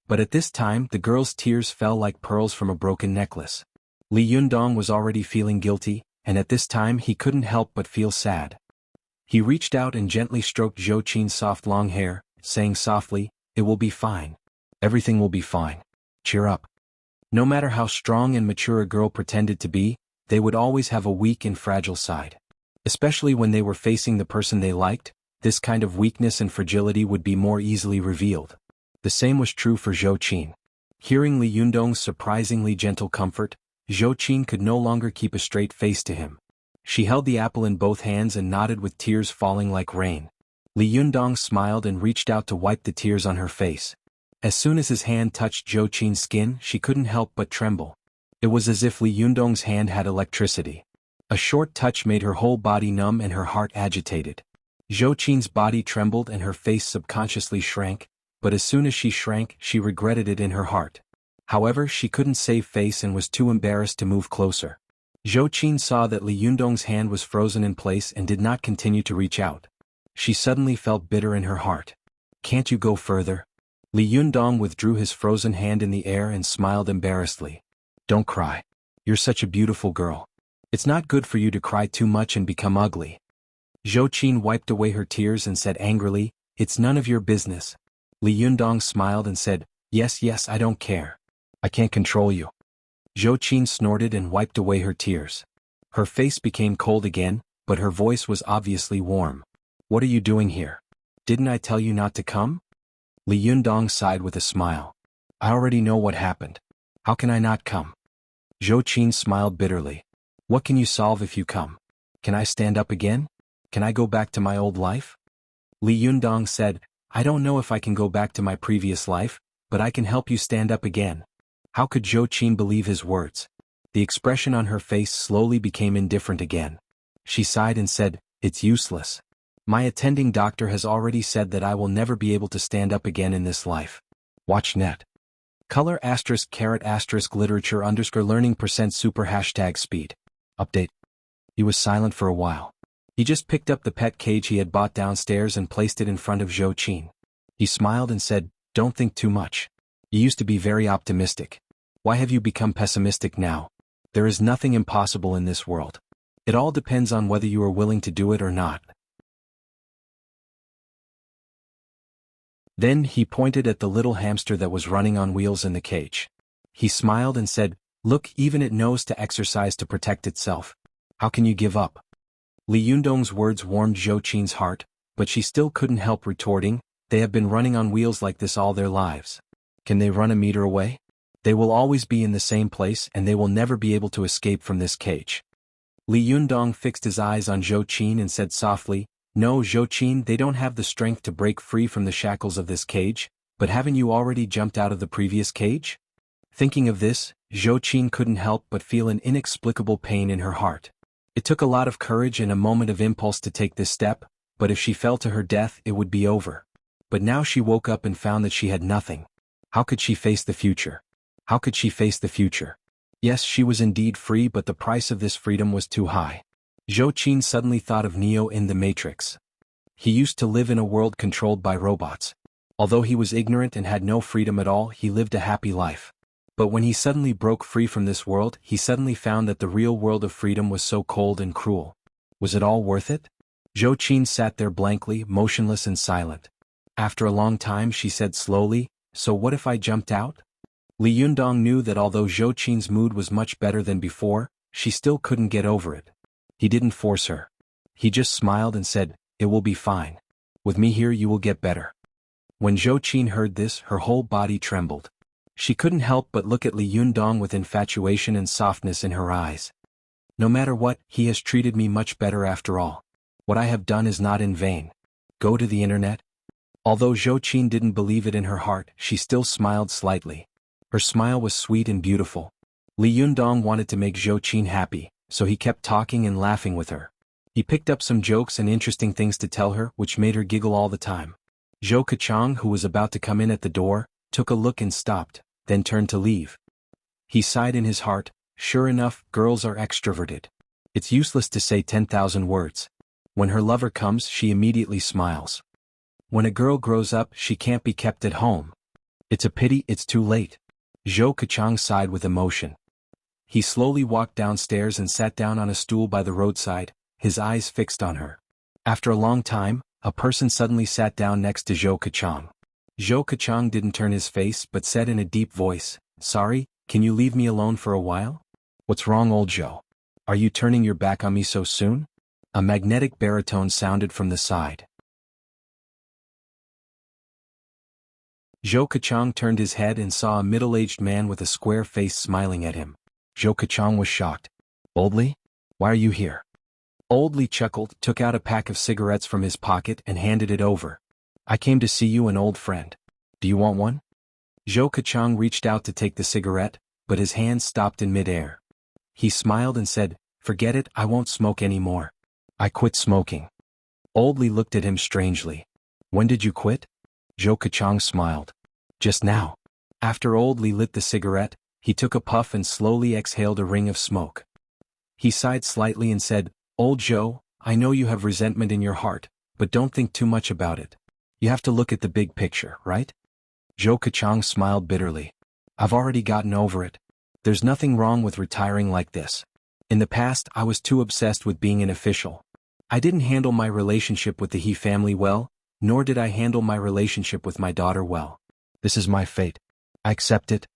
But at this time, the girl's tears fell like pearls from a broken necklace. Li Yundong was already feeling guilty, and at this time he couldn't help but feel sad. He reached out and gently stroked Zhou Qin's soft long hair, saying softly, it will be fine. Everything will be fine. Cheer up. No matter how strong and mature a girl pretended to be, they would always have a weak and fragile side. Especially when they were facing the person they liked, this kind of weakness and fragility would be more easily revealed. The same was true for Zhou Qin. Hearing Li Yundong's surprisingly gentle comfort, Zhou Qin could no longer keep a straight face to him. She held the apple in both hands and nodded with tears falling like rain. Li Yundong smiled and reached out to wipe the tears on her face. As soon as his hand touched Zhou Qin's skin, she couldn't help but tremble. It was as if Li Yundong's hand had electricity. A short touch made her whole body numb and her heart agitated. Zhou Qin's body trembled and her face subconsciously shrank, but as soon as she shrank, she regretted it in her heart. However, she couldn't save face and was too embarrassed to move closer. Zhou Qin saw that Li Yundong's hand was frozen in place and did not continue to reach out. She suddenly felt bitter in her heart. Can't you go further? Li Yundong withdrew his frozen hand in the air and smiled embarrassedly. Don't cry. You're such a beautiful girl. It's not good for you to cry too much and become ugly. Zhou Qin wiped away her tears and said angrily, "It's none of your business." Li Yundong smiled and said, Yes, I don't care. I can't control you." Zhou Qin snorted and wiped away her tears. Her face became cold again, but her voice was obviously warm. "What are you doing here? Didn't I tell you not to come?" Li Yundong sighed with a smile. "I already know what happened. How can I not come?" Zhou Qin smiled bitterly. "What can you solve if you come? Can I stand up again? Can I go back to my old life?" Li Yundong said, "I don't know if I can go back to my previous life, but I can help you stand up again." How could Zhou Qin believe his words? The expression on her face slowly became indifferent again. She sighed and said, "It's useless. My attending doctor has already said that I will never be able to stand up again in this life." Watch net. Color *** literature _learning %super #speed. Update. He was silent for a while. He just picked up the pet cage he had bought downstairs and placed it in front of Zhou Qin. He smiled and said, "Don't think too much. You used to be very optimistic. Why have you become pessimistic now? There is nothing impossible in this world. It all depends on whether you are willing to do it or not." Then he pointed at the little hamster that was running on wheels in the cage. He smiled and said, "Look, even it knows to exercise to protect itself. How can you give up?" Li Yundong's words warmed Zhou Qin's heart, but she still couldn't help retorting, "They have been running on wheels like this all their lives. Can they run a meter away? They will always be in the same place and they will never be able to escape from this cage." Li Yundong fixed his eyes on Zhou Qin and said softly, "No, Zhou Qin, they don't have the strength to break free from the shackles of this cage, but haven't you already jumped out of the previous cage?" Thinking of this, Zhou Qin couldn't help but feel an inexplicable pain in her heart. It took a lot of courage and a moment of impulse to take this step, but if she fell to her death it would be over. But now she woke up and found that she had nothing. How could she face the future? How could she face the future? Yes, she was indeed free, but the price of this freedom was too high. Zhou Qin suddenly thought of Neo in The Matrix. He used to live in a world controlled by robots. Although he was ignorant and had no freedom at all, he lived a happy life. But when he suddenly broke free from this world, he suddenly found that the real world of freedom was so cold and cruel. Was it all worth it? Zhou Qin sat there blankly, motionless and silent. After a long time she said slowly, "So what if I jumped out?" Li Yundong knew that although Zhou Qin's mood was much better than before, she still couldn't get over it. He didn't force her. He just smiled and said, "It will be fine. With me here you will get better." When Zhou Qin heard this, her whole body trembled. She couldn't help but look at Li Yundong with infatuation and softness in her eyes. No matter what, he has treated me much better after all. What I have done is not in vain. Go to the internet. Although Zhou Qin didn't believe it in her heart, she still smiled slightly. Her smile was sweet and beautiful. Li Yundong wanted to make Zhou Qin happy, so he kept talking and laughing with her. He picked up some jokes and interesting things to tell her, which made her giggle all the time. Zhou Keqiang, who was about to come in at the door, took a look and stopped, then turned to leave. He sighed in his heart, "Sure enough, girls are extroverted. It's useless to say 10,000 words. When her lover comes, she immediately smiles. When a girl grows up, she can't be kept at home. It's a pity it's too late." Zhou Keqiang sighed with emotion. He slowly walked downstairs and sat down on a stool by the roadside, his eyes fixed on her. After a long time, a person suddenly sat down next to Zhou Keqiang. Zhou Keqiang didn't turn his face but said in a deep voice, "Sorry, can you leave me alone for a while?" "What's wrong, old Zhou? Are you turning your back on me so soon?" A magnetic baritone sounded from the side. Zhou Keqiang turned his head and saw a middle-aged man with a square face smiling at him. Zhou Keqiang was shocked. "Old Li? Why are you here?" Old Li chuckled, took out a pack of cigarettes from his pocket and handed it over. "I came to see you, an old friend. Do you want one?" Zhou Keqiang reached out to take the cigarette, but his hand stopped in mid-air. He smiled and said, "Forget it, I won't smoke anymore. I quit smoking." Old Li looked at him strangely. "When did you quit?" Zhou Keqiang smiled. "Just now." After Old Li lit the cigarette, he took a puff and slowly exhaled a ring of smoke. He sighed slightly and said, "Old Zhou, I know you have resentment in your heart, but don't think too much about it. You have to look at the big picture, right?" Zhou Keqiang smiled bitterly. "I've already gotten over it. There's nothing wrong with retiring like this. In the past I was too obsessed with being an official. I didn't handle my relationship with the He family well, nor did I handle my relationship with my daughter well. This is my fate. I accept it.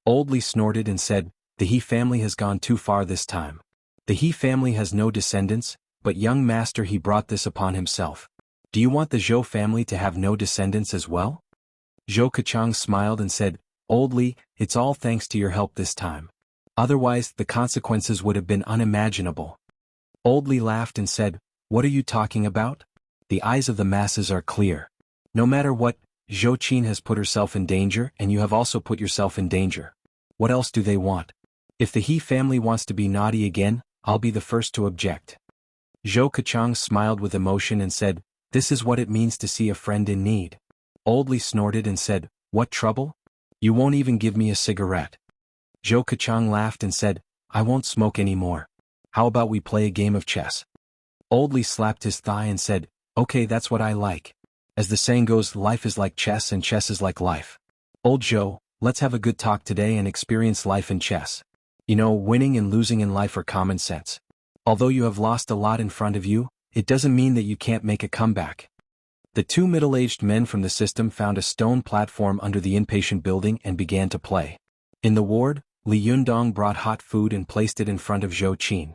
Old Li snorted and said, the He family has gone too far this time. The He family has no descendants, but young master he brought this upon himself. Do you want the Zhou family to have no descendants as well? Zhou Keqiang smiled and said, Old Li, it's all thanks to your help this time. Otherwise, the consequences would have been unimaginable. Old Li laughed and said, what are you talking about? The eyes of the masses are clear. No matter what, Zhou Qin has put herself in danger and you have also put yourself in danger. What else do they want? If the He family wants to be naughty again, I'll be the first to object. Zhou Keqiang smiled with emotion and said, this is what it means to see a friend in need. Old Li snorted and said, what trouble? You won't even give me a cigarette. Zhou Keqiang laughed and said, I won't smoke anymore. How about we play a game of chess? Old Li slapped his thigh and said, okay, that's what I like. As the saying goes, life is like chess and chess is like life. Old Zhou, let's have a good talk today and experience life in chess. You know, winning and losing in life are common sense. Although you have lost a lot in front of you, it doesn't mean that you can't make a comeback. The two middle-aged men from the system found a stone platform under the inpatient building and began to play. In the ward, Li Yundong brought hot food and placed it in front of Zhou Qin.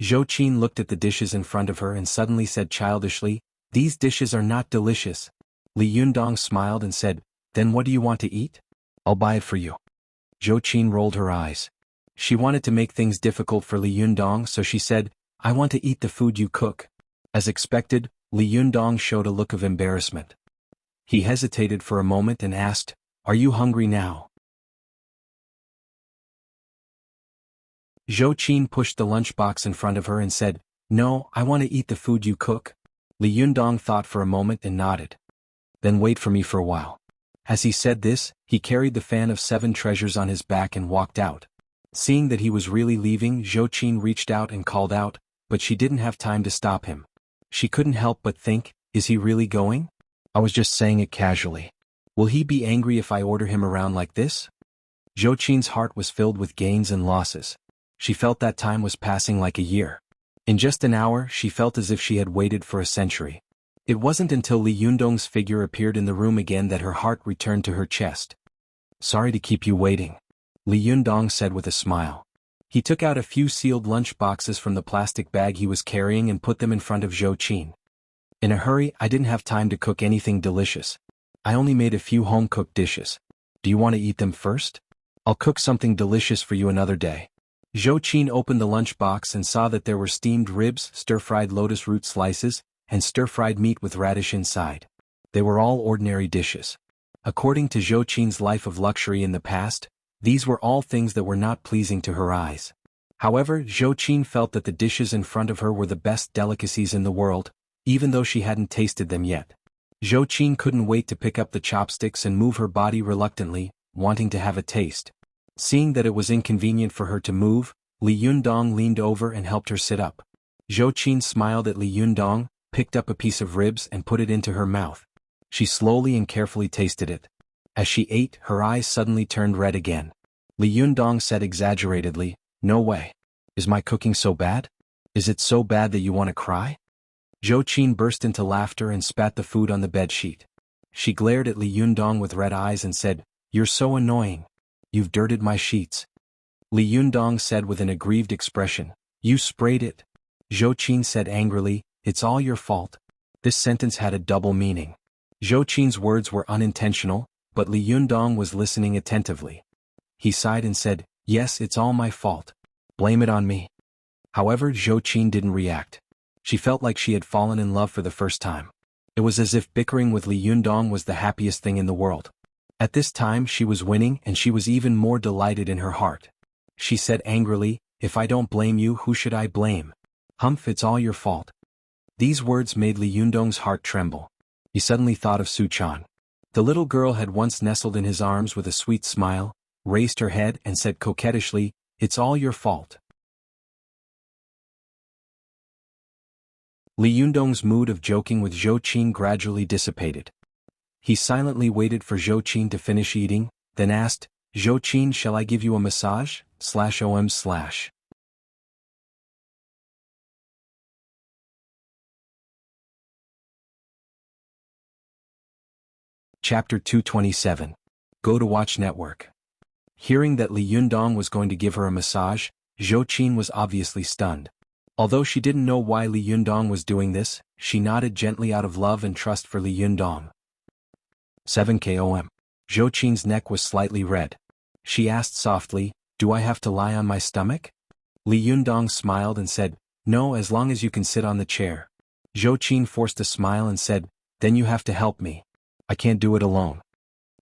Zhou Qin looked at the dishes in front of her and suddenly said childishly, these dishes are not delicious. Li Yundong smiled and said, then what do you want to eat? I'll buy it for you. Zhou Qin rolled her eyes. She wanted to make things difficult for Li Yundong, so she said, I want to eat the food you cook. As expected, Li Yundong showed a look of embarrassment. He hesitated for a moment and asked, are you hungry now? Zhou Qin pushed the lunchbox in front of her and said, no, I want to eat the food you cook. Li Yundong thought for a moment and nodded. Then wait for me for a while. As he said this, he carried the fan of 7 treasures on his back and walked out. Seeing that he was really leaving, Zhou Qin reached out and called out, but she didn't have time to stop him. She couldn't help but think, is he really going? I was just saying it casually. Will he be angry if I order him around like this? Zhou Qin's heart was filled with gains and losses. She felt that time was passing like a year. In just an hour, she felt as if she had waited for a century. It wasn't until Li Yundong's figure appeared in the room again that her heart returned to her chest. Sorry to keep you waiting, Li Yundong said with a smile. He took out a few sealed lunch boxes from the plastic bag he was carrying and put them in front of Zhou Qin. In a hurry, I didn't have time to cook anything delicious. I only made a few home-cooked dishes. Do you want to eat them first? I'll cook something delicious for you another day. Zhou Qin opened the lunch box and saw that there were steamed ribs, stir-fried lotus root slices, and stir-fried meat with radish inside. They were all ordinary dishes. According to Zhou Qin's life of luxury in the past, these were all things that were not pleasing to her eyes. However, Zhou Qin felt that the dishes in front of her were the best delicacies in the world, even though she hadn't tasted them yet. Zhou Qin couldn't wait to pick up the chopsticks and move her body reluctantly, wanting to have a taste. Seeing that it was inconvenient for her to move, Li Yundong leaned over and helped her sit up. Zhou Qin smiled at Li Yundong, picked up a piece of ribs and put it into her mouth. She slowly and carefully tasted it. As she ate, her eyes suddenly turned red again. Li Yundong said exaggeratedly, no way. Is my cooking so bad? Is it so bad that you want to cry? Zhou Qin burst into laughter and spat the food on the bedsheet. She glared at Li Yundong with red eyes and said, you're so annoying. You've dirted my sheets. Li Yundong said with an aggrieved expression, you sprayed it. Zhou Qin said angrily, it's all your fault. This sentence had a double meaning. Zhou Qin's words were unintentional, but Li Yundong was listening attentively. He sighed and said, yes, it's all my fault. Blame it on me. However, Zhou Qin didn't react. She felt like she had fallen in love for the first time. It was as if bickering with Li Yundong was the happiest thing in the world. At this time she was winning and she was even more delighted in her heart. She said angrily, if I don't blame you, who should I blame? Humph, it's all your fault. These words made Li Yundong's heart tremble. He suddenly thought of Su Chan. The little girl had once nestled in his arms with a sweet smile, raised her head and said coquettishly, it's all your fault. Li Yundong's mood of joking with Zhou Qin gradually dissipated. He silently waited for Zhou Qin to finish eating, then asked, Zhou Qin, shall I give you a massage? /om/. Chapter 227. Go to Watch Network. Hearing that Li Yundong was going to give her a massage, Zhou Qin was obviously stunned. Although she didn't know why Li Yundong was doing this, she nodded gently out of love and trust for Li Yundong. 7 km. Zhou Qin's neck was slightly red. She asked softly, "Do I have to lie on my stomach?" Li Yundong smiled and said, "No, as long as you can sit on the chair." Zhou Qin forced a smile and said, "Then you have to help me. I can't do it alone."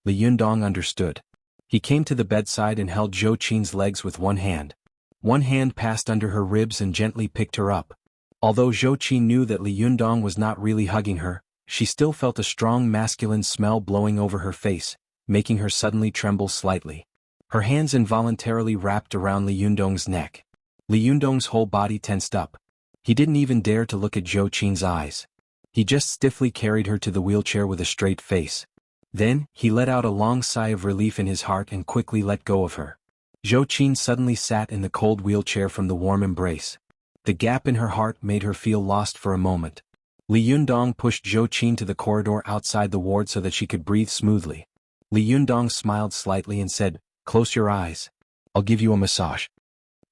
Li Yundong understood. He came to the bedside and held Zhou Qin's legs with one hand. One hand passed under her ribs and gently picked her up. Although Zhou Qin knew that Li Yundong was not really hugging her, she still felt a strong masculine smell blowing over her face, making her suddenly tremble slightly. Her hands involuntarily wrapped around Li Yundong's neck. Li Yundong's whole body tensed up. He didn't even dare to look at Zhou Qin's eyes. He just stiffly carried her to the wheelchair with a straight face. Then, he let out a long sigh of relief in his heart and quickly let go of her. Zhou Qin suddenly sat in the cold wheelchair from the warm embrace. The gap in her heart made her feel lost for a moment. Li Yundong pushed Zhou Qin to the corridor outside the ward so that she could breathe smoothly. Li Yundong smiled slightly and said, "Close your eyes. I'll give you a massage."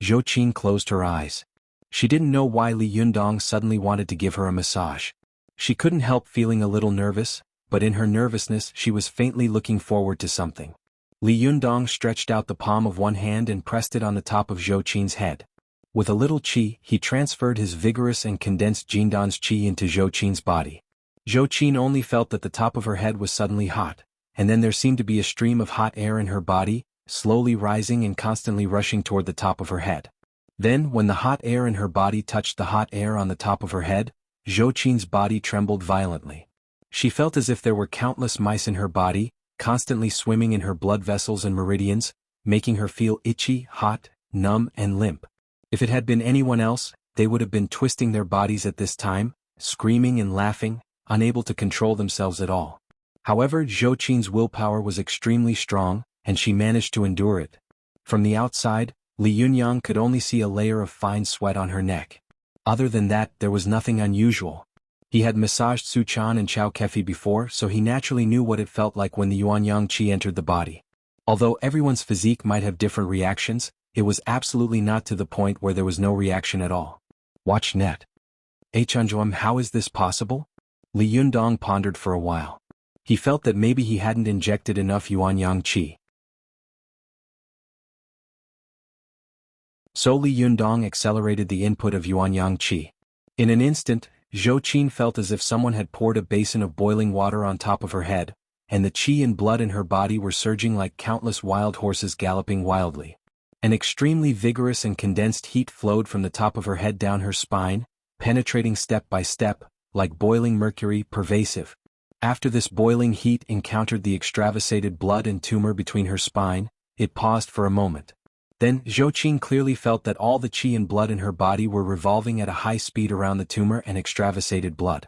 Zhou Qin closed her eyes. She didn't know why Li Yundong suddenly wanted to give her a massage. She couldn't help feeling a little nervous, but in her nervousness she was faintly looking forward to something. Li Yundong stretched out the palm of one hand and pressed it on the top of Zhou Qin's head. With a little qi, he transferred his vigorous and condensed Jindan's qi into Zhou Qin's body. Zhou Qin only felt that the top of her head was suddenly hot, and then there seemed to be a stream of hot air in her body, slowly rising and constantly rushing toward the top of her head. Then, when the hot air in her body touched the hot air on the top of her head, Zhou Qin's body trembled violently. She felt as if there were countless mice in her body, constantly swimming in her blood vessels and meridians, making her feel itchy, hot, numb, and limp. If it had been anyone else, they would have been twisting their bodies at this time, screaming and laughing, unable to control themselves at all. However, Zhou Qin's willpower was extremely strong, and she managed to endure it. From the outside, Li Yunyang could only see a layer of fine sweat on her neck. Other than that, there was nothing unusual. He had massaged Su Chan and Chao Kefi before, so he naturally knew what it felt like when the Yuanyang Qi entered the body. Although everyone's physique might have different reactions, it was absolutely not to the point where there was no reaction at all. Watch net. Chunjuam, how is this possible? Li Yundong pondered for a while. He felt that maybe he hadn't injected enough Yuanyang Qi. So Li Yundong accelerated the input of Yuanyang Qi. In an instant, Zhou Qin felt as if someone had poured a basin of boiling water on top of her head, and the qi and blood in her body were surging like countless wild horses galloping wildly. An extremely vigorous and condensed heat flowed from the top of her head down her spine, penetrating step by step, like boiling mercury, pervasive. After this boiling heat encountered the extravasated blood and tumor between her spine, it paused for a moment. Then, Zhou Qin clearly felt that all the qi and blood in her body were revolving at a high speed around the tumor and extravasated blood.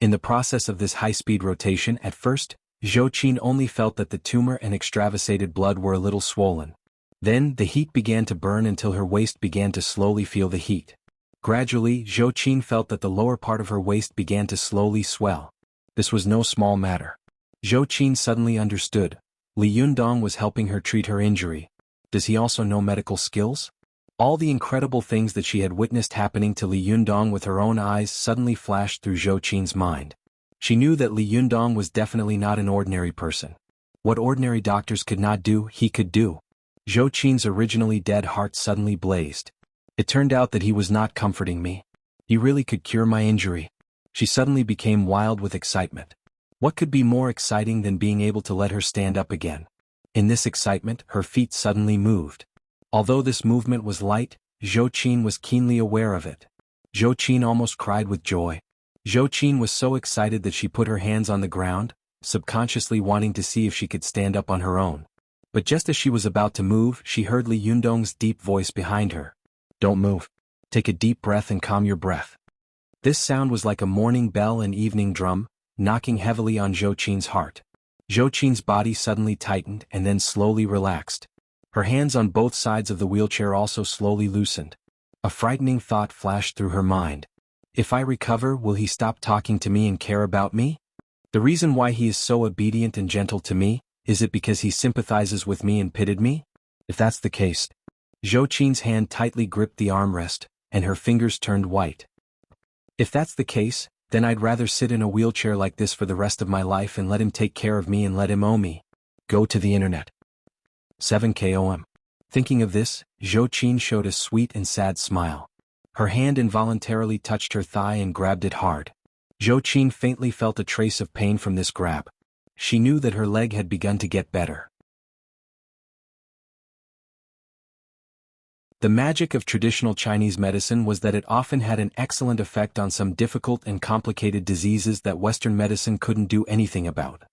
In the process of this high-speed rotation, at first, Zhou Qin only felt that the tumor and extravasated blood were a little swollen. Then, the heat began to burn until her waist began to slowly feel the heat. Gradually, Zhou Qin felt that the lower part of her waist began to slowly swell. This was no small matter. Zhou Qin suddenly understood. Li Yundong was helping her treat her injury. Does he also know medical skills? All the incredible things that she had witnessed happening to Li Yundong with her own eyes suddenly flashed through Zhou Qin's mind. She knew that Li Yundong was definitely not an ordinary person. What ordinary doctors could not do, he could do. Zhou Qin's originally dead heart suddenly blazed. It turned out that he was not comforting me. He really could cure my injury. She suddenly became wild with excitement. What could be more exciting than being able to let her stand up again? In this excitement, her feet suddenly moved. Although this movement was light, Zhou Qin was keenly aware of it. Zhou Qin almost cried with joy. Zhou Qin was so excited that she put her hands on the ground, subconsciously wanting to see if she could stand up on her own. But just as she was about to move, she heard Li Yundong's deep voice behind her. "Don't move. Take a deep breath and calm your breath." This sound was like a morning bell and evening drum, knocking heavily on Zhou Qin's heart. Zhou Qin's body suddenly tightened and then slowly relaxed. Her hands on both sides of the wheelchair also slowly loosened. A frightening thought flashed through her mind. If I recover, will he stop talking to me and care about me? The reason why he is so obedient and gentle to me, is it because he sympathizes with me and pitied me? If that's the case. Zhou Qin's hand tightly gripped the armrest, and her fingers turned white. If that's the case, then I'd rather sit in a wheelchair like this for the rest of my life and let him take care of me and let him owe me. Go to the internet. 7 KOM. Thinking of this, Zhou Qin showed a sweet and sad smile. Her hand involuntarily touched her thigh and grabbed it hard. Zhou Qin faintly felt a trace of pain from this grab. She knew that her leg had begun to get better. The magic of traditional Chinese medicine was that it often had an excellent effect on some difficult and complicated diseases that Western medicine couldn't do anything about.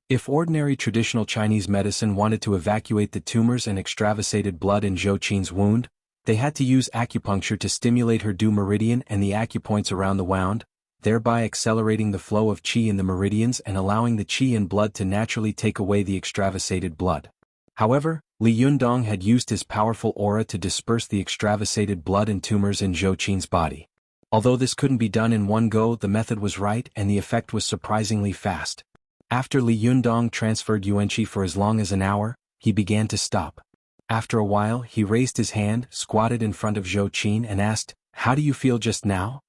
If ordinary traditional Chinese medicine wanted to evacuate the tumors and extravasated blood in Zhou Qin's wound, they had to use acupuncture to stimulate her due meridian and the acupoints around the wound, thereby accelerating the flow of qi in the meridians and allowing the qi and blood to naturally take away the extravasated blood. However, Li Yundong had used his powerful aura to disperse the extravasated blood and tumors in Zhou Qin's body. Although this couldn't be done in one go, the method was right and the effect was surprisingly fast. After Li Yundong transferred yuanqi for as long as an hour, he began to stop. After a while, he raised his hand, squatted in front of Zhou Qin and asked, "How do you feel just now?"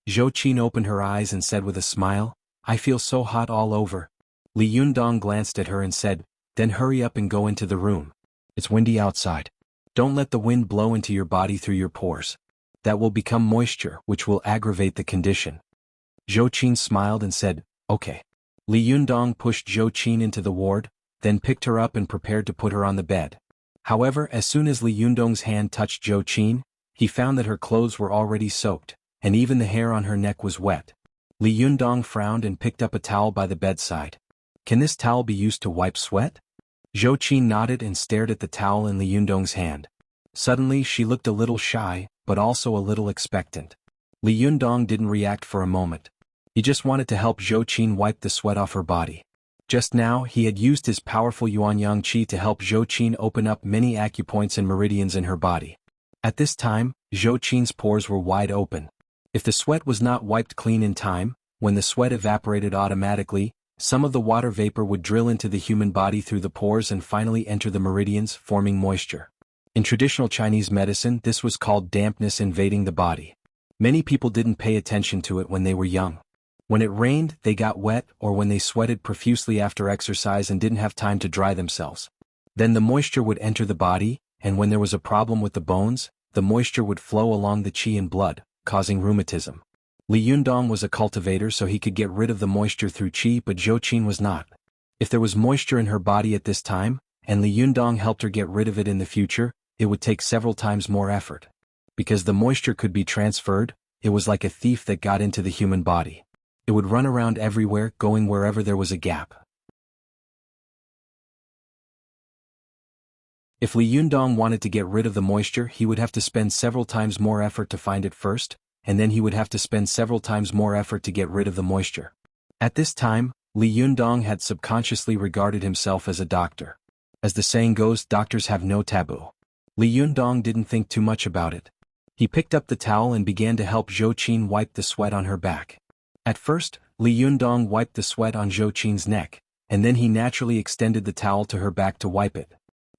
Zhou Qin opened her eyes and said with a smile, "I feel so hot all over." Li Yundong glanced at her and said, "Then hurry up and go into the room. It's windy outside. Don't let the wind blow into your body through your pores. That will become moisture, which will aggravate the condition." Zhou Qin smiled and said, "Okay." Li Yundong pushed Zhou Qin into the ward, then picked her up and prepared to put her on the bed. However, as soon as Li Yundong's hand touched Zhou Qin, he found that her clothes were already soaked, and even the hair on her neck was wet. Li Yundong frowned and picked up a towel by the bedside. "Can this towel be used to wipe sweat?" Zhou Qin nodded and stared at the towel in Li Yundong's hand. Suddenly she looked a little shy, but also a little expectant. Li Yundong didn't react for a moment. He just wanted to help Zhou Qin wipe the sweat off her body. Just now he had used his powerful yuanyang qi to help Zhou Qin open up many acupoints and meridians in her body. At this time, Zhou Qin's pores were wide open. If the sweat was not wiped clean in time, when the sweat evaporated automatically, some of the water vapor would drill into the human body through the pores and finally enter the meridians, forming moisture. In traditional Chinese medicine, this was called dampness invading the body. Many people didn't pay attention to it when they were young. When it rained, they got wet, or when they sweated profusely after exercise and didn't have time to dry themselves. Then the moisture would enter the body, and when there was a problem with the bones, the moisture would flow along the qi and blood, causing rheumatism. Li Yundong was a cultivator, so he could get rid of the moisture through qi, but Zhou Qin was not. If there was moisture in her body at this time, and Li Yundong helped her get rid of it in the future, it would take several times more effort. Because the moisture could be transferred, it was like a thief that got into the human body. It would run around everywhere, going wherever there was a gap. If Li Yundong wanted to get rid of the moisture, he would have to spend several times more effort to find it first, and then he would have to spend several times more effort to get rid of the moisture. At this time, Li Yundong had subconsciously regarded himself as a doctor. As the saying goes, doctors have no taboo. Li Yundong didn't think too much about it. He picked up the towel and began to help Zhou Qin wipe the sweat on her back. At first, Li Yundong wiped the sweat on Zhou Qin's neck, and then he naturally extended the towel to her back to wipe it.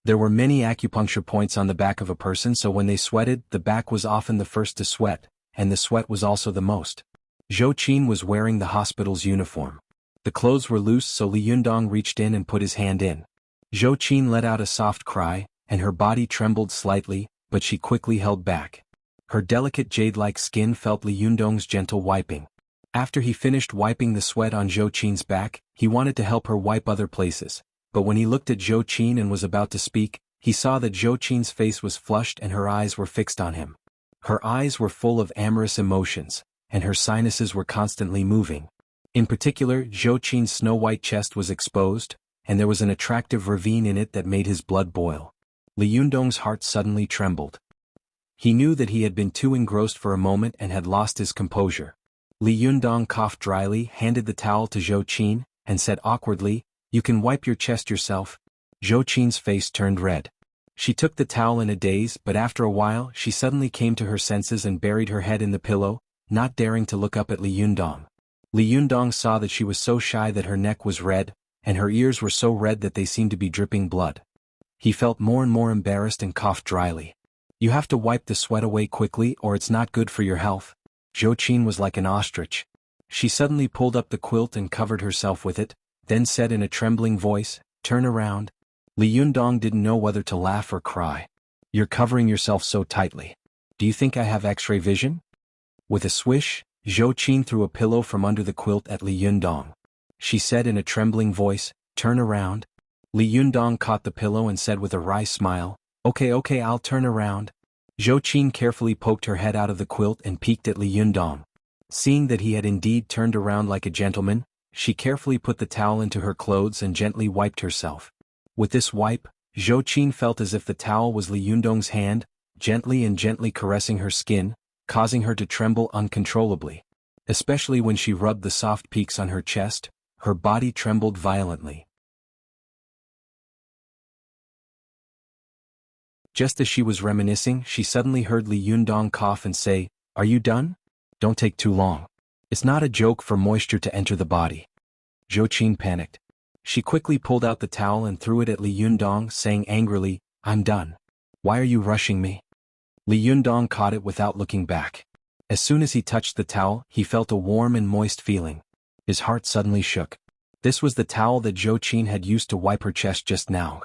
There were many acupuncture points on the back of a person, so when they sweated, the back was often the first to sweat, and the sweat was also the most. Zhou Qin was wearing the hospital's uniform. The clothes were loose, so Li Yundong reached in and put his hand in. Zhou Qin let out a soft cry, and her body trembled slightly, but she quickly held back. Her delicate jade-like skin felt Li Yundong's gentle wiping. After he finished wiping the sweat on Zhou Qin's back, he wanted to help her wipe other places, but when he looked at Zhou Qin and was about to speak, he saw that Zhou Qin's face was flushed and her eyes were fixed on him. Her eyes were full of amorous emotions, and her sinuses were constantly moving. In particular, Zhou Qin's snow-white chest was exposed, and there was an attractive ravine in it that made his blood boil. Li Yundong's heart suddenly trembled. He knew that he had been too engrossed for a moment and had lost his composure. Li Yundong coughed dryly, handed the towel to Zhou Qin, and said awkwardly, "You can wipe your chest yourself." Zhou Qin's face turned red. She took the towel in a daze, but after a while she suddenly came to her senses and buried her head in the pillow, not daring to look up at Li Yundong. Li Yundong saw that she was so shy that her neck was red, and her ears were so red that they seemed to be dripping blood. He felt more and more embarrassed and coughed dryly. You have to wipe the sweat away quickly or it's not good for your health. Zhou Qin was like an ostrich. She suddenly pulled up the quilt and covered herself with it, then said in a trembling voice, "Turn around." Li Yundong didn't know whether to laugh or cry. You're covering yourself so tightly. Do you think I have X-ray vision? With a swish, Zhou Qin threw a pillow from under the quilt at Li Yundong. She said in a trembling voice, "Turn around." Li Yundong caught the pillow and said with a wry smile, Okay, I'll turn around." Zhou Qin carefully poked her head out of the quilt and peeked at Li Yundong. Seeing that he had indeed turned around like a gentleman, she carefully put the towel into her clothes and gently wiped herself. With this wipe, Zhou Qin felt as if the towel was Li Yundong's hand, gently caressing her skin, causing her to tremble uncontrollably. Especially when she rubbed the soft peaks on her chest, her body trembled violently. Just as she was reminiscing, she suddenly heard Li Yundong cough and say, "Are you done? Don't take too long. It's not a joke for moisture to enter the body." Zhou Qin panicked. She quickly pulled out the towel and threw it at Li Yundong, saying angrily, "I'm done. Why are you rushing me?" Li Yundong caught it without looking back. As soon as he touched the towel, he felt a warm and moist feeling. His heart suddenly shook. This was the towel that Zhou Qin had used to wipe her chest just now.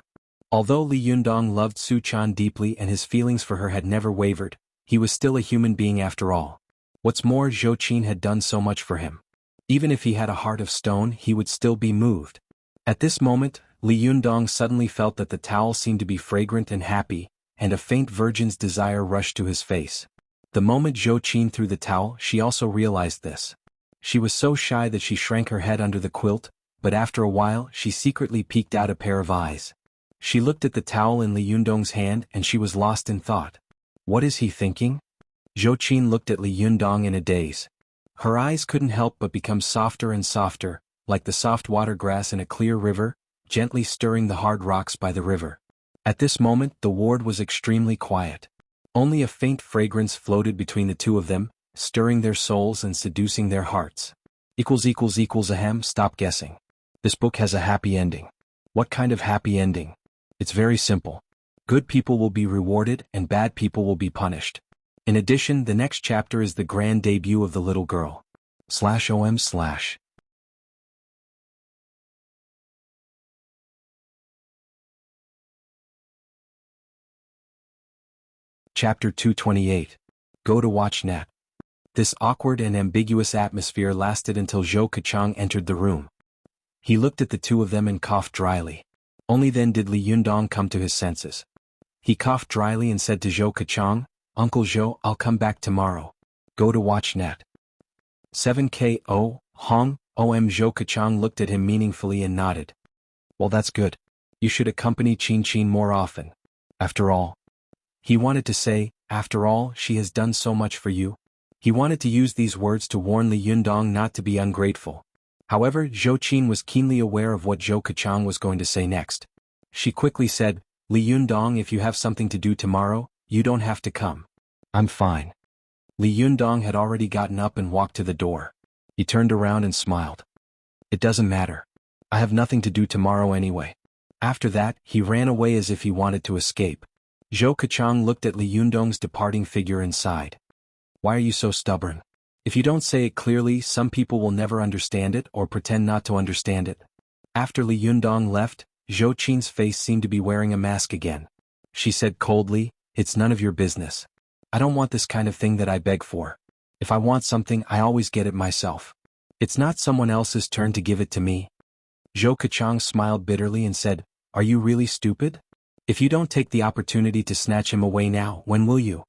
Although Li Yundong loved Su Chan deeply and his feelings for her had never wavered, he was still a human being after all. What's more, Zhou Qin had done so much for him. Even if he had a heart of stone, he would still be moved. At this moment, Li Yundong suddenly felt that the towel seemed to be fragrant and happy, and a faint virgin's desire rushed to his face. The moment Zhou Qin threw the towel, she also realized this. She was so shy that she shrank her head under the quilt, but after a while she secretly peeked out a pair of eyes. She looked at the towel in Li Yundong's hand and she was lost in thought. What is he thinking? Zhou Qin looked at Li Yundong in a daze. Her eyes couldn't help but become softer and softer, like the soft water grass in a clear river, gently stirring the hard rocks by the river. At this moment the ward was extremely quiet. Only a faint fragrance floated between the two of them, stirring their souls and seducing their hearts. Ahem, stop guessing. This book has a happy ending. What kind of happy ending? It's very simple. Good people will be rewarded and bad people will be punished. In addition, the next chapter is the grand debut of the little girl. /om/. Chapter 228. Go to watch net. This awkward and ambiguous atmosphere lasted until Zhou Kachang entered the room. He looked at the two of them and coughed dryly. Only then did Li Yundong come to his senses. He coughed dryly and said to Zhou Kachang, "Uncle Zhou, I'll come back tomorrow. Go to watch net." 7ko, Hong, Om. Zhou Kachang looked at him meaningfully and nodded. Well, that's good. You should accompany Qin more often. After all. He wanted to say, after all, she has done so much for you. He wanted to use these words to warn Li Yundong not to be ungrateful. However, Zhou Qin was keenly aware of what Zhou Kachang was going to say next. She quickly said, "Li Yundong, if you have something to do tomorrow, you don't have to come. I'm fine." Li Yundong had already gotten up and walked to the door. He turned around and smiled. "It doesn't matter. I have nothing to do tomorrow anyway." After that, he ran away as if he wanted to escape. Zhou Kachang looked at Li Yundong's departing figure and sighed. "Why are you so stubborn? If you don't say it clearly, some people will never understand it or pretend not to understand it." After Li Yundong left, Zhou Qin's face seemed to be wearing a mask again. She said coldly, "It's none of your business. I don't want this kind of thing that I beg for. If I want something, I always get it myself. It's not someone else's turn to give it to me." Zhou Kachang smiled bitterly and said, "Are you really stupid? If you don't take the opportunity to snatch him away now, when will you?"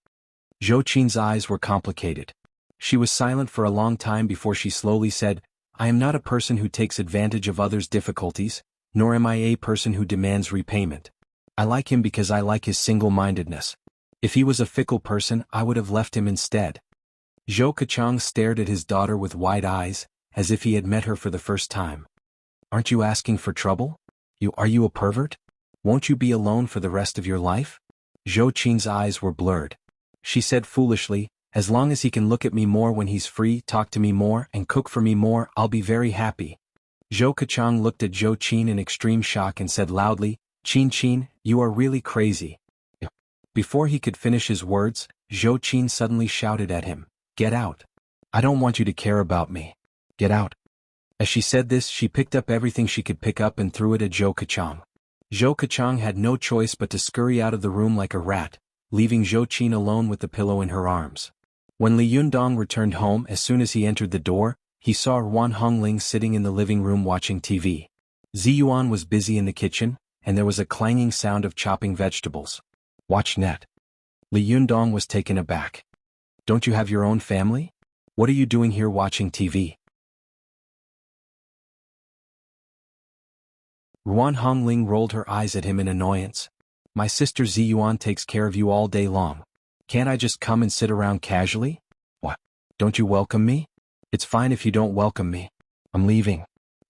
Zhou Qin's eyes were complicated. She was silent for a long time before she slowly said, "I am not a person who takes advantage of others' difficulties, nor am I a person who demands repayment. I like him because I like his single-mindedness. If he was a fickle person, I would have left him instead." Zhou Kachang stared at his daughter with wide eyes, as if he had met her for the first time. "Aren't you asking for trouble? Are you a pervert? Won't you be alone for the rest of your life?" Zhou Qin's eyes were blurred. She said foolishly, As long as he can look at me more when he's free, talk to me more, and cook for me more, I'll be very happy. Zhou Kachang looked at Zhou Qin in extreme shock and said loudly, Qin Qin, you are really crazy. Before he could finish his words, Zhou Qin suddenly shouted at him, Get out. I don't want you to care about me. Get out. As she said this, she picked up everything she could pick up and threw it at Zhou Kachang. Zhou Kachang had no choice but to scurry out of the room like a rat, leaving Zhou Qin alone with the pillow in her arms. When Li Yundong returned home, as soon as he entered the door, he saw Ruan Hongling sitting in the living room watching TV. Ziyuan was busy in the kitchen, and there was a clanging sound of chopping vegetables. Watch net. Li Yundong was taken aback. Don't you have your own family? What are you doing here watching TV? Ruan Hongling rolled her eyes at him in annoyance. My sister Ziyuan takes care of you all day long. Can't I just come and sit around casually? What? Don't you welcome me? It's fine if you don't welcome me. I'm leaving.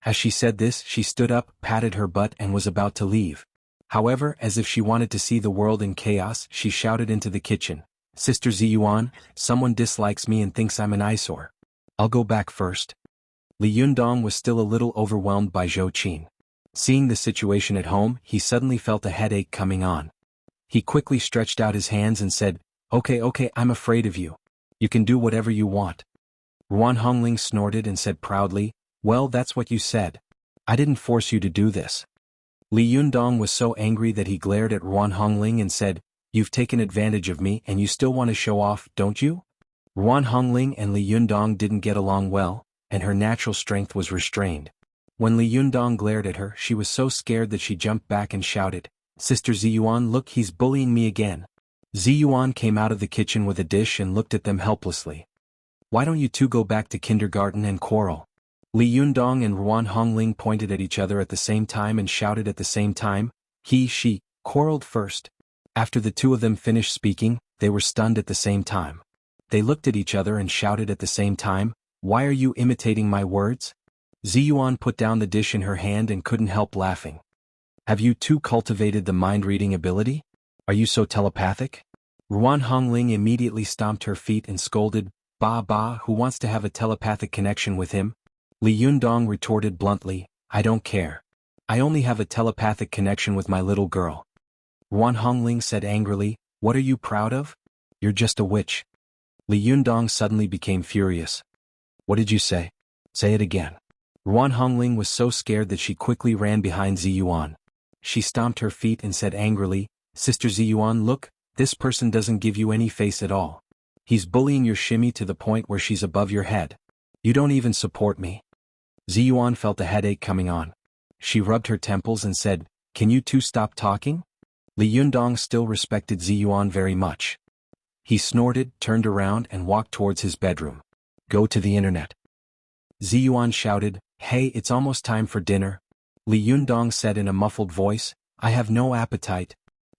As she said this, she stood up, patted her butt and was about to leave. However, as if she wanted to see the world in chaos, she shouted into the kitchen. Sister Ziyuan, someone dislikes me and thinks I'm an eyesore. I'll go back first. Li Yundong was still a little overwhelmed by Zhou Qin. Seeing the situation at home, he suddenly felt a headache coming on. He quickly stretched out his hands and said, Okay, I'm afraid of you. You can do whatever you want. Ruan Hongling snorted and said proudly, Well, that's what you said. I didn't force you to do this. Li Yundong was so angry that he glared at Ruan Hongling and said, You've taken advantage of me and you still want to show off, don't you? Ruan Hongling and Li Yundong didn't get along well, and her natural strength was restrained. When Li Yundong glared at her, she was so scared that she jumped back and shouted, Sister Ziyuan, look, he's bullying me again. Ziyuan came out of the kitchen with a dish and looked at them helplessly. Why don't you two go back to kindergarten and quarrel? Li Yundong and Ruan Hongling pointed at each other at the same time and shouted at the same time, she, quarreled first. After the two of them finished speaking, they were stunned at the same time. They looked at each other and shouted at the same time, Why are you imitating my words? Ziyuan put down the dish in her hand and couldn't help laughing. Have you two cultivated the mind-reading ability? Are you so telepathic? Ruan Hongling immediately stomped her feet and scolded, Ba, who wants to have a telepathic connection with him? Li Yundong retorted bluntly, I don't care. I only have a telepathic connection with my little girl. Ruan Hongling said angrily, What are you proud of? You're just a witch. Li Yundong suddenly became furious. What did you say? Say it again. Ruan Hongling was so scared that she quickly ran behind Ziyuan. She stomped her feet and said angrily, Sister Ziyuan, look, this person doesn't give you any face at all. He's bullying your shimmy to the point where she's above your head. You don't even support me. Ziyuan felt a headache coming on. She rubbed her temples and said, Can you two stop talking? Li Yundong still respected Ziyuan very much. He snorted, turned around and walked towards his bedroom. Go to the internet. Ziyuan shouted, Hey, it's almost time for dinner. Li Yundong said in a muffled voice, I have no appetite.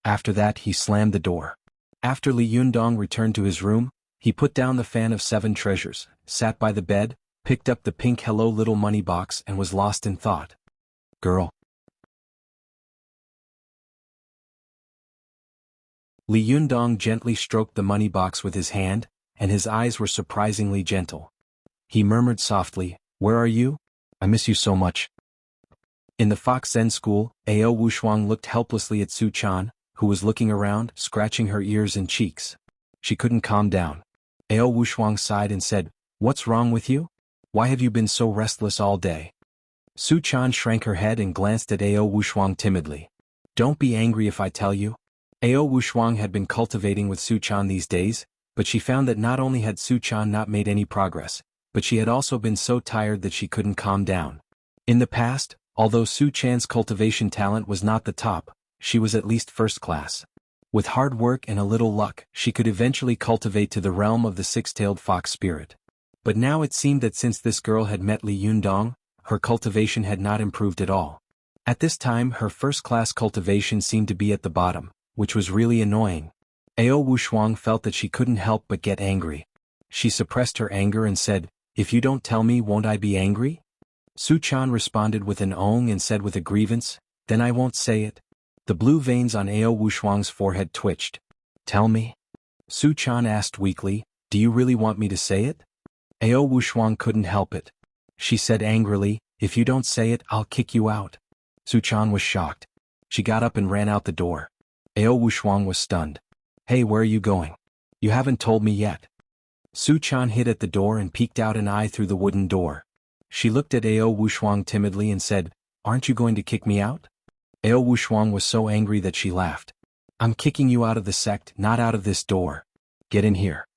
After that he slammed the door. After Li Yundong returned to his room, he put down the fan of 7 treasures, sat by the bed, picked up the pink Hello Little money box and was lost in thought. Girl. Li Yundong gently stroked the money box with his hand, and his eyes were surprisingly gentle. He murmured softly, Where are you? I miss you so much. In the Fox Zen school, Ao Wushuang looked helplessly at Su Chan, who was looking around, scratching her ears and cheeks. She couldn't calm down. Ao Wushuang sighed and said, What's wrong with you? Why have you been so restless all day? Su Chan shrank her head and glanced at Ao Wushuang timidly. Don't be angry if I tell you. Ao Wushuang had been cultivating with Su Chan these days, but she found that not only had Su Chan not made any progress, but she had also been so tired that she couldn't calm down. In the past, although Su Chan's cultivation talent was not the top, she was at least first class. With hard work and a little luck, she could eventually cultivate to the realm of the 6-tailed fox spirit. But now it seemed that since this girl had met Li Yundong, her cultivation had not improved at all. At this time her first-class cultivation seemed to be at the bottom, which was really annoying. Ao Wushuang felt that she couldn't help but get angry. She suppressed her anger and said, If you don't tell me, won't I be angry? Su Chan responded with an ong and said with a grievance, Then I won't say it. The blue veins on Ao Wushuang's forehead twitched. Tell me? Su Chan asked weakly, Do you really want me to say it? Ao Wushuang couldn't help it. She said angrily, if you don't say it, I'll kick you out. Su Chan was shocked. She got up and ran out the door. Ao Wushuang was stunned. Hey, where are you going? You haven't told me yet. Su Chan hid at the door and peeked out an eye through the wooden door. She looked at Ao Wushuang timidly and said, Aren't you going to kick me out? Ao Wushuang was so angry that she laughed. I'm kicking you out of the sect, not out of this door. Get in here.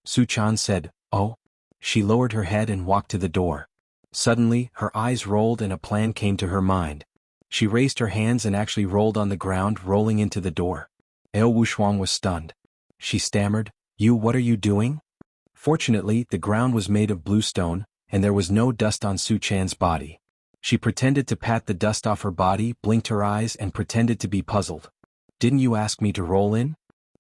Su Chan said, Oh. She lowered her head and walked to the door. Suddenly, her eyes rolled and a plan came to her mind. She raised her hands and actually rolled on the ground, rolling into the door. Ao Wushuang was stunned. She stammered, What are you doing? Fortunately, the ground was made of blue stone, and there was no dust on Su Chan's body. She pretended to pat the dust off her body, blinked her eyes and pretended to be puzzled. Didn't you ask me to roll in?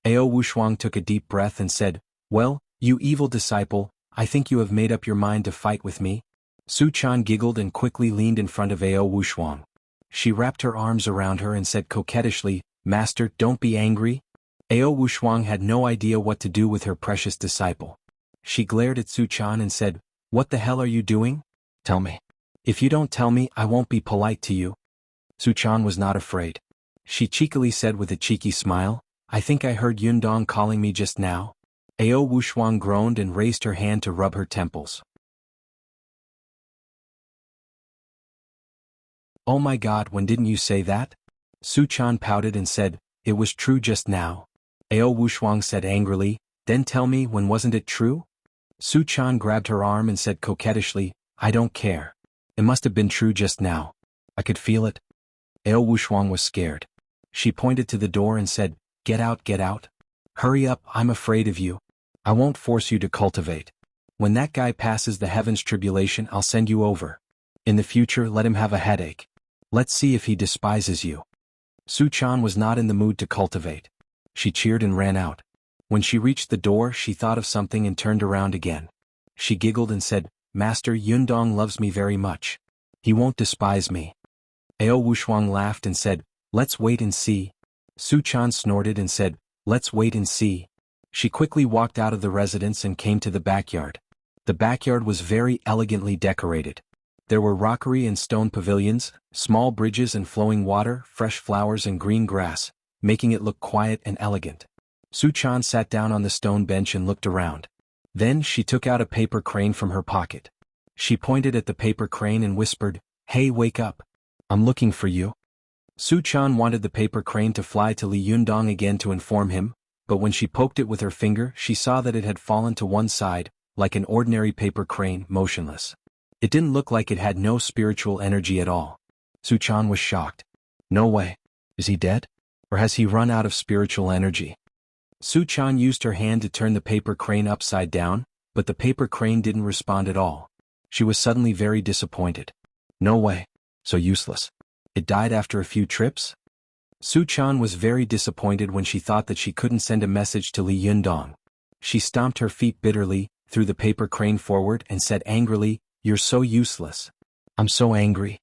Ao Wushuang took a deep breath and said, Well, you evil disciple, I think you have made up your mind to fight with me. Su Chan giggled and quickly leaned in front of Ao Wushuang. She wrapped her arms around her and said coquettishly, Master, don't be angry. Ao Wushuang had no idea what to do with her precious disciple. She glared at Su Chan and said, What the hell are you doing? Tell me. If you don't tell me, I won't be polite to you. Su Chan was not afraid. She cheekily said with a cheeky smile, I think I heard Yundong calling me just now. Ao Wushuang groaned and raised her hand to rub her temples. Oh my God, when didn't you say that? Su Chan pouted and said, It was true just now. Ao Wushuang said angrily, Then tell me, when wasn't it true? Su Chan grabbed her arm and said coquettishly, I don't care. It must have been true just now. I could feel it. Ao Wushuang was scared. She pointed to the door and said, Get out, get out. Hurry up, I'm afraid of you. I won't force you to cultivate. When that guy passes the heavens tribulation, I'll send you over. In the future, let him have a headache. Let's see if he despises you. Su Chan was not in the mood to cultivate. She cheered and ran out. When she reached the door, she thought of something and turned around again. She giggled and said, Master, Yundong loves me very much. He won't despise me. Ao Wushuang laughed and said, Let's wait and see. Su Chan snorted and said, Let's wait and see. She quickly walked out of the residence and came to the backyard. The backyard was very elegantly decorated. There were rockery and stone pavilions, small bridges and flowing water, fresh flowers and green grass, making it look quiet and elegant. Su Chan sat down on the stone bench and looked around. Then she took out a paper crane from her pocket. She pointed at the paper crane and whispered, Hey, wake up. I'm looking for you. Su Chan wanted the paper crane to fly to Li Yundong again to inform him, but when she poked it with her finger, she saw that it had fallen to one side, like an ordinary paper crane, motionless. It didn't look like it had no spiritual energy at all. Su Chan was shocked. No way. Is he dead? Or has he run out of spiritual energy? Su Chan used her hand to turn the paper crane upside down, but the paper crane didn't respond at all. She was suddenly very disappointed. No way. So useless. It died after a few trips? Su Chan was very disappointed when she thought that she couldn't send a message to Li Yundong. She stomped her feet bitterly, threw the paper crane forward and said angrily, You're so useless. I'm so angry.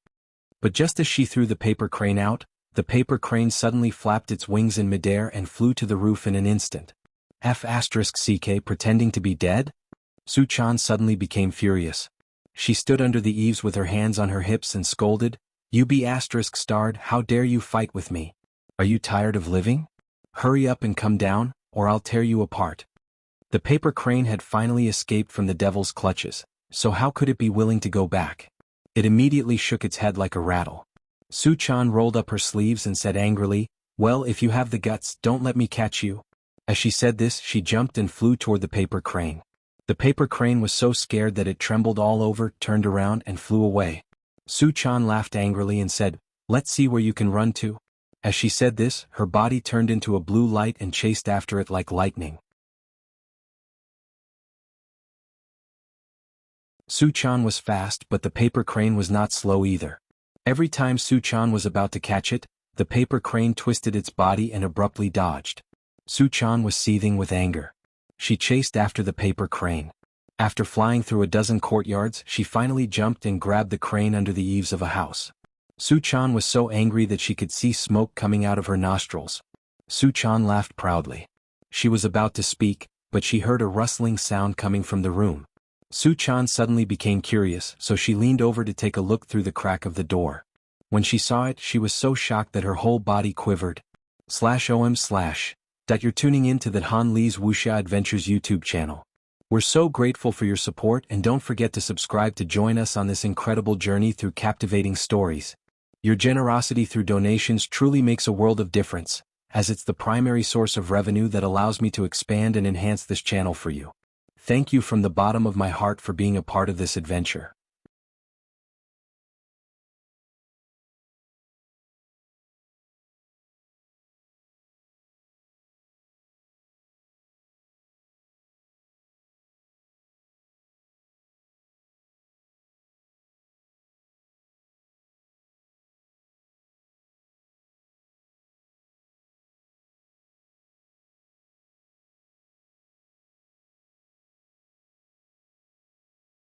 But just as she threw the paper crane out, the paper crane suddenly flapped its wings in midair and flew to the roof in an instant. F***ck pretending to be dead? Su Chan suddenly became furious. She stood under the eaves with her hands on her hips and scolded, You be***starred, how dare you fight with me? Are you tired of living? Hurry up and come down, or I'll tear you apart. The paper crane had finally escaped from the devil's clutches, so how could it be willing to go back? It immediately shook its head like a rattle. Su Chan rolled up her sleeves and said angrily, Well, if you have the guts, don't let me catch you. As she said this, she jumped and flew toward the paper crane. The paper crane was so scared that it trembled all over, turned around and flew away. Su Chan laughed angrily and said, Let's see where you can run to. As she said this, her body turned into a blue light and chased after it like lightning. Su Chan was fast, but the paper crane was not slow either. Every time Su Chan was about to catch it, the paper crane twisted its body and abruptly dodged. Su Chan was seething with anger. She chased after the paper crane. After flying through a dozen courtyards, she finally jumped and grabbed the crane under the eaves of a house. Su Chan was so angry that she could see smoke coming out of her nostrils. Su Chan laughed proudly. She was about to speak, but she heard a rustling sound coming from the room. Su-chan suddenly became curious, so she leaned over to take a look through the crack of the door. When she saw it, she was so shocked that her whole body quivered. That you're tuning in to the Han Lee's Wuxia Adventures YouTube channel. We're so grateful for your support, and don't forget to subscribe to join us on this incredible journey through captivating stories. Your generosity through donations truly makes a world of difference, as it's the primary source of revenue that allows me to expand and enhance this channel for you. Thank you from the bottom of my heart for being a part of this adventure.